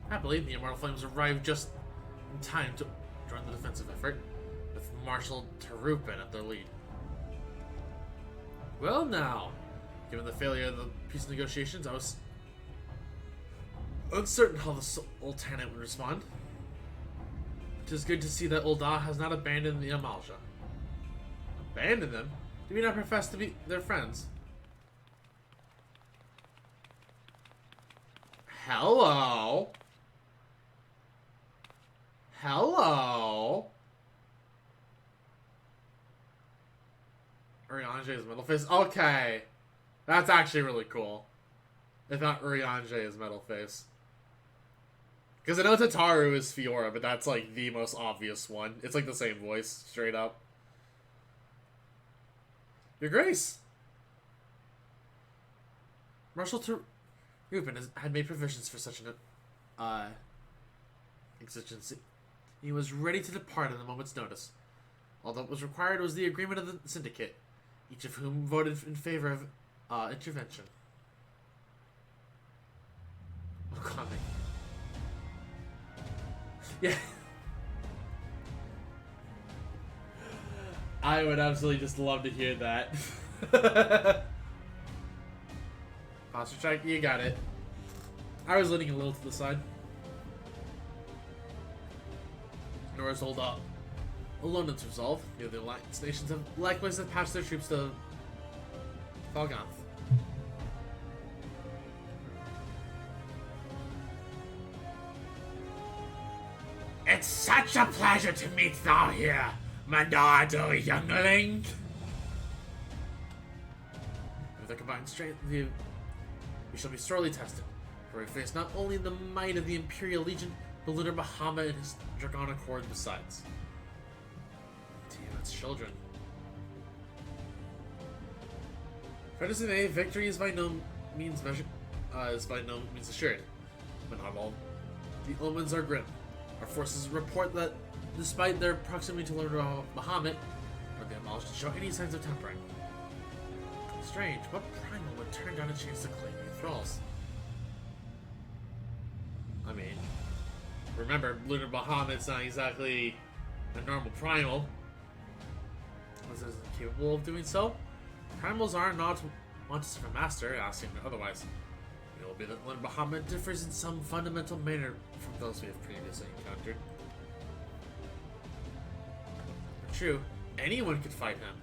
Happily, the Immortal Flames arrived just in time to join the defensive effort, with Marshal Tarupin at their lead. Well now, given the failure of the peace negotiations, I was uncertain how the Sultanate would respond. It is good to see that Ul'dah has not abandoned the Amalja. Abandoned them? Do we not profess to be their friends? Hello? Hello? Urianger's metal face. Okay. That's actually really cool. If not Urianger is metal face. Because I know Tataru is Fiora, but that's like the most obvious one. It's like the same voice, straight up. Your Grace. Marshal Rubin had made provisions for such an exigency. He was ready to depart at a moment's notice. All that was required was the agreement of the syndicate, each of whom voted in favor of intervention. Oh, God. Yeah. I would absolutely just love to hear that. Posture check, you got it. I was leaning a little to the side. Nora's hold up. London's resolve. The other alliance nations have likewise passed their troops to Falganth. It's such a pleasure to meet thou here, my daughter youngling. With their combined strength, we shall be sorely tested, for we face not only the might of the Imperial Legion, but Lunar Bahamut and his Dragonic Horde besides. Tiamat's children. Fair to say, victory is by no means assured, but not all. The omens are grim. Our forces report that, despite their proximity to Lunar Bahamut, are they demolished to show any signs of tempering. Strange, what primal would turn down a chance to claim new thralls? I mean, remember, Lunar Bahamut's not exactly a normal primal. Was it capable of doing so? Primals are not wanted of a master, asking otherwise. It will be that Lunar Bahamut differs in some fundamental manner from those we have previously encountered. But true, anyone could fight him.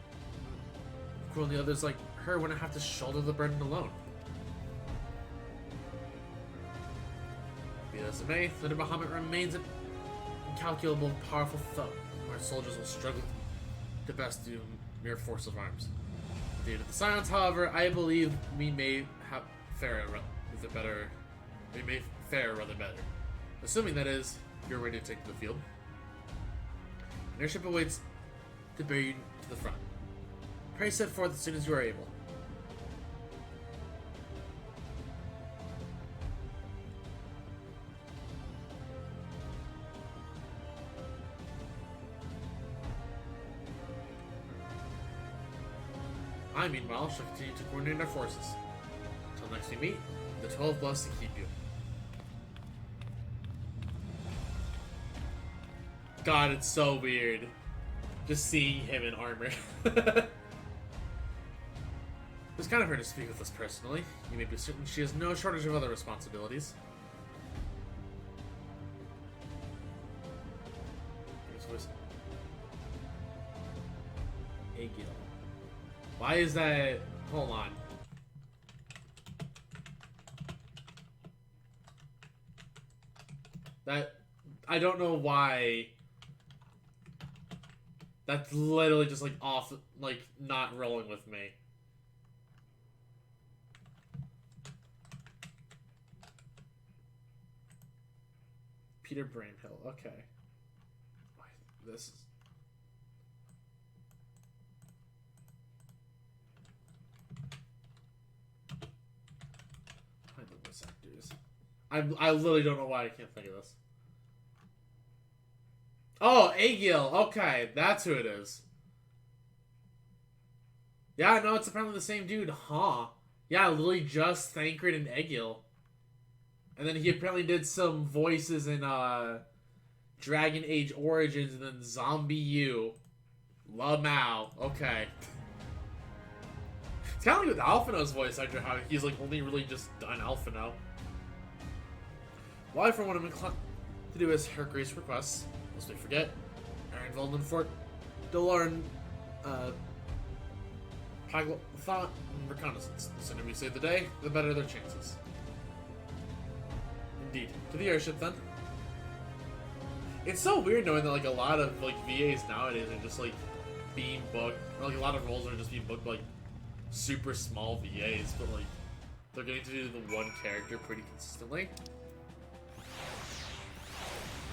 Cool, and the others like her wouldn't have to shoulder the burden alone. Be that as it may, Lunar Bahamut remains an incalculable, powerful foe, where soldiers will struggle to best do mere force of arms. At the end of the silence, however, I believe we may fare rather better. Assuming, that is, you're ready to take to the field. An airship awaits to bear you to the front. Pray set forth as soon as you are able. I, meanwhile, shall continue to coordinate our forces. Until next we meet, the 12 blessed to keep you. God, it's so weird. Just seeing him in armor. It was kind of her to speak with us personally. You may be certain she has no shortage of other responsibilities. Agil. Why is that? Hold on. That, I don't know why. That's literally just like off, like not rolling with me. Peter Brainpill, okay. This is... I literally don't know why I can't think of this. Oh, Agil. Okay, that's who it is. Yeah, no, it's apparently the same dude. Huh. Yeah, literally just Thancred and Agil. And then he apparently did some voices in Dragon Age Origins and then Zombie U. Lamau. Okay. It's kind of like with Alphinaud's voice actor, how he's like only really just done Alphinaud. Well, I for one am inclined to do as Her Grace requests. Lest we forget, Aaron Volden Fort, Delarn, Thought, and Reconnaissance. The sooner we save the day, the better their chances. Indeed. To the airship, then. It's so weird knowing that, like, a lot of, like, VAs nowadays are just, like, being booked, or, like, a lot of roles are just being booked, like, super small VAs, but, like, they're getting to do the one character pretty consistently.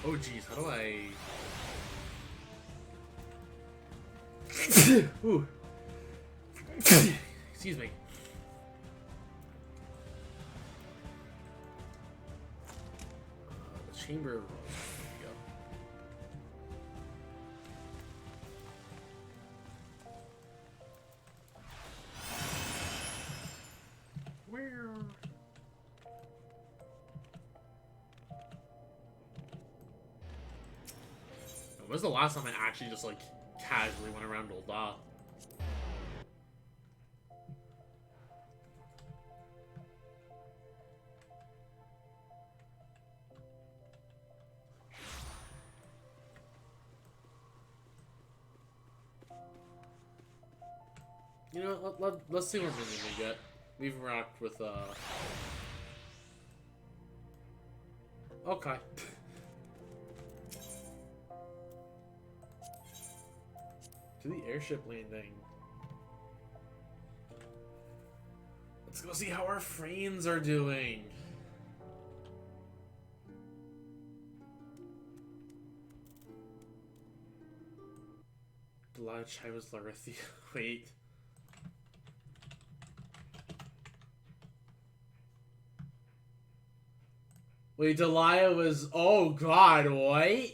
Oh, geez, how do I... Ooh. Excuse me. chamber rooms. There you go. Where? When was the last time I actually just like casually went around Ul'dah? You know, let's see what minion we get. We've rocked with, okay. To the airship landing. Let's go see how our Frains are doing. Delia Chiva's Larithia. Wait. Wait, Delia was... Oh, God, what?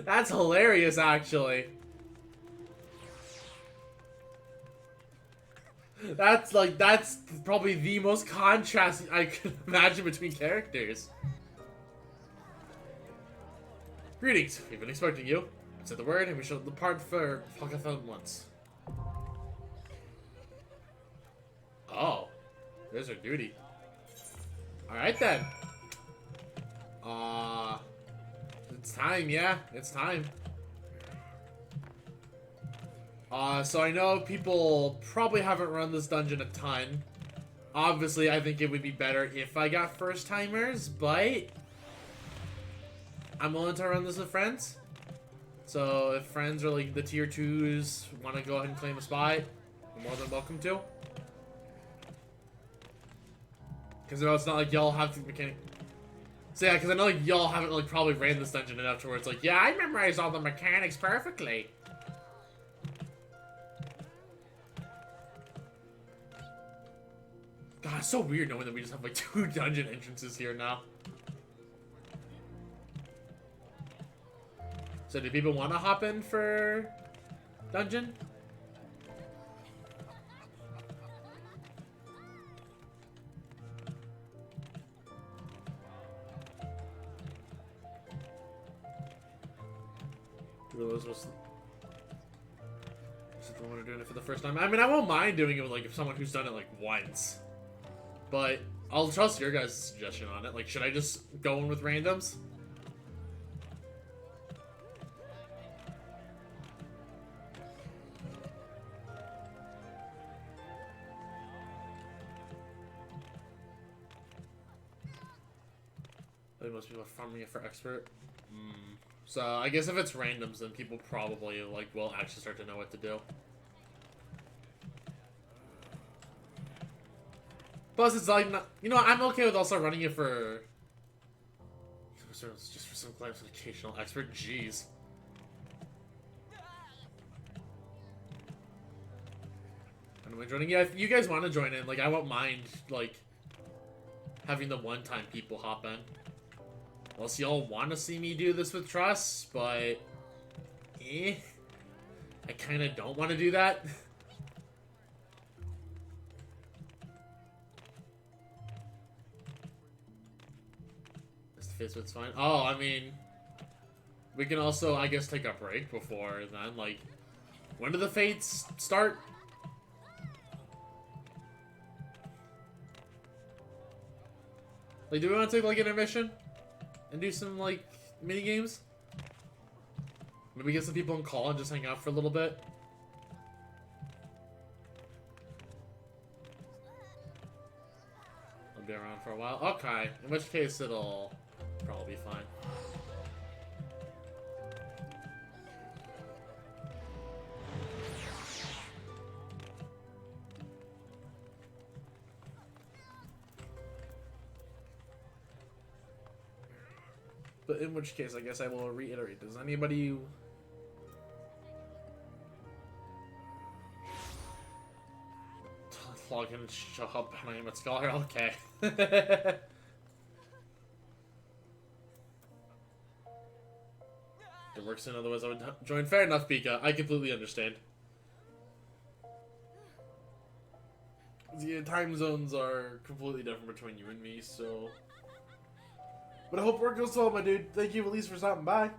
That's hilarious, actually. That's, like, that's probably the most contrast I could imagine between characters. Greetings. We've been expecting you. Said the word, and we shall depart for Hakathon once. Oh. There's our duty. Alright, then. It's time, yeah. It's time. So I know people probably haven't run this dungeon a ton. Obviously, I think it would be better if I got first-timers, but I'm willing to run this with friends. So if friends are like the tier 2s, want to go ahead and claim a spot, you're more than welcome to. Because it's not like y'all have to mechanic. So yeah, because I know like y'all haven't like probably ran this dungeon enough to where it's like, yeah, I memorized all the mechanics perfectly. God, it's so weird knowing that we just have like 2 dungeon entrances here now. So do people want to hop in for dungeon? Was the one doing it for the first time? I mean, I won't mind doing it with, like, if someone who's done it, like, once. But I'll trust your guys' suggestion on it. Like, should I just go in with randoms? I think most people are farming it for expert. So I guess if it's randoms, then people probably like will actually start to know what to do. Plus, it's like not, you know, I'm okay with also running it for just for some claims and occasional expert. Jeez. And am I joining? Yeah, if you guys want to join in, like I won't mind like having the one-time people hop in. Unless y'all want to see me do this with Truss, but I kind of don't want to do that. This fits what's fine. Oh, I mean, we can also, I guess, take a break before then. Like, when do the fates start? Like, do we want to take like an intermission? And do some, like, mini-games? Maybe get some people on call and just hang out for a little bit? I'll be around for a while. Okay. In which case, it'll probably be fine. But in which case, I guess I will reiterate. Does anybody... log in and show up and I am at Scholar? Okay. It works in, otherwise I would join. Fair enough, Pika. I completely understand. The time zones are completely different between you and me, so... But I hope work goes well, my dude. Thank you at least for stopping by.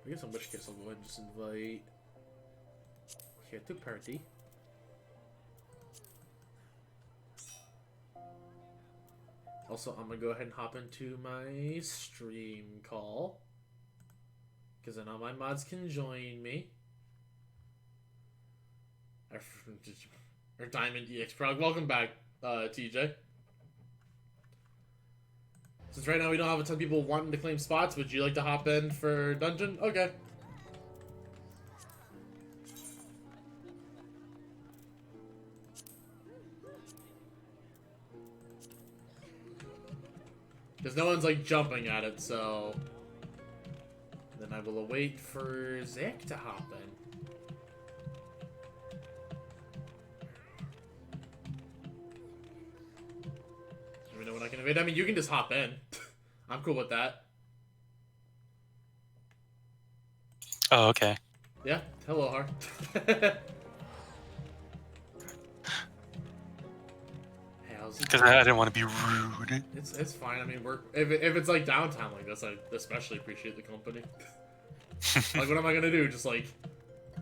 I guess in which case I'll go ahead and just invite... here to party. Also, I'm gonna go ahead and hop into my stream call. Because then all my mods can join me. Or Diamond EX Prog. Welcome back, TJ. Since right now we don't have a ton of people wanting to claim spots, would you like to hop in for dungeon? Okay. Because no one's like jumping at it, so... Then I will await for Zach to hop in. Let me know when I can invade. I mean, you can just hop in. I'm cool with that. Oh, okay. Yeah, hello, Har. Because I didn't want to be rude. It's fine. I mean, if it's like downtown like this, I especially appreciate the company. Like, what am I gonna do? Just like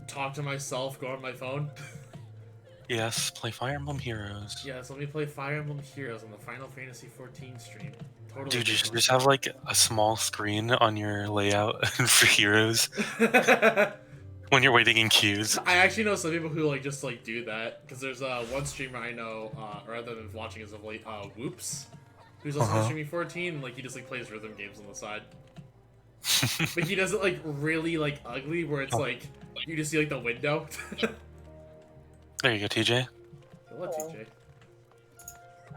talk to myself, go on my phone? Yes, play Fire Emblem Heroes. Yes, let me play Fire Emblem Heroes on the Final Fantasy XIV stream. Totally. Dude, you should just have like a small screen on your layout for Heroes when you're waiting in queues. I actually know some people who like just like do that, because there's one streamer I know, or rather than watching as of late, Whoops, who's also streaming 14. Like, he just like plays rhythm games on the side. But he does it like really like ugly, where it's like you just see like the window. There you go, TJ. Hello, TJ.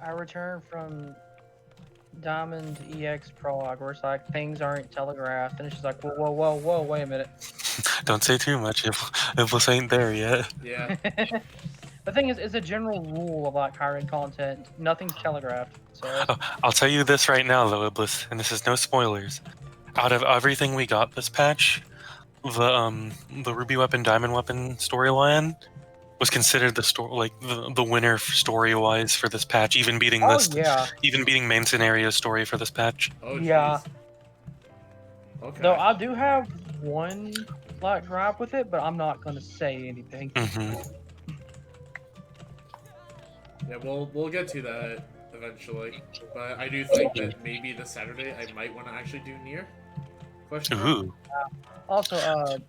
I returned from Diamond EX Prologue, where it's like things aren't telegraphed, and it's just like, whoa, wait a minute. Don't say too much if this ain't there yet. Yeah. The thing is, it's a general rule of like hiring content. Nothing's telegraphed. So. Oh, I'll tell you this right now, though, Iblis, and this is no spoilers. Out of everything we got this patch, the Ruby Weapon, Diamond Weapon storyline was considered the winner story-wise for this patch, even beating even beating main scenario story for this patch. Oh, yeah. Okay. Though I do have one like gripe with it, but I'm not going to say anything. Yeah, we'll get to that eventually, but I do think that maybe this Saturday I might want to actually do Nier. Question mark? Ooh. Also,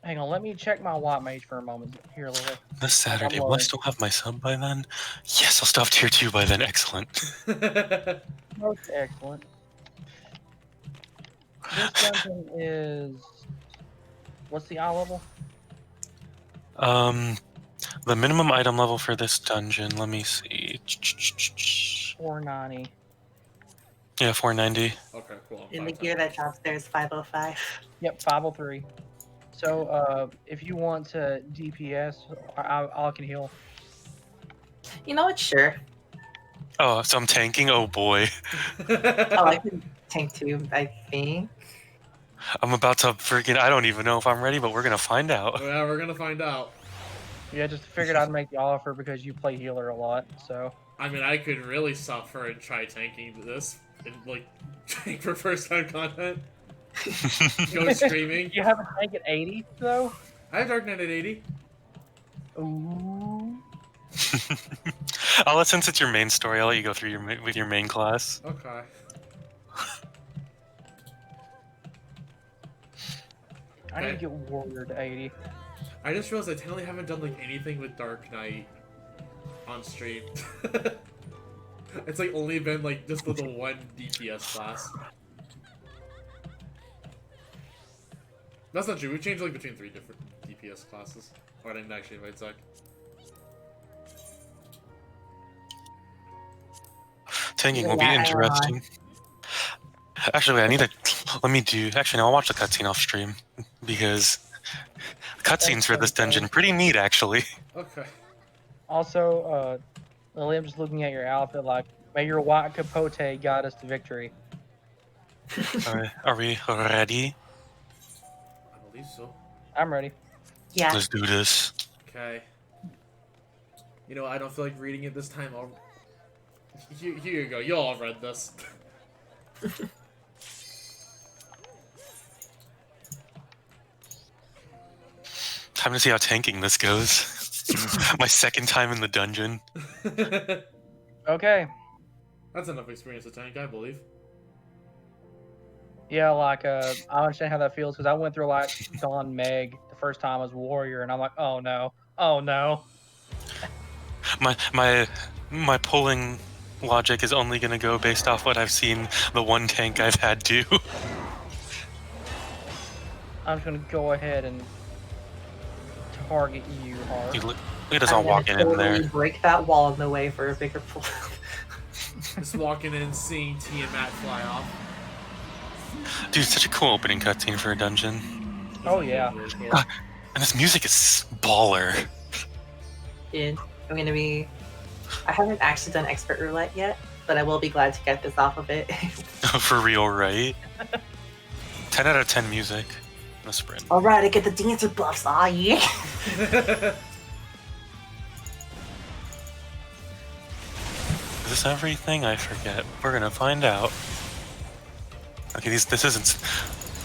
hang on, let me check my white mage for a moment here, Lily. This Saturday, will I still have my sub by then? Yes, I'll still have tier 2 by then. Excellent. Most excellent. This dungeon is... What's the eye level? The minimum item level for this dungeon, let me see. 490. Yeah, 490. Okay, cool. In the gear that drops there is 505. Yep, 503. So, if you want to DPS, I can heal. You know what? Sure. Oh, so I'm tanking? Oh boy. Oh, I can tank too, I think. I'm about to freaking... I don't even know if I'm ready, but we're gonna find out. Yeah, we're gonna find out. Yeah, just figured I'd make the offer because you play healer a lot, so... I mean, I could really suffer and try tanking this, and like, tank for first-time content. Go streaming. You have a tank at 80, though? I have Dark Knight at 80. Ooh. Since it's your main story, I'll let you go through with your main class. Okay. I need to get Warrior to 80. I just realized I technically haven't done like anything with Dark Knight on stream. It's like only been like just the one DPS class. That's not true. We changed like between 3 different DPS classes. Oh, I didn't actually invite Zach. Tanking will be interesting. Actually, I need to... Let me do... Actually, no, I'll watch the cutscene off stream. Because cutscenes for this dungeon pretty neat, actually. Okay. Also, Lily, I'm just looking at your outfit like, May your white capote guide us to victory. Are we ready? I believe so. I'm ready. Yeah. Let's do this. Okay. You know, I don't feel like reading it this time. Here you go. You all read this. Time to see how tanking this goes. My second time in the dungeon. Okay. That's enough experience to tank, I believe. Yeah, like, I understand how that feels, because I went through, like, Dawn Meg the first time as Warrior, and I'm like, oh no. Oh no. My pulling logic is only gonna go based off what I've seen the one tank I've had do. I'm just gonna go ahead and target you hard. Dude, look at us all walking in there. Break that wall in the way for a bigger pull. Just walking in, seeing Tiamat fly off. Dude, such a cool opening cutscene for a dungeon. Oh yeah. And this music is baller. I'm gonna be. I haven't actually done expert roulette yet, but I will be glad to get this off of it. For real, right? 10 out of 10 music. The sprint. All right, I get the dancer buffs. Ah, yeah. Is this everything? I forget. We're gonna find out. Okay, this isn't.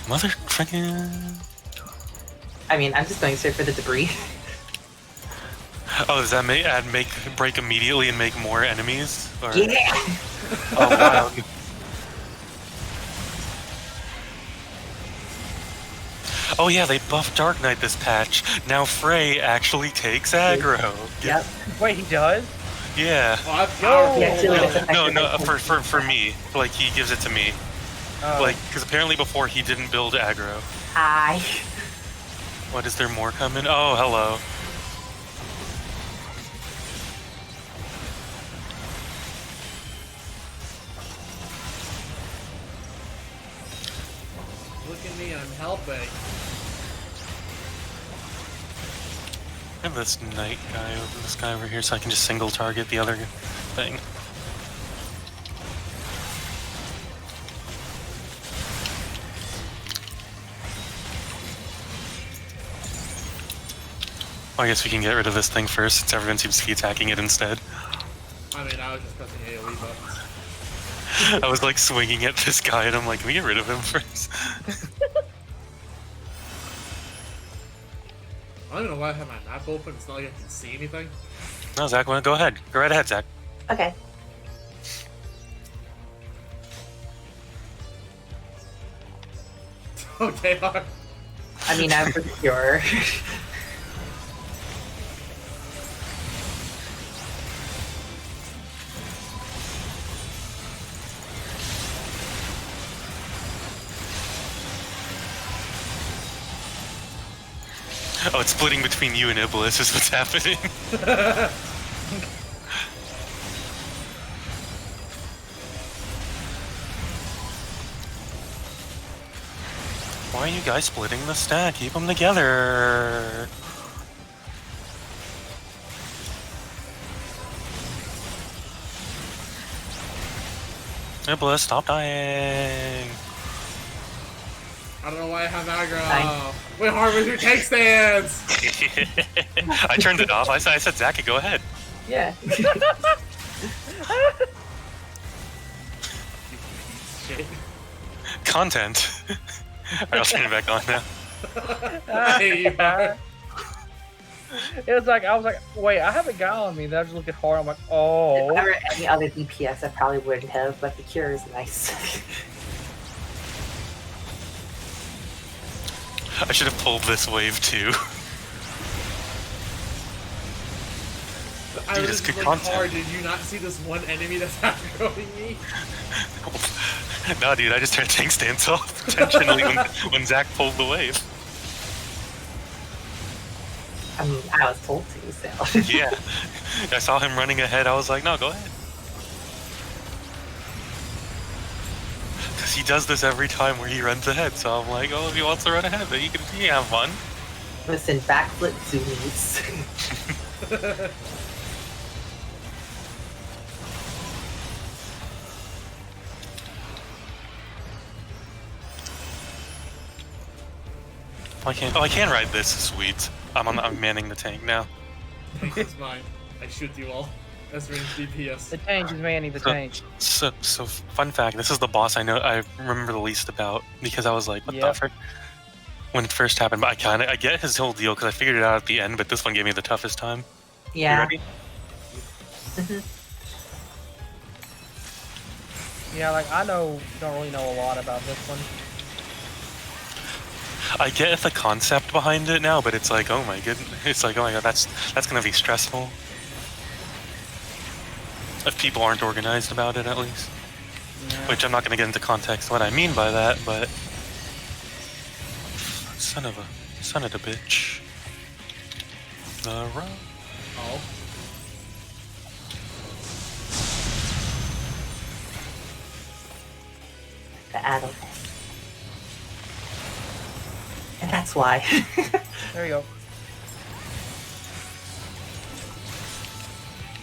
Mother freaking. I mean, I'm just going straight for the debris. Oh, does that break immediately and make more enemies? Or... Yeah. Oh wow. Oh yeah, they buffed Dark Knight this patch. Now Frey actually takes aggro. Yep. Wait, he does? Yeah. No, for me. Like, he gives it to me. Oh. Like, because apparently before he didn't build aggro. Hi. What, is there more coming? Oh, hello. Look at me, I'm helping. I have this knight guy over this guy over here, so I can just single target the other thing. Well, I guess we can get rid of this thing first, since everyone seems to be attacking it instead. I mean, I was just pressing AoE buttons. I was like swinging at this guy, and I'm like, can we get rid of him first? I don't even know why I have my map open. It's not like I can see anything. No, Zach, go ahead. Go right ahead, Zach. Okay. Okay, alright. I mean, I'm pretty sure. Oh, it's splitting between you and Iblis is what's happening. Why are you guys splitting the stack? Keep them together. Iblis, stop dying. I don't know why I have aggro. Wait, hard with your tank stance. I turned it off. I said, Zach, go ahead. Yeah. Content. Alright, I'll turn it back on now. It was like, I was like, wait, I have a guy on me. Then I just looked at hard. I'm like, oh. If I were any other DPS, I probably wouldn't have, but the cure is nice. I should have pulled this wave too. I was just like, hard. Did you not see this one enemy that's aggroing me? No, dude, I just turned tank stance off intentionally when Zach pulled the wave. I mean, I was told to, so. Yeah. I saw him running ahead. I was like, no, go ahead. Because he does this every time where he runs ahead. So I'm like, oh, if he wants to run ahead, then he can have fun. Listen, backflip zoomies. I can't. Oh, I can ride this. Sweet. I'm manning the tank now. Tank is mine. I shoot you all. As range DPS. The tank is manning the tank. So fun fact. This is the boss I remember the least about because I was like, what the frick? When it first happened, but I get his whole deal because I figured it out at the end. But this one gave me the toughest time. Yeah. You ready? Yeah, like I don't really know a lot about this one. I get the concept behind it now, but it's like, oh my goodness, it's like, oh my god, that's gonna be stressful. If people aren't organized about it, at least. Yeah. Which I'm not gonna get into context what I mean by that, but son of a bitch. The road. Oh. The Adel. And that's why. There you go.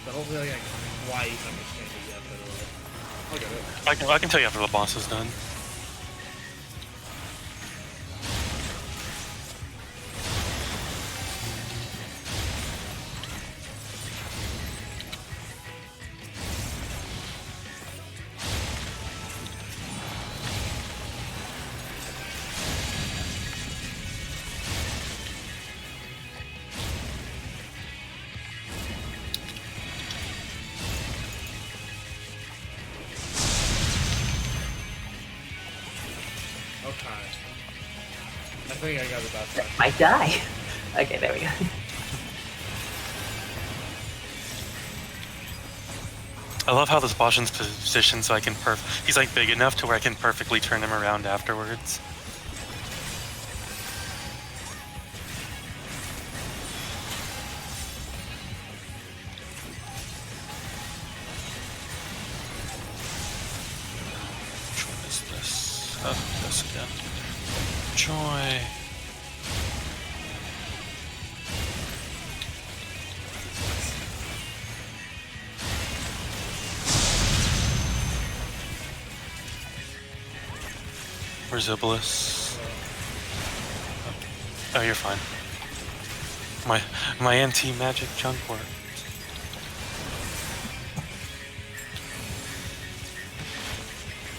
But hopefully I can quite understand it yet, but I'll get it. I can tell you after the boss is done. I think I got the best one. Might die. Okay, there we go. I love how this Bashan's positioned so I can he's like big enough to where I can perfectly turn him around afterwards. Which one is this? Oh, this again. Joy. Where's Iblis? Oh, you're fine. My anti-magic junk worked.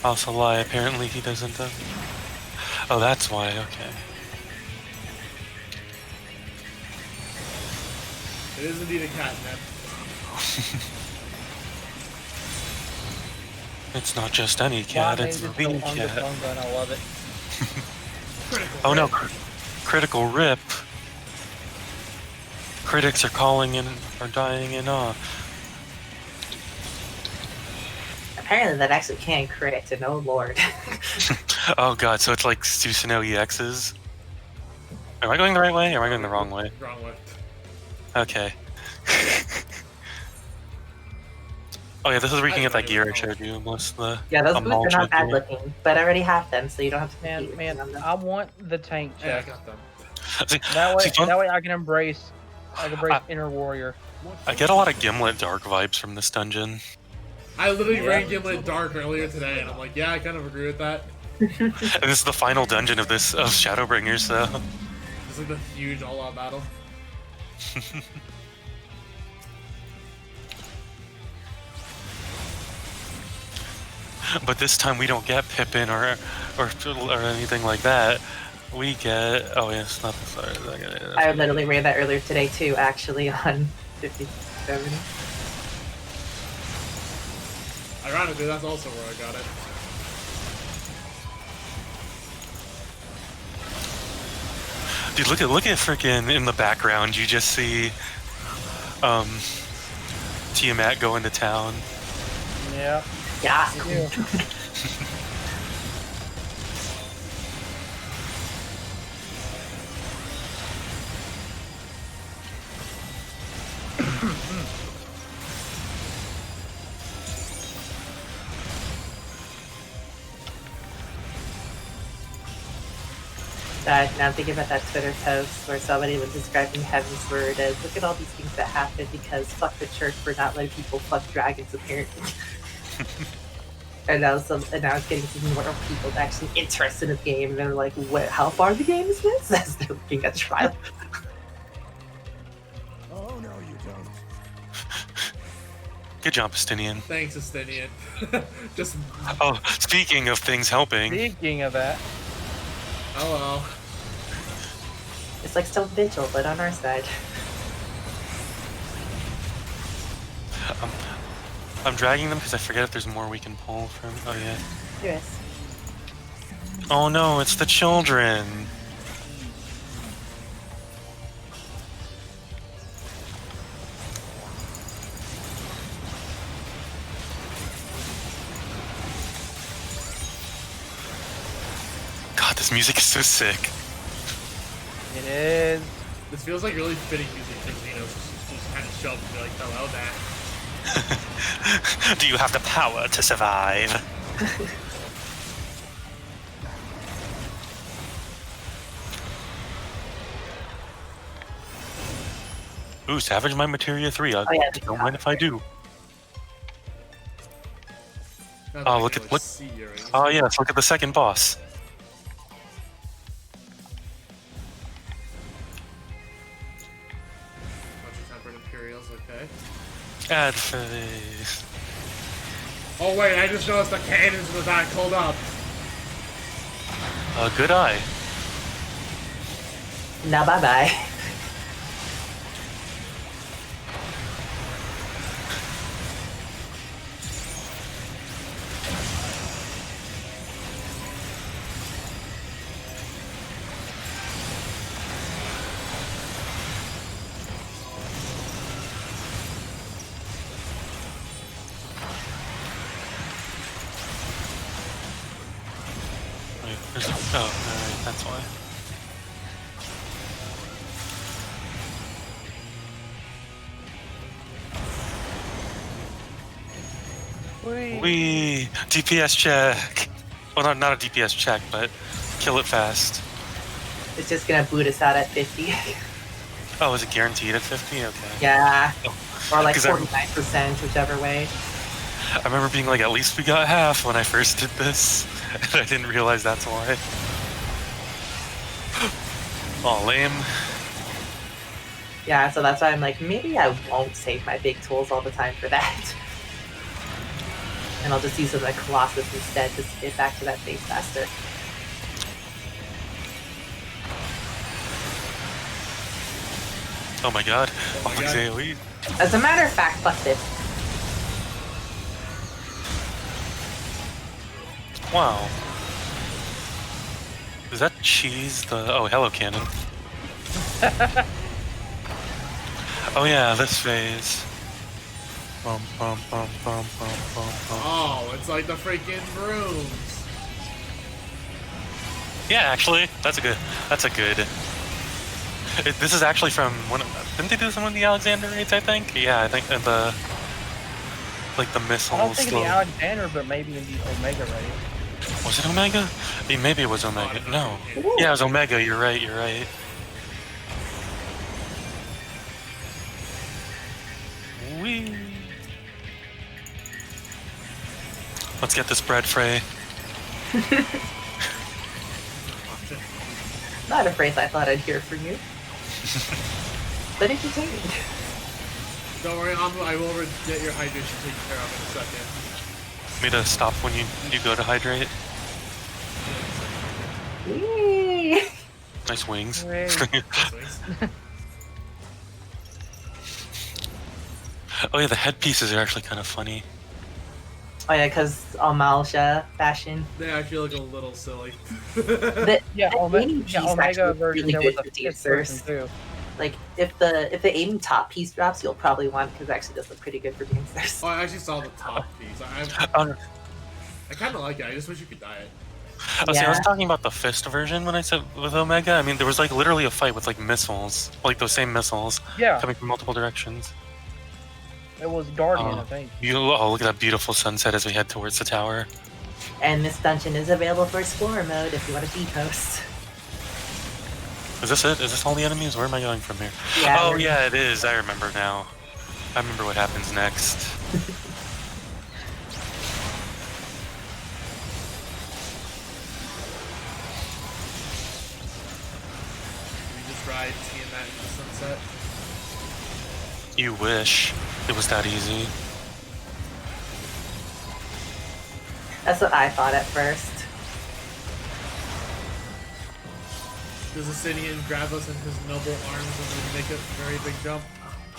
Also lie, apparently he doesn't. Oh, that's why, okay. It is indeed a catnip. It's not just any cat, it's the cat. I love it. Oh no, critical rip. Critics are calling in, are dying in awe. Apparently that actually can crit, and oh lord. Oh god, so it's like Susanoo EXs? Am I going the right way or am I going the wrong way? Wrong way. Okay. Oh yeah, this is where you can get that gear I showed you, plus the yeah, those boots are not bad looking, but I already have them, so you don't have to Man, I want the tank chest. Yeah, I got them. See, that way I can embrace Inner Warrior. I get a lot of Gimlet Dark vibes from this dungeon. I literally ran Gimlet Dark earlier today, and I'm like, yeah, I kind of agree with that. And this is the final dungeon of Shadowbringers, so. It's like the huge all-out battle. But this time we don't get Pippin or anything like that. We get yes, not the sorry. I literally ran that earlier today too, actually on 57. Ironically, that's also where I got it. Dude, look at freaking in the background. You just see Tiamat go into town. Yeah. Yeah. Now I'm thinking about that Twitter post where somebody was describing Heaven's Word as, look at all these things that happen because fuck the church for not letting people fuck dragons, apparently. And now it's getting some more people actually interested in the game, and they're like, "What? How far the game is this?" As they're looking at the trial. Oh no, you don't. Good job, Estinian. Thanks, Estinian. Just. Oh, speaking of things helping. Speaking of that. Hello. It's like Stone Vigil, but on our side. I'm dragging them because I forget if there's more we can pull from. Oh yeah. There is. Oh no, it's the children. God, this music is so sick. It is. This feels like really fitting music for Xenos. Just kind of show up and be like, hello there. Do you have the power to survive? Ooh, Savage Mind Materia 3. I don't mind if I do. Oh, look. Oh yes, look at the second boss. Add phase. Oh wait, I just noticed the cannons in the back. Hold up. Good eye. Now bye bye. Oh, alright, that's why. Wee! DPS check! Well, not a DPS check, but kill it fast. It's just gonna boot us out at 50. Oh, is it guaranteed at 50? Okay. Yeah. Oh. Or like 49%, whichever way. I remember being like, at least we got half when I first did this. And I didn't realize that's why. Oh, lame. Yeah, so that's why I'm like, maybe I won't save my big tools all the time for that. And I'll just use them like Colossus instead to get back to that base faster. Oh my god. Oh my AoE. As a matter of fact, fuck this. Wow. Is that cheese the... Oh, hello, cannon. Oh yeah, this phase. Bum, bum, bum, bum, bum, bum, bum. Oh, it's like the freaking brooms. Yeah, actually, that's a good... This is actually from one... Didn't they do this in one of the Alexander raids, I think? Yeah, I think the... Like the missiles... I don't think in the Alexander, but maybe in the Omega raid. Was it Omega? Maybe it was Omega. No. Yeah, it was Omega. You're right. You're right. Whee. Let's get this bread, Frey. Not a phrase I thought I'd hear from you. But entertaining. Don't worry, I will get your hydration taken care of in a second. Me to stop when you go to hydrate. Whee! Nice wings. Oh yeah, the headpieces are actually kind of funny. Oh yeah, because Amalsha fashion. They actually look a little silly. Yeah, Omega version, there was a fifth version too. Like if the aiming top piece drops, you'll probably want it because it actually does look pretty good for Doomsters. Oh, I actually saw the top piece. I kind of like it. I just wish you could dye it. Oh, see, I was talking about the fist version when I said with Omega. I mean, there was like literally a fight with like missiles, like those same missiles, coming from multiple directions. It was Guardian, I think. Oh, look at that beautiful sunset as we head towards the tower. And this dungeon is available for Explorer mode if you want to depost. Is this it? Is this all the enemies? Where am I going from here? Yeah, oh, yeah, it is. I remember now. I remember what happens next. ride seeing that in the sunset. You wish it was that easy. That's what I thought at first. Does Asinian grab us in his noble arms and then make a very big jump?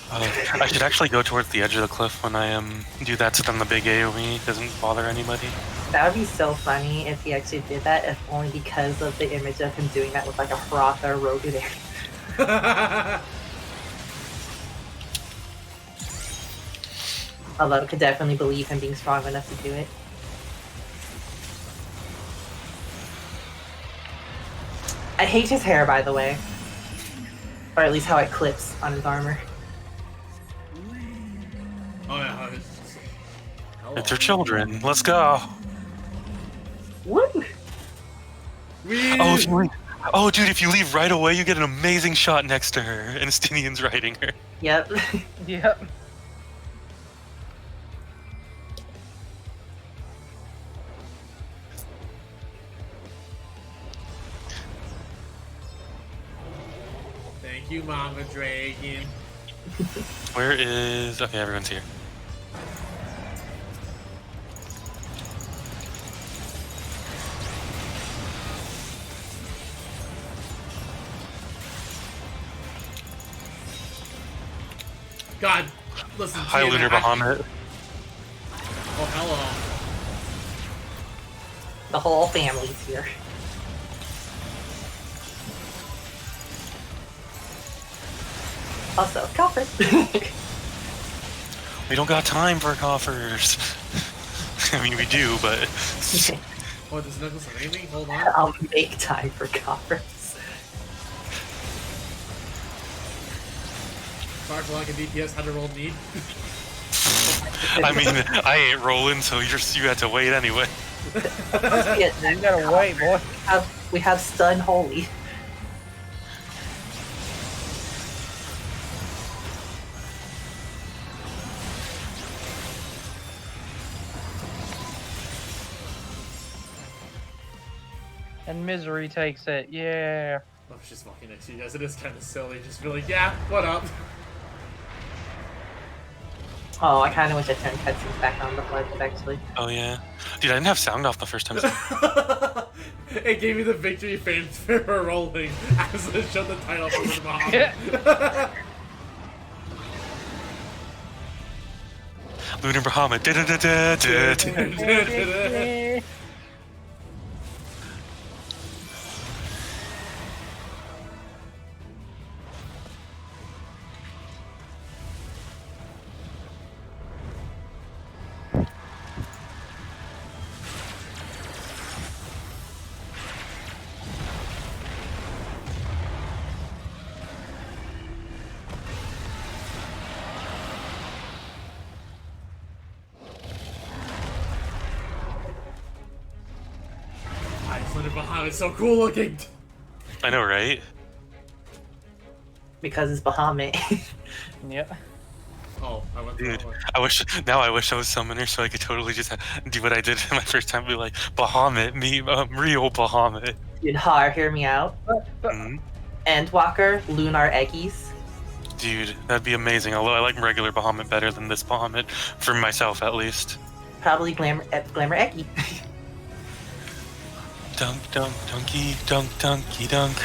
I should actually go towards the edge of the cliff when I do that, so then the big AoE doesn't bother anybody. That would be so funny if he actually did that, if only because of the image of him doing that with like a Hrotha rogue there. Although I could definitely believe him being strong enough to do it. I hate his hair, by the way. Or at least how it clips on his armor. Oh yeah, It's her children. Let's go. Woo! Oh, dude, if you leave right away, you get an amazing shot next to her, and Estinian's riding her. Yep. Yep. Thank you, Mama Dragon. Where is... Okay, everyone's here. God, listen. Hi, Lunar Bahamut. Oh, hello. The whole family's here. Also, coffers. We don't got time for coffers. I mean, we do, but... Oh, does Knuckles have anything? Hold on. I'll make time for coffers. Sorry for like a DPS had to roll need. I mean, I ain't rolling, so you had to wait anyway. You gotta wait, boy. We have Stun Holy. And Misery takes it, yeah. Oh, she's walking next to you guys. It is kind of silly. Just be like, yeah, what up? Oh, I kind of wish I turned cutscenes back on before I did, actually. Oh, yeah. Dude, I didn't have sound off the first time. It gave me the victory fanfare for rolling as it showed the title for the Bahamut. Lunar Bahamut. Lunar Bahamut is so cool looking. I know, right? Because it's Bahamut. Yep. Oh, I went Dude, I wish I was summoner so I could totally just do what I did my first time. Be like, Bahamut, me, real Bahamut. Dude, Har, hear me out. Endwalker, Lunar Eggies. Dude, that'd be amazing. Although I like regular Bahamut better than this Bahamut, for myself at least. Probably Glamour Eggy. Dunk, dunk, dunky, dunk, dunky, dunk.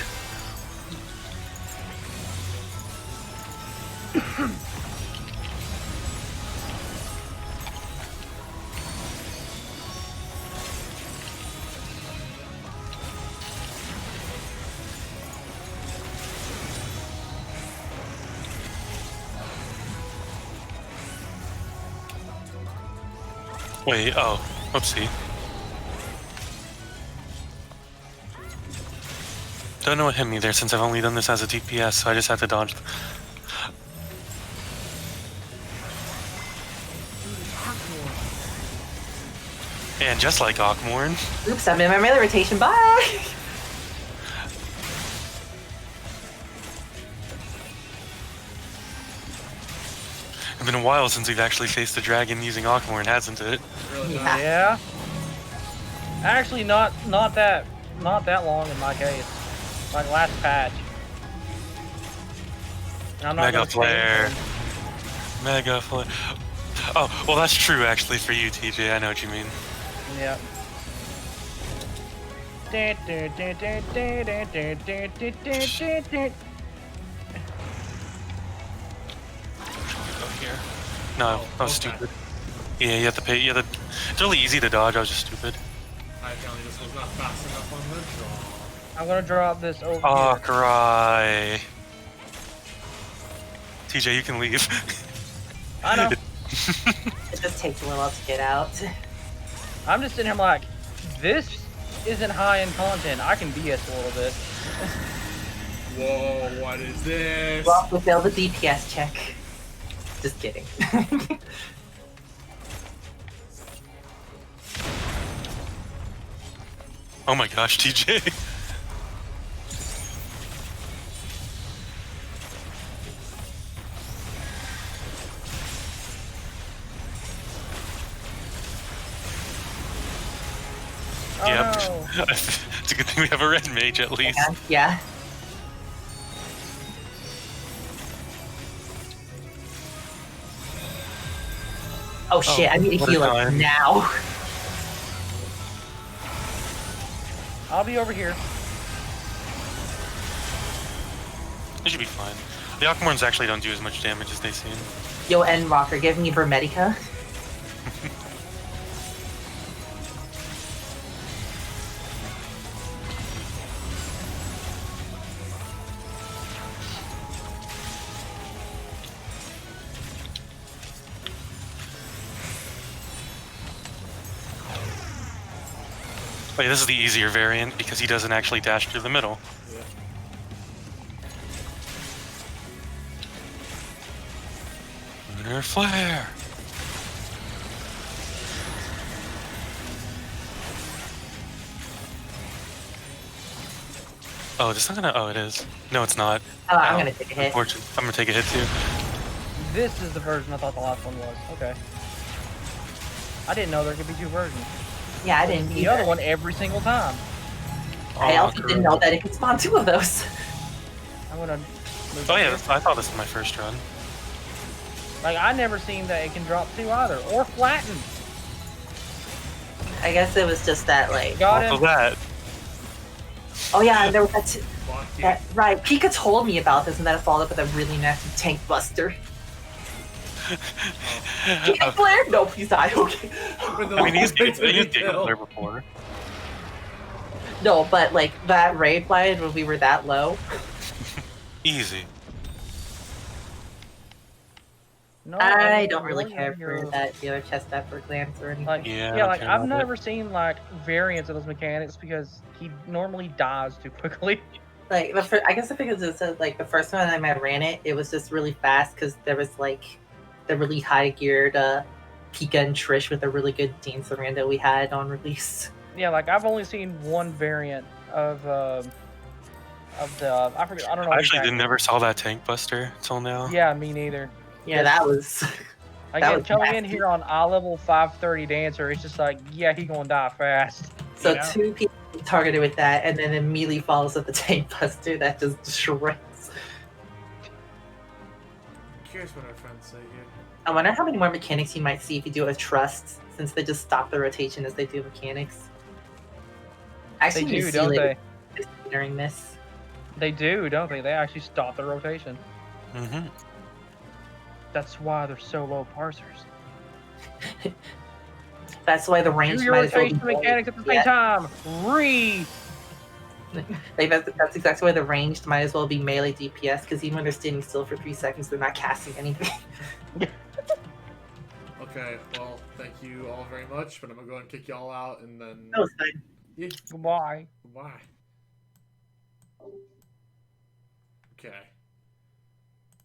Wait, oh, whoopsie. Don't know what hit me there since I've only done this as a DPS, so I just had to dodge. And just like Ockmorn. Oops, I'm in my melee rotation. Bye! It's been a while since we've actually faced the dragon using Ockmorn, hasn't it? Yeah. Actually, not that long in my case. Like last patch. I'm not Mega gonna flare. change Mega flare. Oh, well, that's true actually for you, TJ. I know what you mean. Yep. Go here. No, I was stupid. Yeah, you have to pay. You have to. It's really easy to dodge. I was just stupid. Apparently this was not fast enough on the draw. I'm gonna drop this over Oh, here. cry. TJ, you can leave. I know. It just takes a little to get out. I'm just sitting here like, this isn't high in content. I can BS a little bit. Whoa, what is this? Well, we failed the DPS check. Just kidding. Oh my gosh, TJ. Oh, Yep. no. It's a good thing we have a red mage at least. Yeah. Oh shit, I need a what a healer time. now. I'll be over here. It should be fine. The Aquamorns actually don't do as much damage as they seem. Yo, Endwalker, give me Vermedica. Wait, this is the easier variant because he doesn't actually dash through the middle. Yeah. Lunar flare. Oh, this not gonna. Oh, it is. No, it's not. Oh, I'm gonna take a hit. Unfortunate. I'm gonna take a hit too. This is the version I thought the last one was. Okay. I didn't know there could be two versions. Yeah, I didn't The other one every single time. I also didn't know that it could spawn two of those. I'm gonna move Oh up yeah, here. I thought this was my first run. Like, I never seen that it can drop two either. Or flatten. I guess it was just that, like... Got Also him. that. Oh yeah, there was that, right, Pika told me about this and then I followed up with a really nasty tank buster. Pika flare? No, please die, okay. I mean, he's used Giga Flare before. No, but like, that raid fight when we were that low. Easy. No, I don't really care for that the other chest after glance or anything. Like, yeah, like I've never seen like variants of those mechanics because he normally dies too quickly. Like I guess the thing is like the first time I ran it, it was just really fast because there was like the really high geared Pika and Trish with a really good Dean Saranda we had on release. Yeah, like I've only seen one variant of the I forget, I don't know. I actually never saw that tank buster till now. Yeah, me neither. Yeah, that was. Again, coming in here on eye level 530 dancer, it's just like, yeah, he gonna die fast. So you know? 2 people targeted with that, and then immediately follows with the tank buster that just shreds. Curious what our friends say here. I wonder how many more mechanics you might see if you do a trust, since they just stop the rotation as they do mechanics. Actually, They you do, see don't later they? during this. They do, don't they? They actually stop the rotation. Mm-hmm. That's why they're so low parsers. That's why the range Do your might as well rotation be mechanics at the same yeah. time. Re. Like that's exactly why the ranged might as well be melee DPS, because even when they're standing still for 3 seconds, they're not casting anything. Okay, well, thank you all very much, but I'm gonna go ahead and kick y'all out and then. No, it's fine. Yeah. Goodbye. Goodbye. Okay.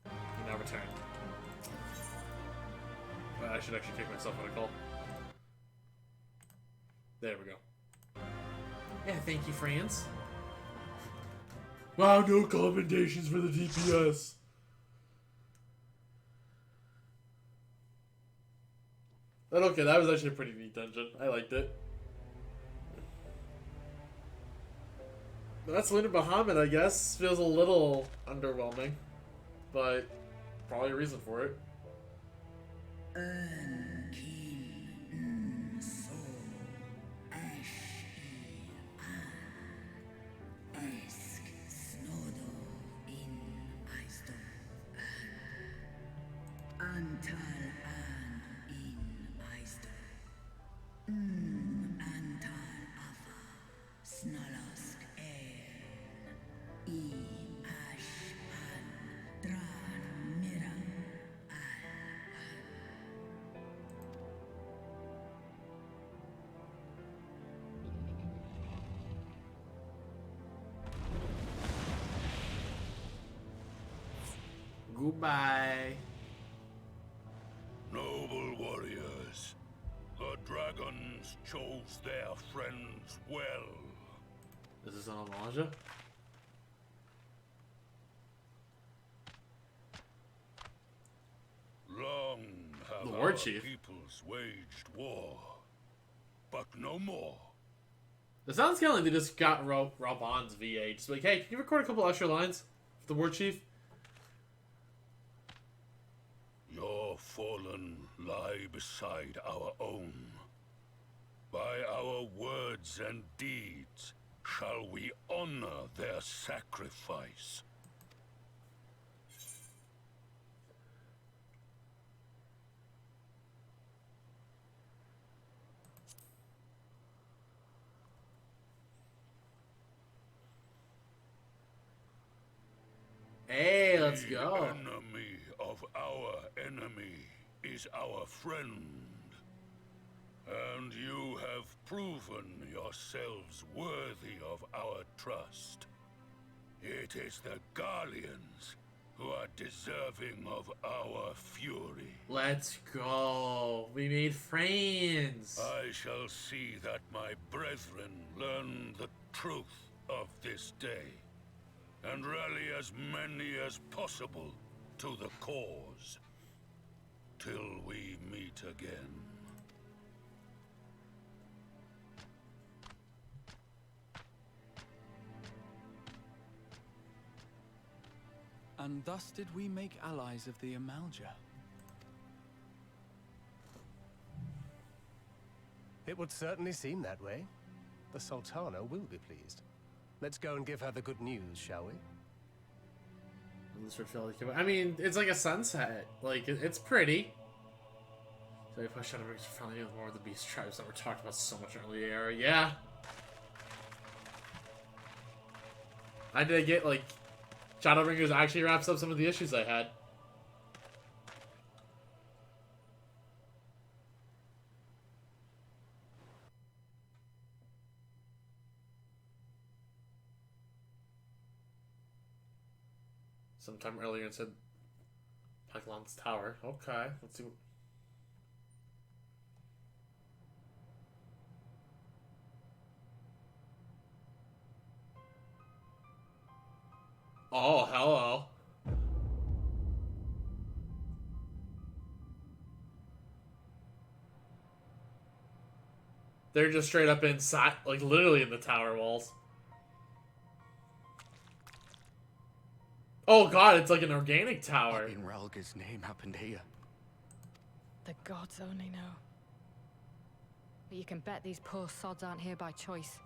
You now return. I should actually kick myself out of call. There we go. Yeah, thank you, friends. Wow, no commendations for the DPS. But okay, that was actually a pretty neat dungeon. I liked it. That's Lunar Bahamut, I guess. Feels a little underwhelming. but probably a reason for it. Goodbye. Noble warriors, the dragons chose their friends well. Is this an homage? Long have The War our Chief. peoples waged war, but no more. It sounds kind of like they just got Raban's VA. Just like, hey, can you record a couple extra lines for the War Chief? Your fallen lie beside our own. By our words and deeds shall we honor their sacrifice. Hey, let's go. The enemy of our enemy is our friend. And you have proven yourselves worthy of our trust. It is the Garleans who are deserving of our fury. Let's go. We made friends. I shall see that my brethren learn the truth of this day, and rally as many as possible to the cause, till we meet again. And thus did we make allies of the Amalja. It would certainly seem that way. The Sultana will be pleased. Let's go and give her the good news, shall we? I mean, it's like a sunset. Like, it's pretty. So we push out a friendly with more of the beast tribes that were talked about so much earlier. Yeah. I did get, like, Shadowbringers actually wraps up some of the issues I had. Sometime earlier it said Peklan's Tower. Okay, let's see. Oh, hello. They're just straight up inside, like literally in the tower walls. Oh god, it's like an organic tower. What in Relga's name happened here? The gods only know. But you can bet these poor sods aren't here by choice.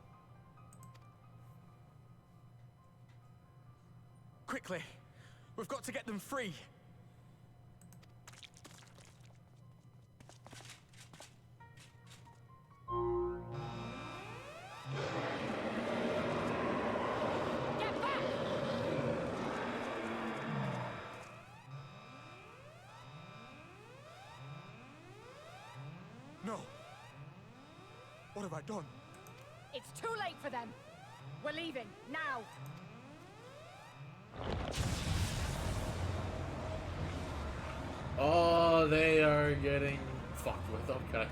Quickly! We've got to get them free! No! What have I done? It's too late for them! We're leaving, now! Oh, they are getting fucked with. Okay.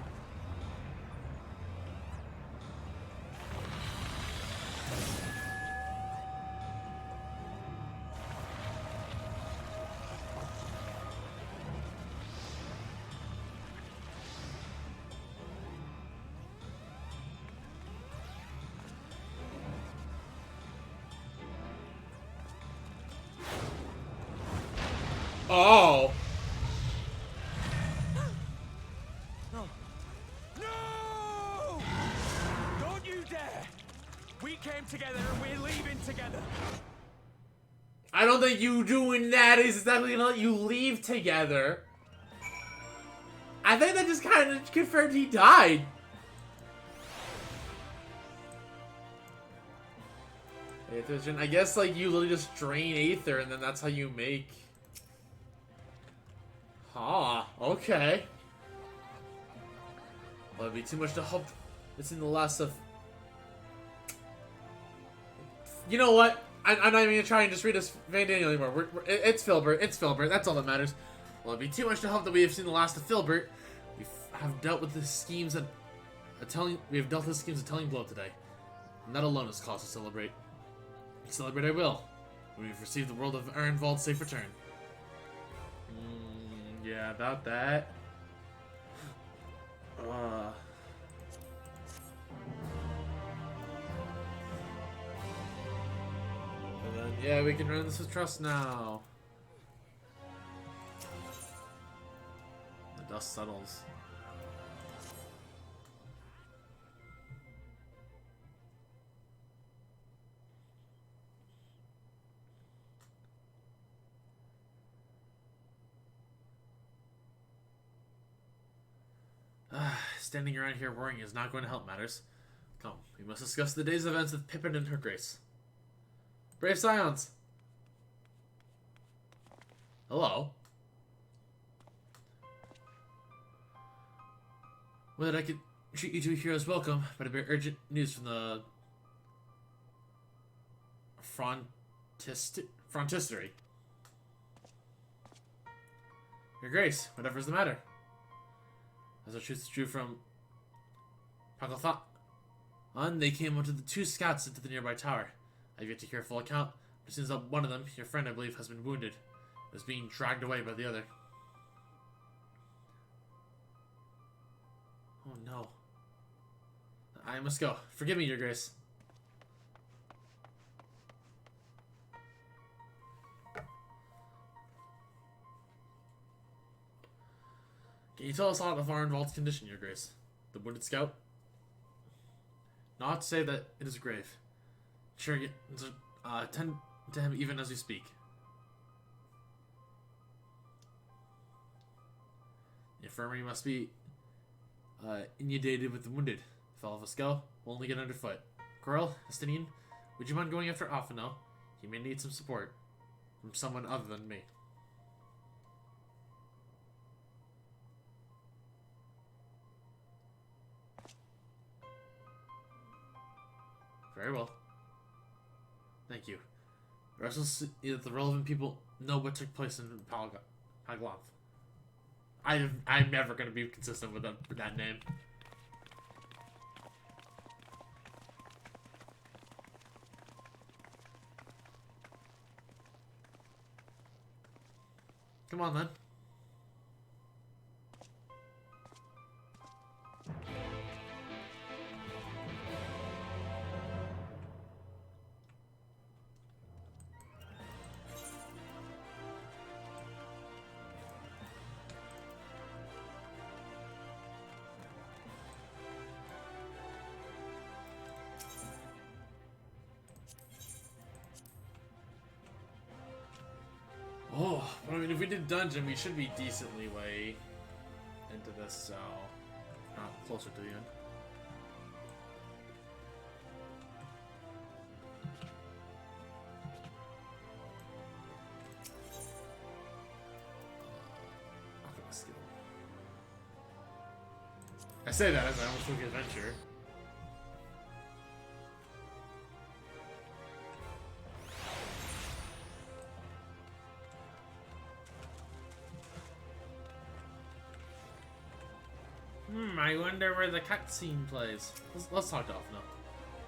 Oh! No! No! Don't you dare! We came together and we're leaving together. I don't think you doing that is exactly gonna let you leave together. I think that just kind of confirmed he died. I guess, like, you literally just drain Aether, and then that's how you make... Ah, okay. Well, it'd be too much to hope it's in the last of... You know what? I'm not even gonna try and just read this Van Daniel anymore. It's Filbert. It's Filbert. That's all that matters. Well, it'd be too much to hope that we have seen the last of Filbert. We have dealt with the schemes and we have dealt with the schemes of telling blow today. And that alone is cause to celebrate. Celebrate I will. We've received the world of Ehrenwald's safe return. Yeah, about that. And then, yeah, we can run this with trust now. The dust settles. Standing around here worrying is not going to help matters. Come, we must discuss the day's events with Pippin and her grace. Brave Scions! Hello? Whether I could treat you to a hero's welcome, but a bit urgent news from the... Frontistery. Your grace, whatever's the matter. As the truth is true from Pagatha. On, they came onto the two scouts into the nearby tower. I've yet to hear a full account, but it seems that one of them, your friend I believe, has been wounded. It was being dragged away by the other. Oh no. I must go. Forgive me, your grace. Can you tell us all of Ehrenwald's condition, your grace? The wounded scout? Not to say that it is grave. Sure, attend to him even as we speak. The infirmary must be inundated with the wounded. If all of us go, we'll only get underfoot. Coral, Estinine, would you mind going after Alphino? He may need some support from someone other than me. Very well. Thank you. The rest will see that the relevant people know what took place in Paglanth. I'm never going to be consistent with that name. Come on, then. Oh, but I mean, if we did dungeon, we should be decently way into this, so not closer to the end. I say that as I almost took adventure. I wonder where the cutscene plays. Let's talk to Alphino.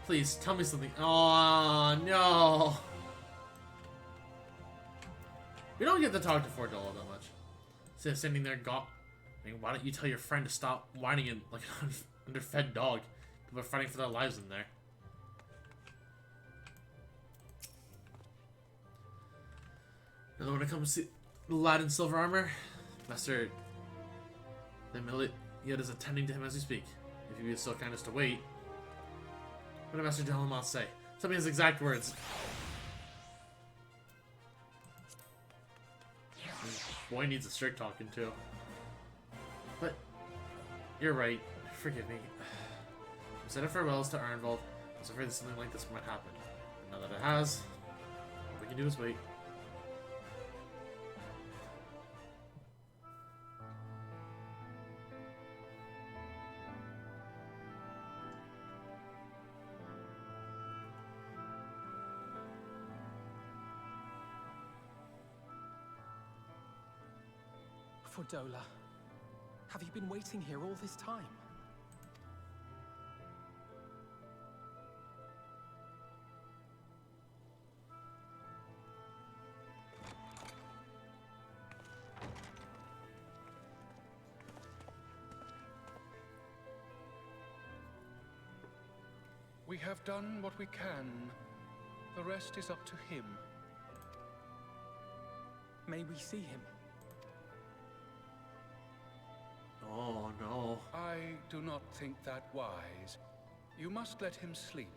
Please, tell me something. Oh, no. We don't get to talk to Fordola that much. Instead of standing there, I mean, why don't you tell your friend to stop whining in like an underfed dog? People are fighting for their lives in there. And when it comes to The lad in silver armor? Master... The millet yet is attending to him as we speak. If you be so kind as to wait. What did Master Delamont say? Tell me his exact words. This boy needs a strict talking to. But... You're right. Forgive me. I said our farewells to Arnvald. I was afraid that something like this might happen. But now that it has, all we can do is wait. Fordola, have you been waiting here all this time? We have done what we can. The rest is up to him. May we see him? Oh, no. I do not think that wise. You must let him sleep.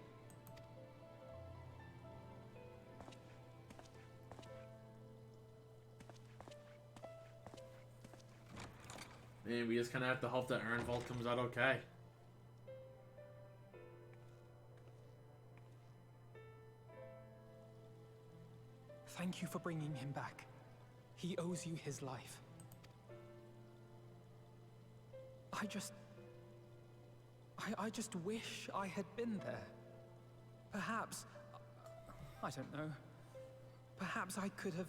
Man, we just kind of have to hope that Arnvald comes out okay. Thank you for bringing him back. He owes you his life. I just wish I had been there. Perhaps... I don't know. Perhaps I could have...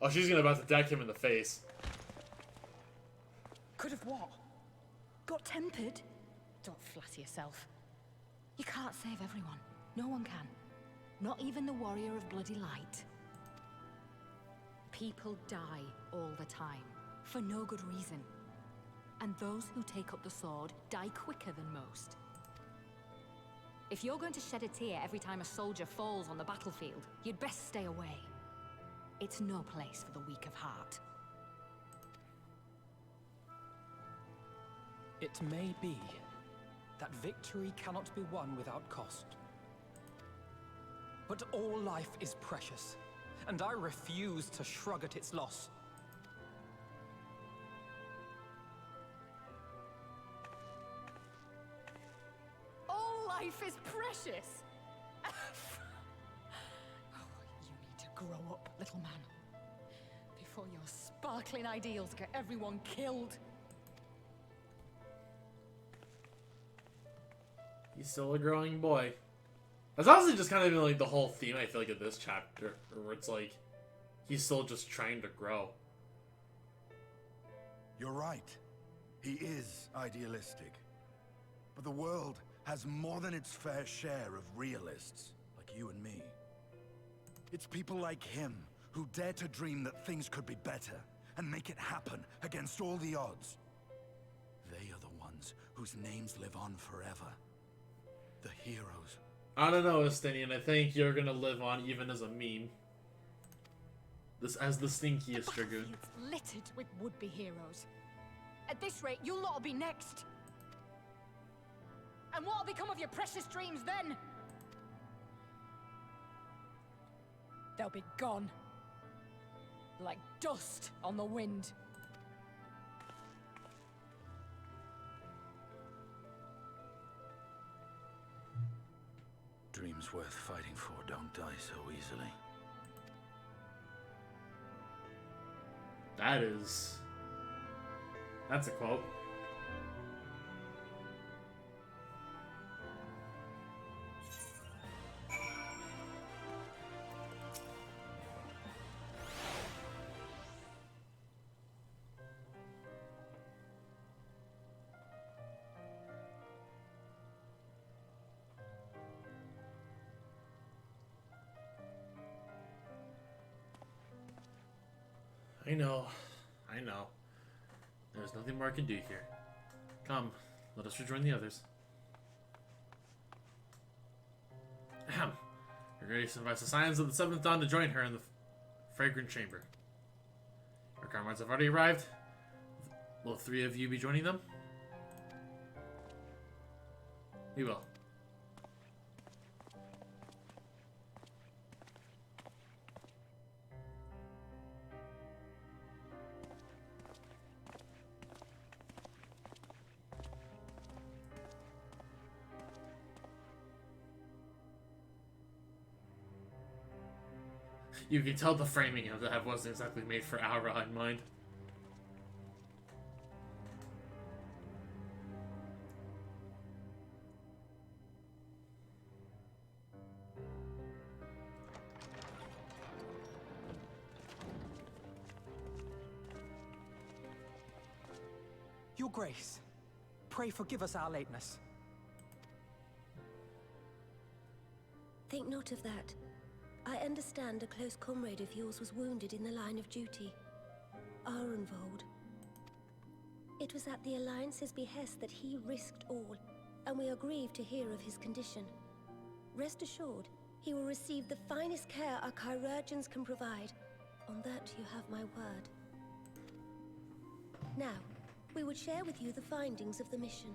Oh, she's gonna about to deck him in the face. Could have what? Got tempered? Don't flatter yourself. You can't save everyone. No one can. Not even the warrior of bloody light. People die all the time, for no good reason. And those who take up the sword die quicker than most. If you're going to shed a tear every time a soldier falls on the battlefield, you'd best stay away. It's no place for the weak of heart. It may be that victory cannot be won without cost. But all life is precious, and I refuse to shrug at its loss. All life is precious! Oh, you need to grow up, little man. Before your sparkling ideals get everyone killed. He's still a growing boy. That's honestly just kind of been like the whole theme, I feel like, of this chapter, where it's like, he's still just trying to grow. You're right. He is idealistic. But the world has more than its fair share of realists, like you and me. It's people like him who dare to dream that things could be better, and make it happen against all the odds. They are the ones whose names live on forever. The heroes. I don't know, Estinian. I think you're gonna live on even as a meme. This as the stinkiest dragoon. It's littered with would-be heroes. At this rate, you'll lot be next. And what'll become of your precious dreams then? They'll be gone. Like dust on the wind. Dreams worth fighting for don't die so easily. That's a quote. I know. There's nothing more I can do here. Come, let us rejoin the others. Ahem. Your Grace invites the Scions of the Seventh Dawn to join her in the fragrant chamber. Armors have already arrived. Will 3 of you be joining them? We will. You can tell the framing of that wasn't exactly made for Aura in mind. Your Grace, pray forgive us our lateness. Think not of that. I understand a close comrade of yours was wounded in the line of duty. Arenvold. It was at the Alliance's behest that he risked all, and we are grieved to hear of his condition. Rest assured, he will receive the finest care our chirurgeons can provide. On that you have my word. Now, we would share with you the findings of the mission.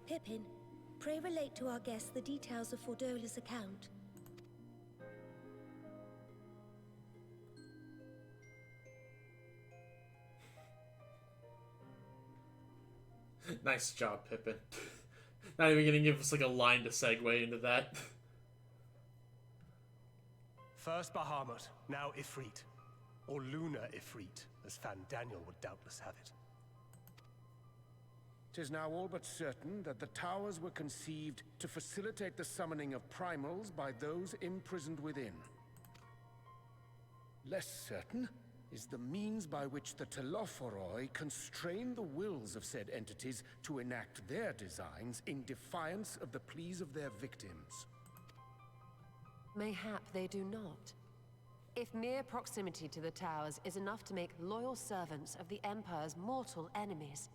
Pippin, pray relate to our guests the details of Fordola's account. Nice job, Pippin. Not even gonna give us like a line to segue into that. First Bahamut, now Ifrit. Or Lunar Ifrit, as Fandaniel would doubtless have it. 'Tis now all but certain that the towers were conceived to facilitate the summoning of primals by those imprisoned within. Less certain is the means by which the Telophoroi constrain the wills of said entities to enact their designs in defiance of the pleas of their victims. Mayhap they do not. If mere proximity to the towers is enough to make loyal servants of the Empire's mortal enemies,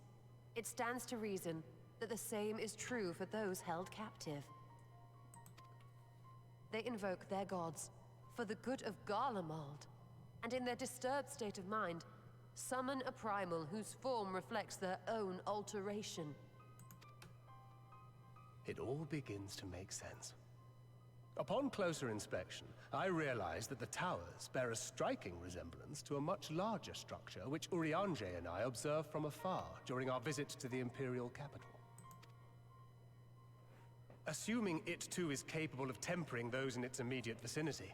it stands to reason that the same is true for those held captive. They invoke their gods for the good of Garlemald, and in their disturbed state of mind, summon a primal whose form reflects their own alteration. It all begins to make sense. Upon closer inspection, I realized that the towers bear a striking resemblance to a much larger structure which Urianger and I observed from afar during our visit to the Imperial capital. Assuming it too is capable of tempering those in its immediate vicinity,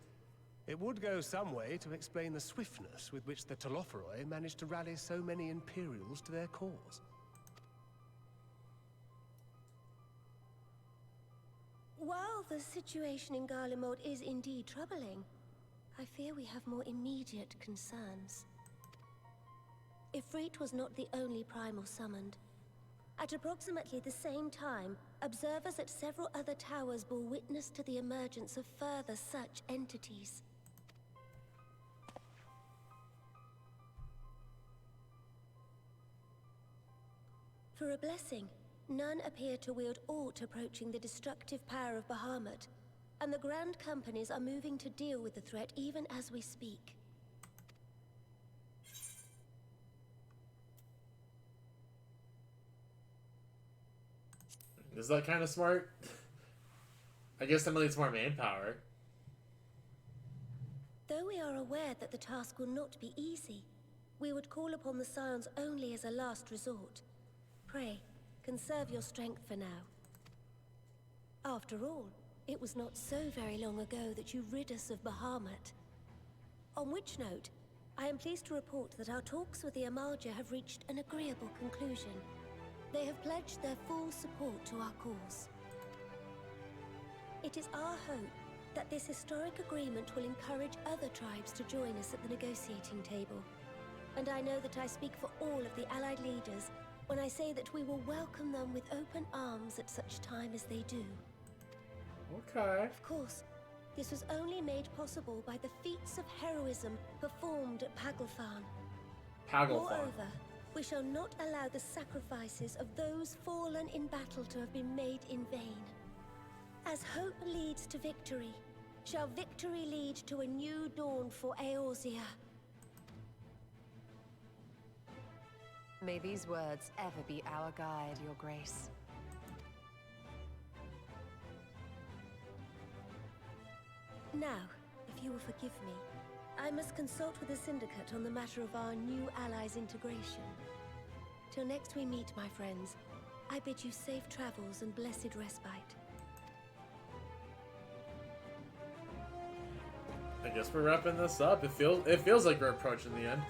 it would go some way to explain the swiftness with which the Telophoroi managed to rally so many Imperials to their cause. While the situation in Garlemald is indeed troubling, I fear we have more immediate concerns. Ifrit was not the only primal summoned. At approximately the same time, observers at several other towers bore witness to the emergence of further such entities. For a blessing, none appear to wield aught approaching the destructive power of Bahamut, and the Grand Companies are moving to deal with the threat even as we speak. Is that kind of smart? I guess that needs more manpower. Though we are aware that the task will not be easy, we would call upon the Scions only as a last resort. Pray, conserve your strength for now. After all, it was not so very long ago that you rid us of Bahamut. On which note, I am pleased to report that our talks with the Amalja have reached an agreeable conclusion. They have pledged their full support to our cause. It is our hope that this historic agreement will encourage other tribes to join us at the negotiating table. And I know that I speak for all of the Allied leaders when I say that we will welcome them with open arms at such time as they do. Okay. Of course, this was only made possible by the feats of heroism performed at Paglfan. Moreover, we shall not allow the sacrifices of those fallen in battle to have been made in vain. As hope leads to victory, shall victory lead to a new dawn for Eorzea. May these words ever be our guide, Your Grace. Now, if you will forgive me, I must consult with the Syndicate on the matter of our new allies' integration. Till next we meet, my friends, I bid you safe travels and blessed respite. I guess we're wrapping this up. It feels like we're approaching the end.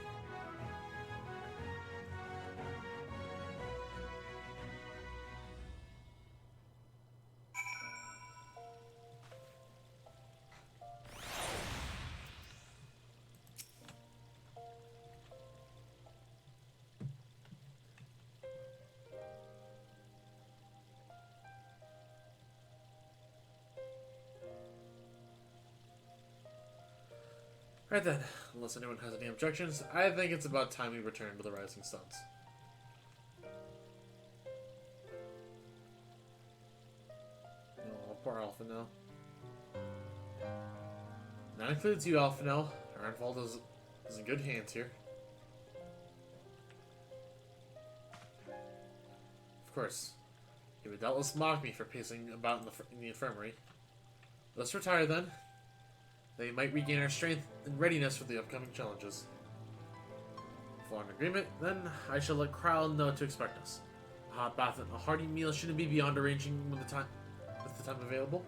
Right then, unless anyone has any objections, I think it's about time we return to the Rising Suns. Oh, poor Alphino. That includes you, Alphino. Ironfall is in good hands here. Of course, he would doubtless mock me for pacing about in the infirmary. Let's retire then. They might regain our strength and readiness for the upcoming challenges. If we're in agreement, then I shall let Kryle know to expect us. A hot bath and a hearty meal shouldn't be beyond arranging with the time available.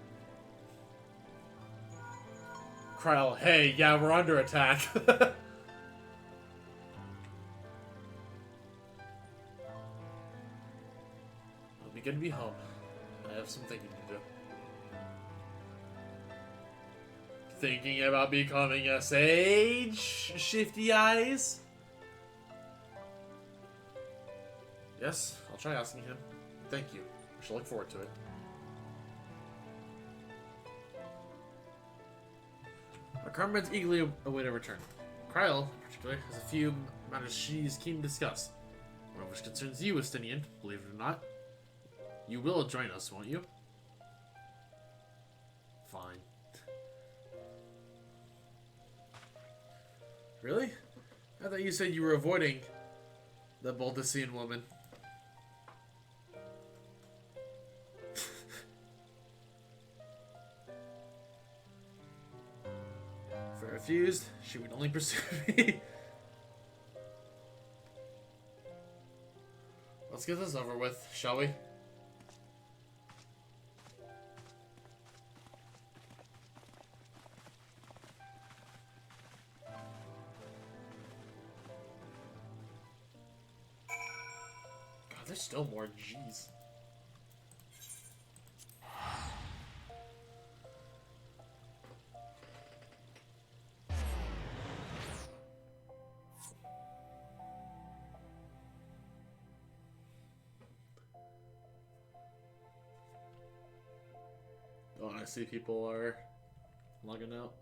Kryle, hey, yeah, we're under attack. It'll be good to be home. I have some thinking to do. Thinking about becoming a sage? Shifty eyes? Yes, I'll try asking him. Thank you. I shall look forward to it. Our comrades eagerly await a return. Kryle, in particular, has a few matters she's keen to discuss. One of which concerns you, Estinian, believe it or not. You will join us, won't you? Fine. Really? I thought you said you were avoiding the Baldician woman. If I refused, she would only pursue me. Let's get this over with, shall we? There's still more, jeez. Oh, I see people are logging out.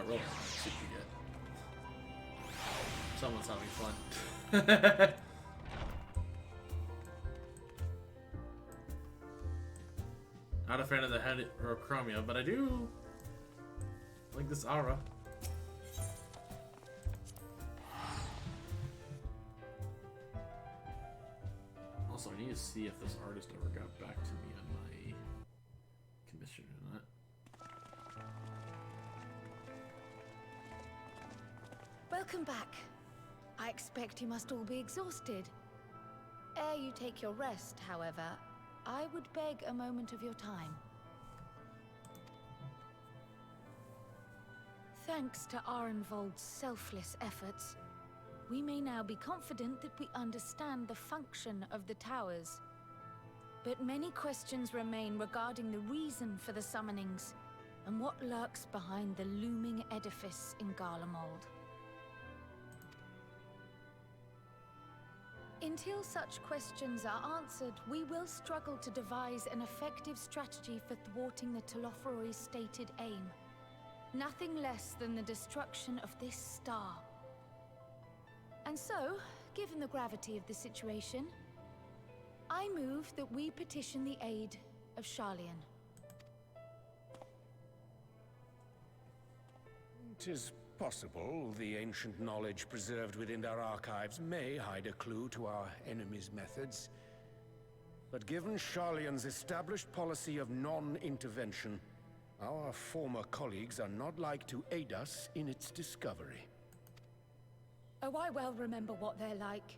Roll. See what you get. Someone's having fun. Not a fan of the head or Chromia, but I do like this aura. Also, I need to see if this artist ever got back to me on my commission or not. Welcome back. I expect you must all be exhausted. Ere you take your rest, however, I would beg a moment of your time. Thanks to Arenvold's selfless efforts, we may now be confident that we understand the function of the towers. But many questions remain regarding the reason for the summonings, and what lurks behind the looming edifice in Garlemald. Until such questions are answered, we will struggle to devise an effective strategy for thwarting the Telophoroi's stated aim. Nothing less than the destruction of this star. And so, given the gravity of the situation, I move that we petition the aid of Sharlayan. 'Tis possible the ancient knowledge preserved within our archives may hide a clue to our enemy's methods. But given Sharlayan's established policy of non-intervention, our former colleagues are not like to aid us in its discovery. Oh, I well remember what they're like.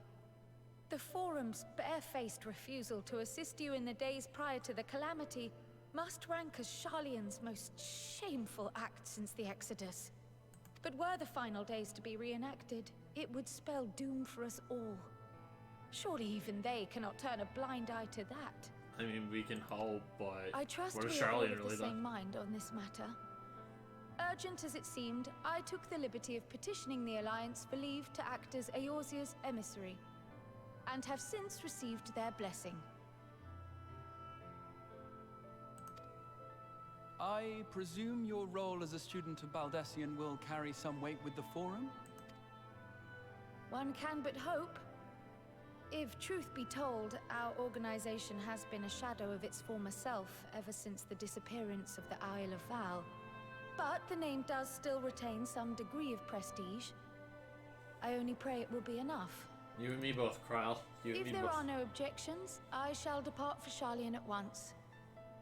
The Forum's barefaced refusal to assist you in the days prior to the calamity must rank as Sharlayan's most shameful act since the Exodus. But were the final days to be reenacted, it would spell doom for us all. Surely even they cannot turn a blind eye to that. I mean, we can hope, but I trust what we has are all Sharlayan of the really same done? mind on this matter. Urgent as it seemed, I took the liberty of petitioning the Alliance for leave to act as Eorzea's emissary, and have since received their blessing. I presume your role as a student of Baldessian will carry some weight with the Forum? One can but hope. If truth be told, our organization has been a shadow of its former self ever since the disappearance of the Isle of Val. But the name does still retain some degree of prestige. I only pray it will be enough. You and me both, Kryle. You and If me there both. are no objections, I shall depart for Sharlayan at once.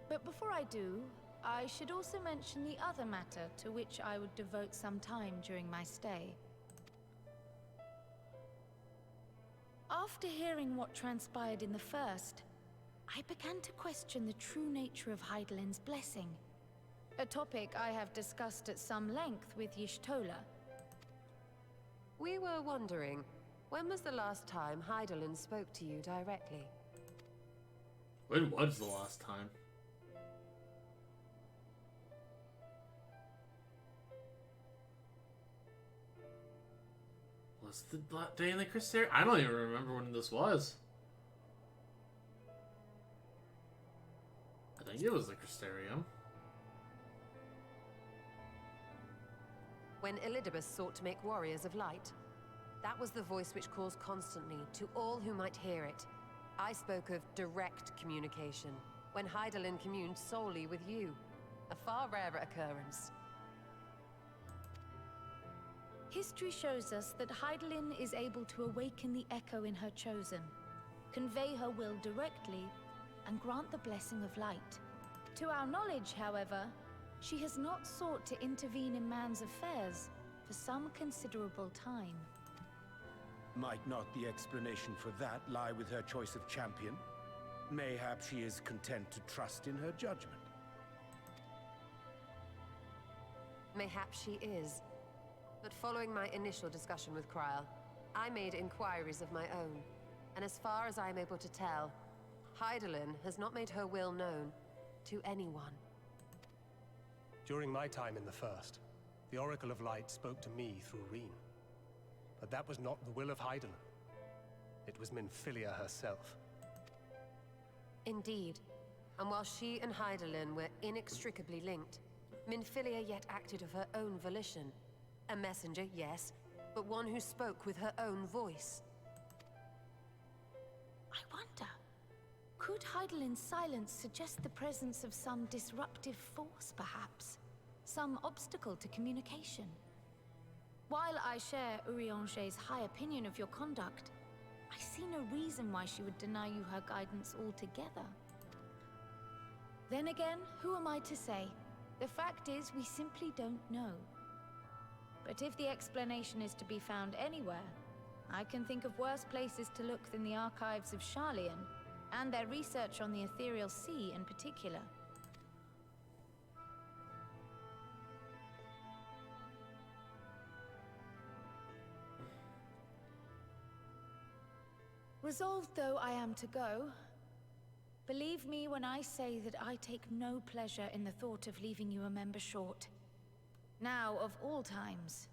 But before I do, I should also mention the other matter to which I would devote some time during my stay. After hearing what transpired in the first, I began to question the true nature of Hydaelyn's blessing. A topic I have discussed at some length with Y'shtola. We were wondering, when was the last time Hydaelyn spoke to you directly? When was the last time? Was the day in the Crystarium? I don't even remember when this was. I think it was the Crystarium. When Elidibus sought to make warriors of light. That was the voice which calls constantly to all who might hear it. I spoke of direct communication, when Hydaelyn communed solely with you. A far rarer occurrence. History shows us that Hydaelyn is able to awaken the echo in her chosen, convey her will directly, and grant the blessing of light. To our knowledge, however, she has not sought to intervene in man's affairs for some considerable time. Might not the explanation for that lie with her choice of champion? Mayhap she is content to trust in her judgment. Mayhap she is. But following my initial discussion with Kryle, I made inquiries of my own. And as far as I am able to tell, Hydaelyn has not made her will known to anyone. During my time in the First, the Oracle of Light spoke to me through Reen. But that was not the will of Hydaelyn. It was Minfilia herself. Indeed. And while she and Hydaelyn were inextricably linked, Minfilia yet acted of her own volition. A messenger, yes, but one who spoke with her own voice. I wonder, could Hydaelyn's silence suggest the presence of some disruptive force, perhaps? Some obstacle to communication? While I share Urianger's high opinion of your conduct, I see no reason why she would deny you her guidance altogether. Then again, who am I to say? The fact is, we simply don't know. But if the explanation is to be found anywhere, I can think of worse places to look than the archives of Sharlayan, and their research on the Ethereal Sea in particular. Resolved though I am to go, believe me when I say that I take no pleasure in the thought of leaving you a member short. Now, of all times.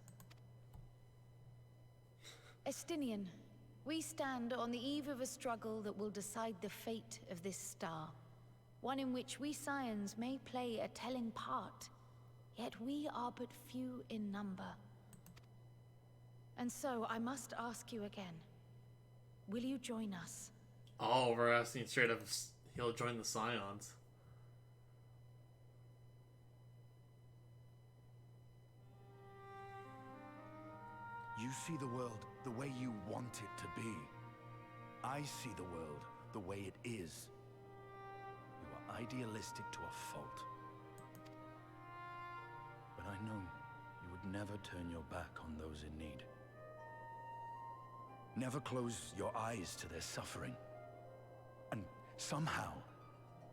Estinian, We stand on the eve of a struggle that will decide the fate of this star. One in which we Scions may play a telling part, yet we are but few in number. And so I must ask you again, will you join us? Oh, we're asking straight up if he'll join the Scions. You see the world the way you want it to be. I see the world the way it is. You are idealistic to a fault. But I know you would never turn your back on those in need. Never close your eyes to their suffering. And somehow,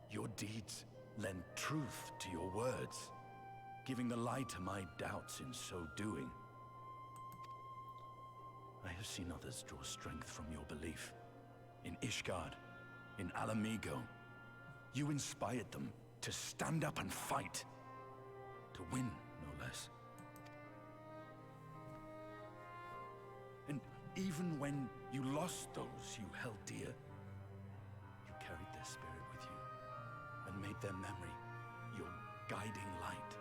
your deeds lend truth to your words, giving the lie to my doubts in so doing. I have seen others draw strength from your belief. In Ishgard, in Alamigo. You inspired them to stand up and fight. To win, no less. And even when you lost those you held dear, you carried their spirit with you and made their memory your guiding light.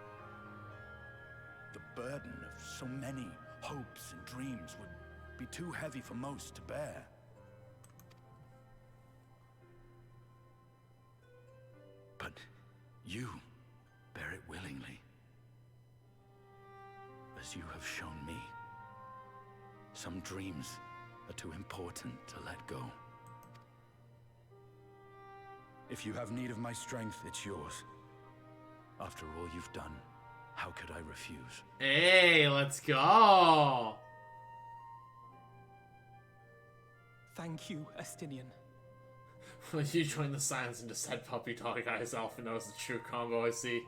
The burden of so many hopes and dreams would be too heavy for most to bear. But you bear it willingly, as you have shown me. Some dreams are too important to let go. If you have need of my strength, it's yours. After all you've done, how could I refuse? Hey, let's go! Thank you, Estinian. When you join the Scions and just said puppy dog eyes, Alpha knows the true combo, I see.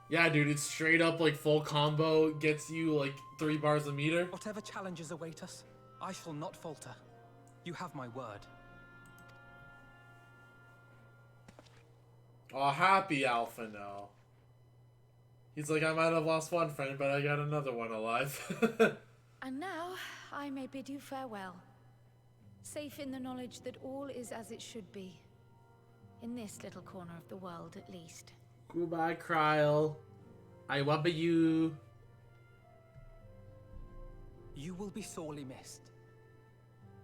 Yeah, dude, it's straight up like full combo, gets you like 3 bars a meter. Whatever challenges await us, I shall not falter. You have my word. Oh, happy Alpha no. He's like, I might have lost one friend, but I got another one alive. And now, I may bid you farewell. Safe in the knowledge that all is as it should be. In this little corner of the world, at least. Goodbye, Kryl. I wubba you. You will be sorely missed.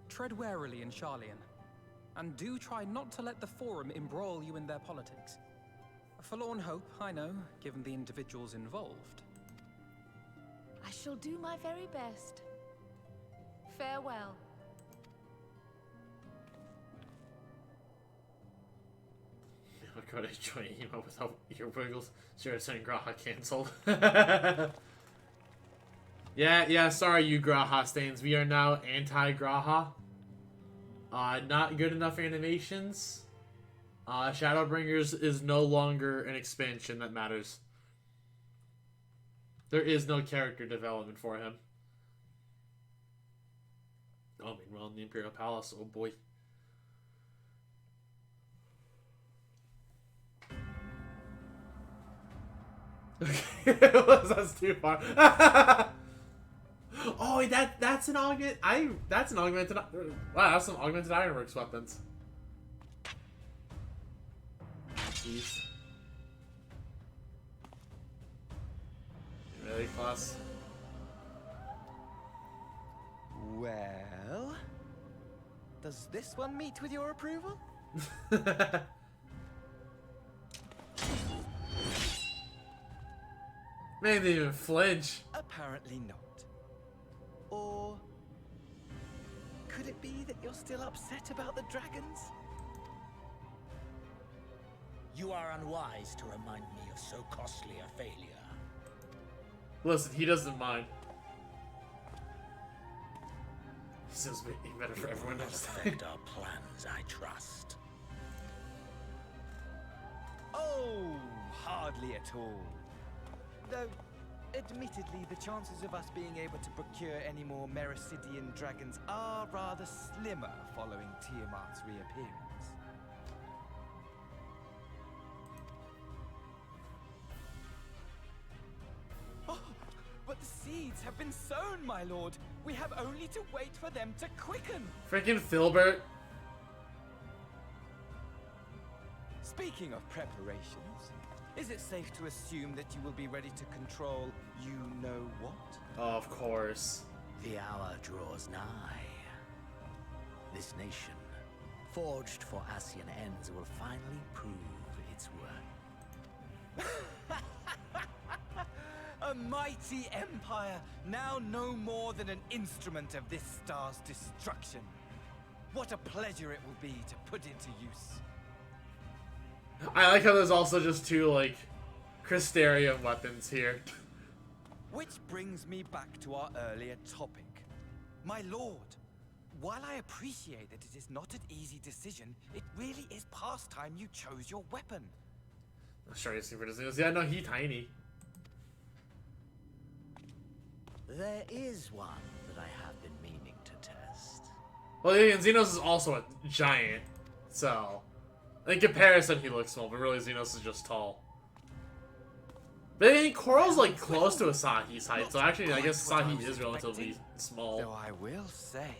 Tread warily in Charlian, and do try not to let the Forum embroil you in their politics. A forlorn hope, I know, given the individuals involved. I shall do my very best. Farewell. I could enjoy emo without your wiggles. Sure, saying Graha cancelled. yeah, sorry you Graha stains. We are now anti-Graha. Not good enough animations. Shadowbringers is no longer an expansion that matters. There is no character development for him. Oh, meanwhile in the Imperial Palace, oh boy. That's too far. Oh, that's an augment. That's an augmented. Wow, that's some augmented ironworks weapons. Jeez. You ready, class? Well, does this one meet with your approval? Man, they didn't even flinch. Apparently not. Or could it be that you're still upset about the dragons? You are unwise to remind me of so costly a failure. Listen, he doesn't mind. He says making better for everyone else. Affect our plans, I trust. Oh, hardly at all. Though, admittedly, the chances of us being able to procure any more Mericidian dragons are rather slimmer following Tiamat's reappearance. Oh, but the seeds seeds have been sown, my lord. We have only to wait for them to quicken. Freaking Filbert. Speaking of preparations, is it safe to assume that you will be ready to control you-know-what? Oh, of course. The hour draws nigh. This nation, forged for Ascian ends, will finally prove its worth. A mighty empire, now no more than an instrument of this star's destruction. What a pleasure it will be to put into use. I like how there's also just two, like, Crystarium weapons here. Which brings me back to our earlier topic. My lord, while I appreciate that it is not an easy decision, it really is past time you chose your weapon. I'm sure he's super disease. Yeah, no, he tiny. There is one that I have been meaning to test. Well, yeah, and Xenos is also a giant, so in comparison, he looks small, but really Xenos is just tall. But I think Coral's like close to Asahi's height, so actually I guess Asahi is relatively small. Though I will say,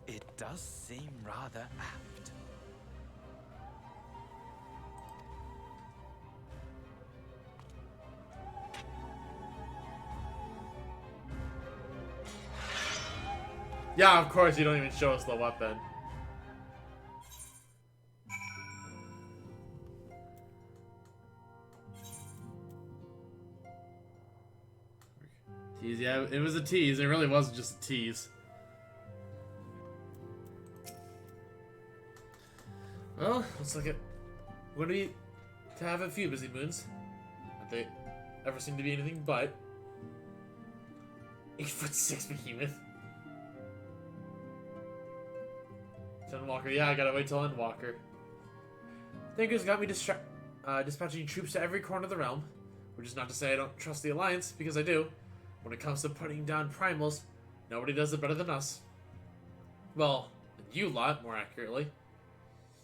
it does seem rather apt. Yeah, of course, you don't even show us the weapon. Tease, yeah, it was a tease. It really wasn't just a tease. Well, looks like it. What do we to have a few busy moons? Have they ever seem to be anything but 8'6" behemoth? Endwalker, yeah, I gotta wait till Endwalker. Thinker's got me dispatching troops to every corner of the realm, which is not to say I don't trust the Alliance, because I do. When it comes to putting down primals, nobody does it better than us. Well, you lot, more accurately.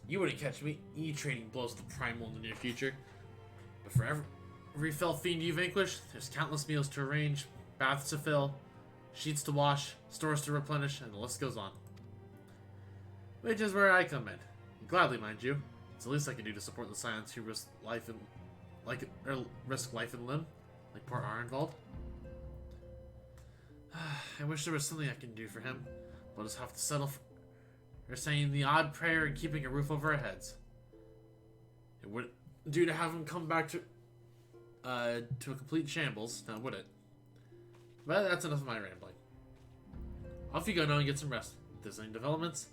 You wouldn't catch me trading blows to primal in the near future. But for every fell fiend you vanquish, there's countless meals to arrange, baths to fill, sheets to wash, stores to replenish, and the list goes on. Which is where I come in. Gladly, mind you. It's the least I can do to support the Scions who risk life and risk life and limb, like poor Arenvald. I wish there was something I can do for him. We'll just have to settle for saying the odd prayer and keeping a roof over our heads. It would do to have him come back to a complete shambles, now would it? But that's enough of my rambling. Off you go now and get some rest. If there's any developments,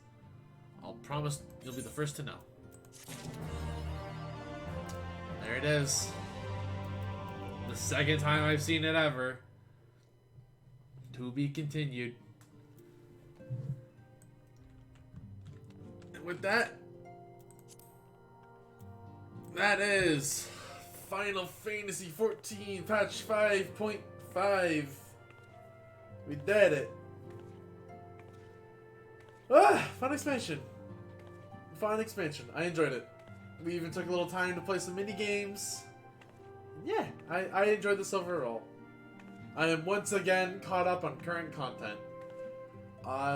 I'll promise you'll be the first to know. There it is. The second time I've seen it ever. To be continued. And with that, that is Final Fantasy XIV Patch 5.5. We did it. Fun expansion. Fun expansion. I enjoyed it. We even took a little time to play some mini games. Yeah, I enjoyed this overall. I am once again caught up on current content.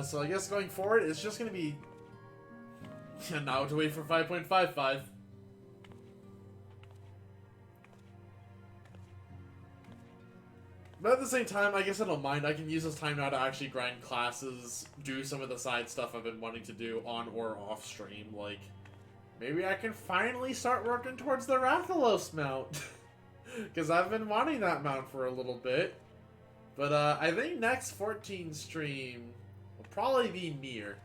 So I guess going forward, it's just going to be now to wait for 5.55. But at the same time, I guess I don't mind. I can use this time now to actually grind classes, do some of the side stuff I've been wanting to do on or off stream. Like, maybe I can finally start working towards the Rathalos mount. Because I've been wanting that mount for a little bit. But I think next 14 stream will probably be near.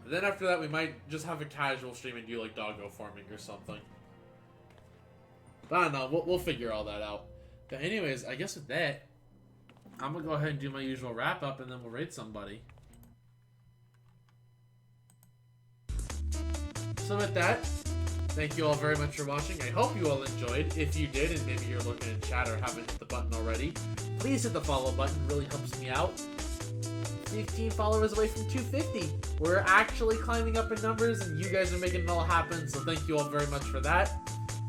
And then after that, we might just have a casual stream and do like doggo farming or something. But I don't know. We'll figure all that out. But anyways, I guess with that, I'm going to go ahead and do my usual wrap-up, and then we'll raid somebody. So with that, thank you all very much for watching. I hope you all enjoyed. If you did, and maybe you're looking in chat or haven't hit the button already, please hit the follow button. It really helps me out. 15 followers away from 250. We're actually climbing up in numbers, and you guys are making it all happen, so thank you all very much for that.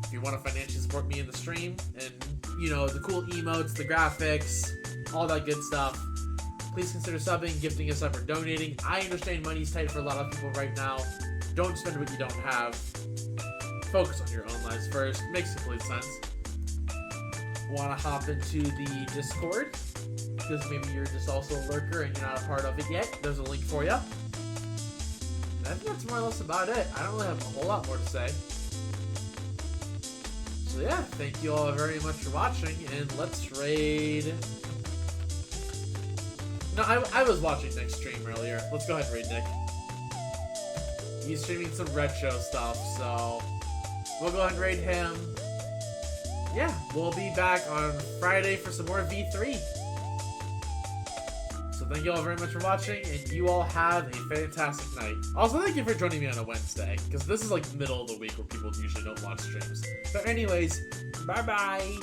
If you want to financially support me in the stream, and, you know, the cool emotes, the graphics, all that good stuff. Please consider subbing, gifting a sub, or donating. I understand money's tight for a lot of people right now. Don't spend what you don't have. Focus on your own lives first. Makes complete sense. Want to hop into the Discord? Because maybe you're just also a lurker and you're not a part of it yet. There's a link for you. And I think that's more or less about it. I don't really have a whole lot more to say. So yeah, thank you all very much for watching, and let's raid... No, I was watching Nick's stream earlier. Let's go ahead and raid Nick. He's streaming some retro stuff, so we'll go ahead and raid him. Yeah, we'll be back on Friday for some more V3. So thank you all very much for watching, and you all have a fantastic night. Also, thank you for joining me on a Wednesday, because this is like middle of the week where people usually don't watch streams. But anyways, bye-bye!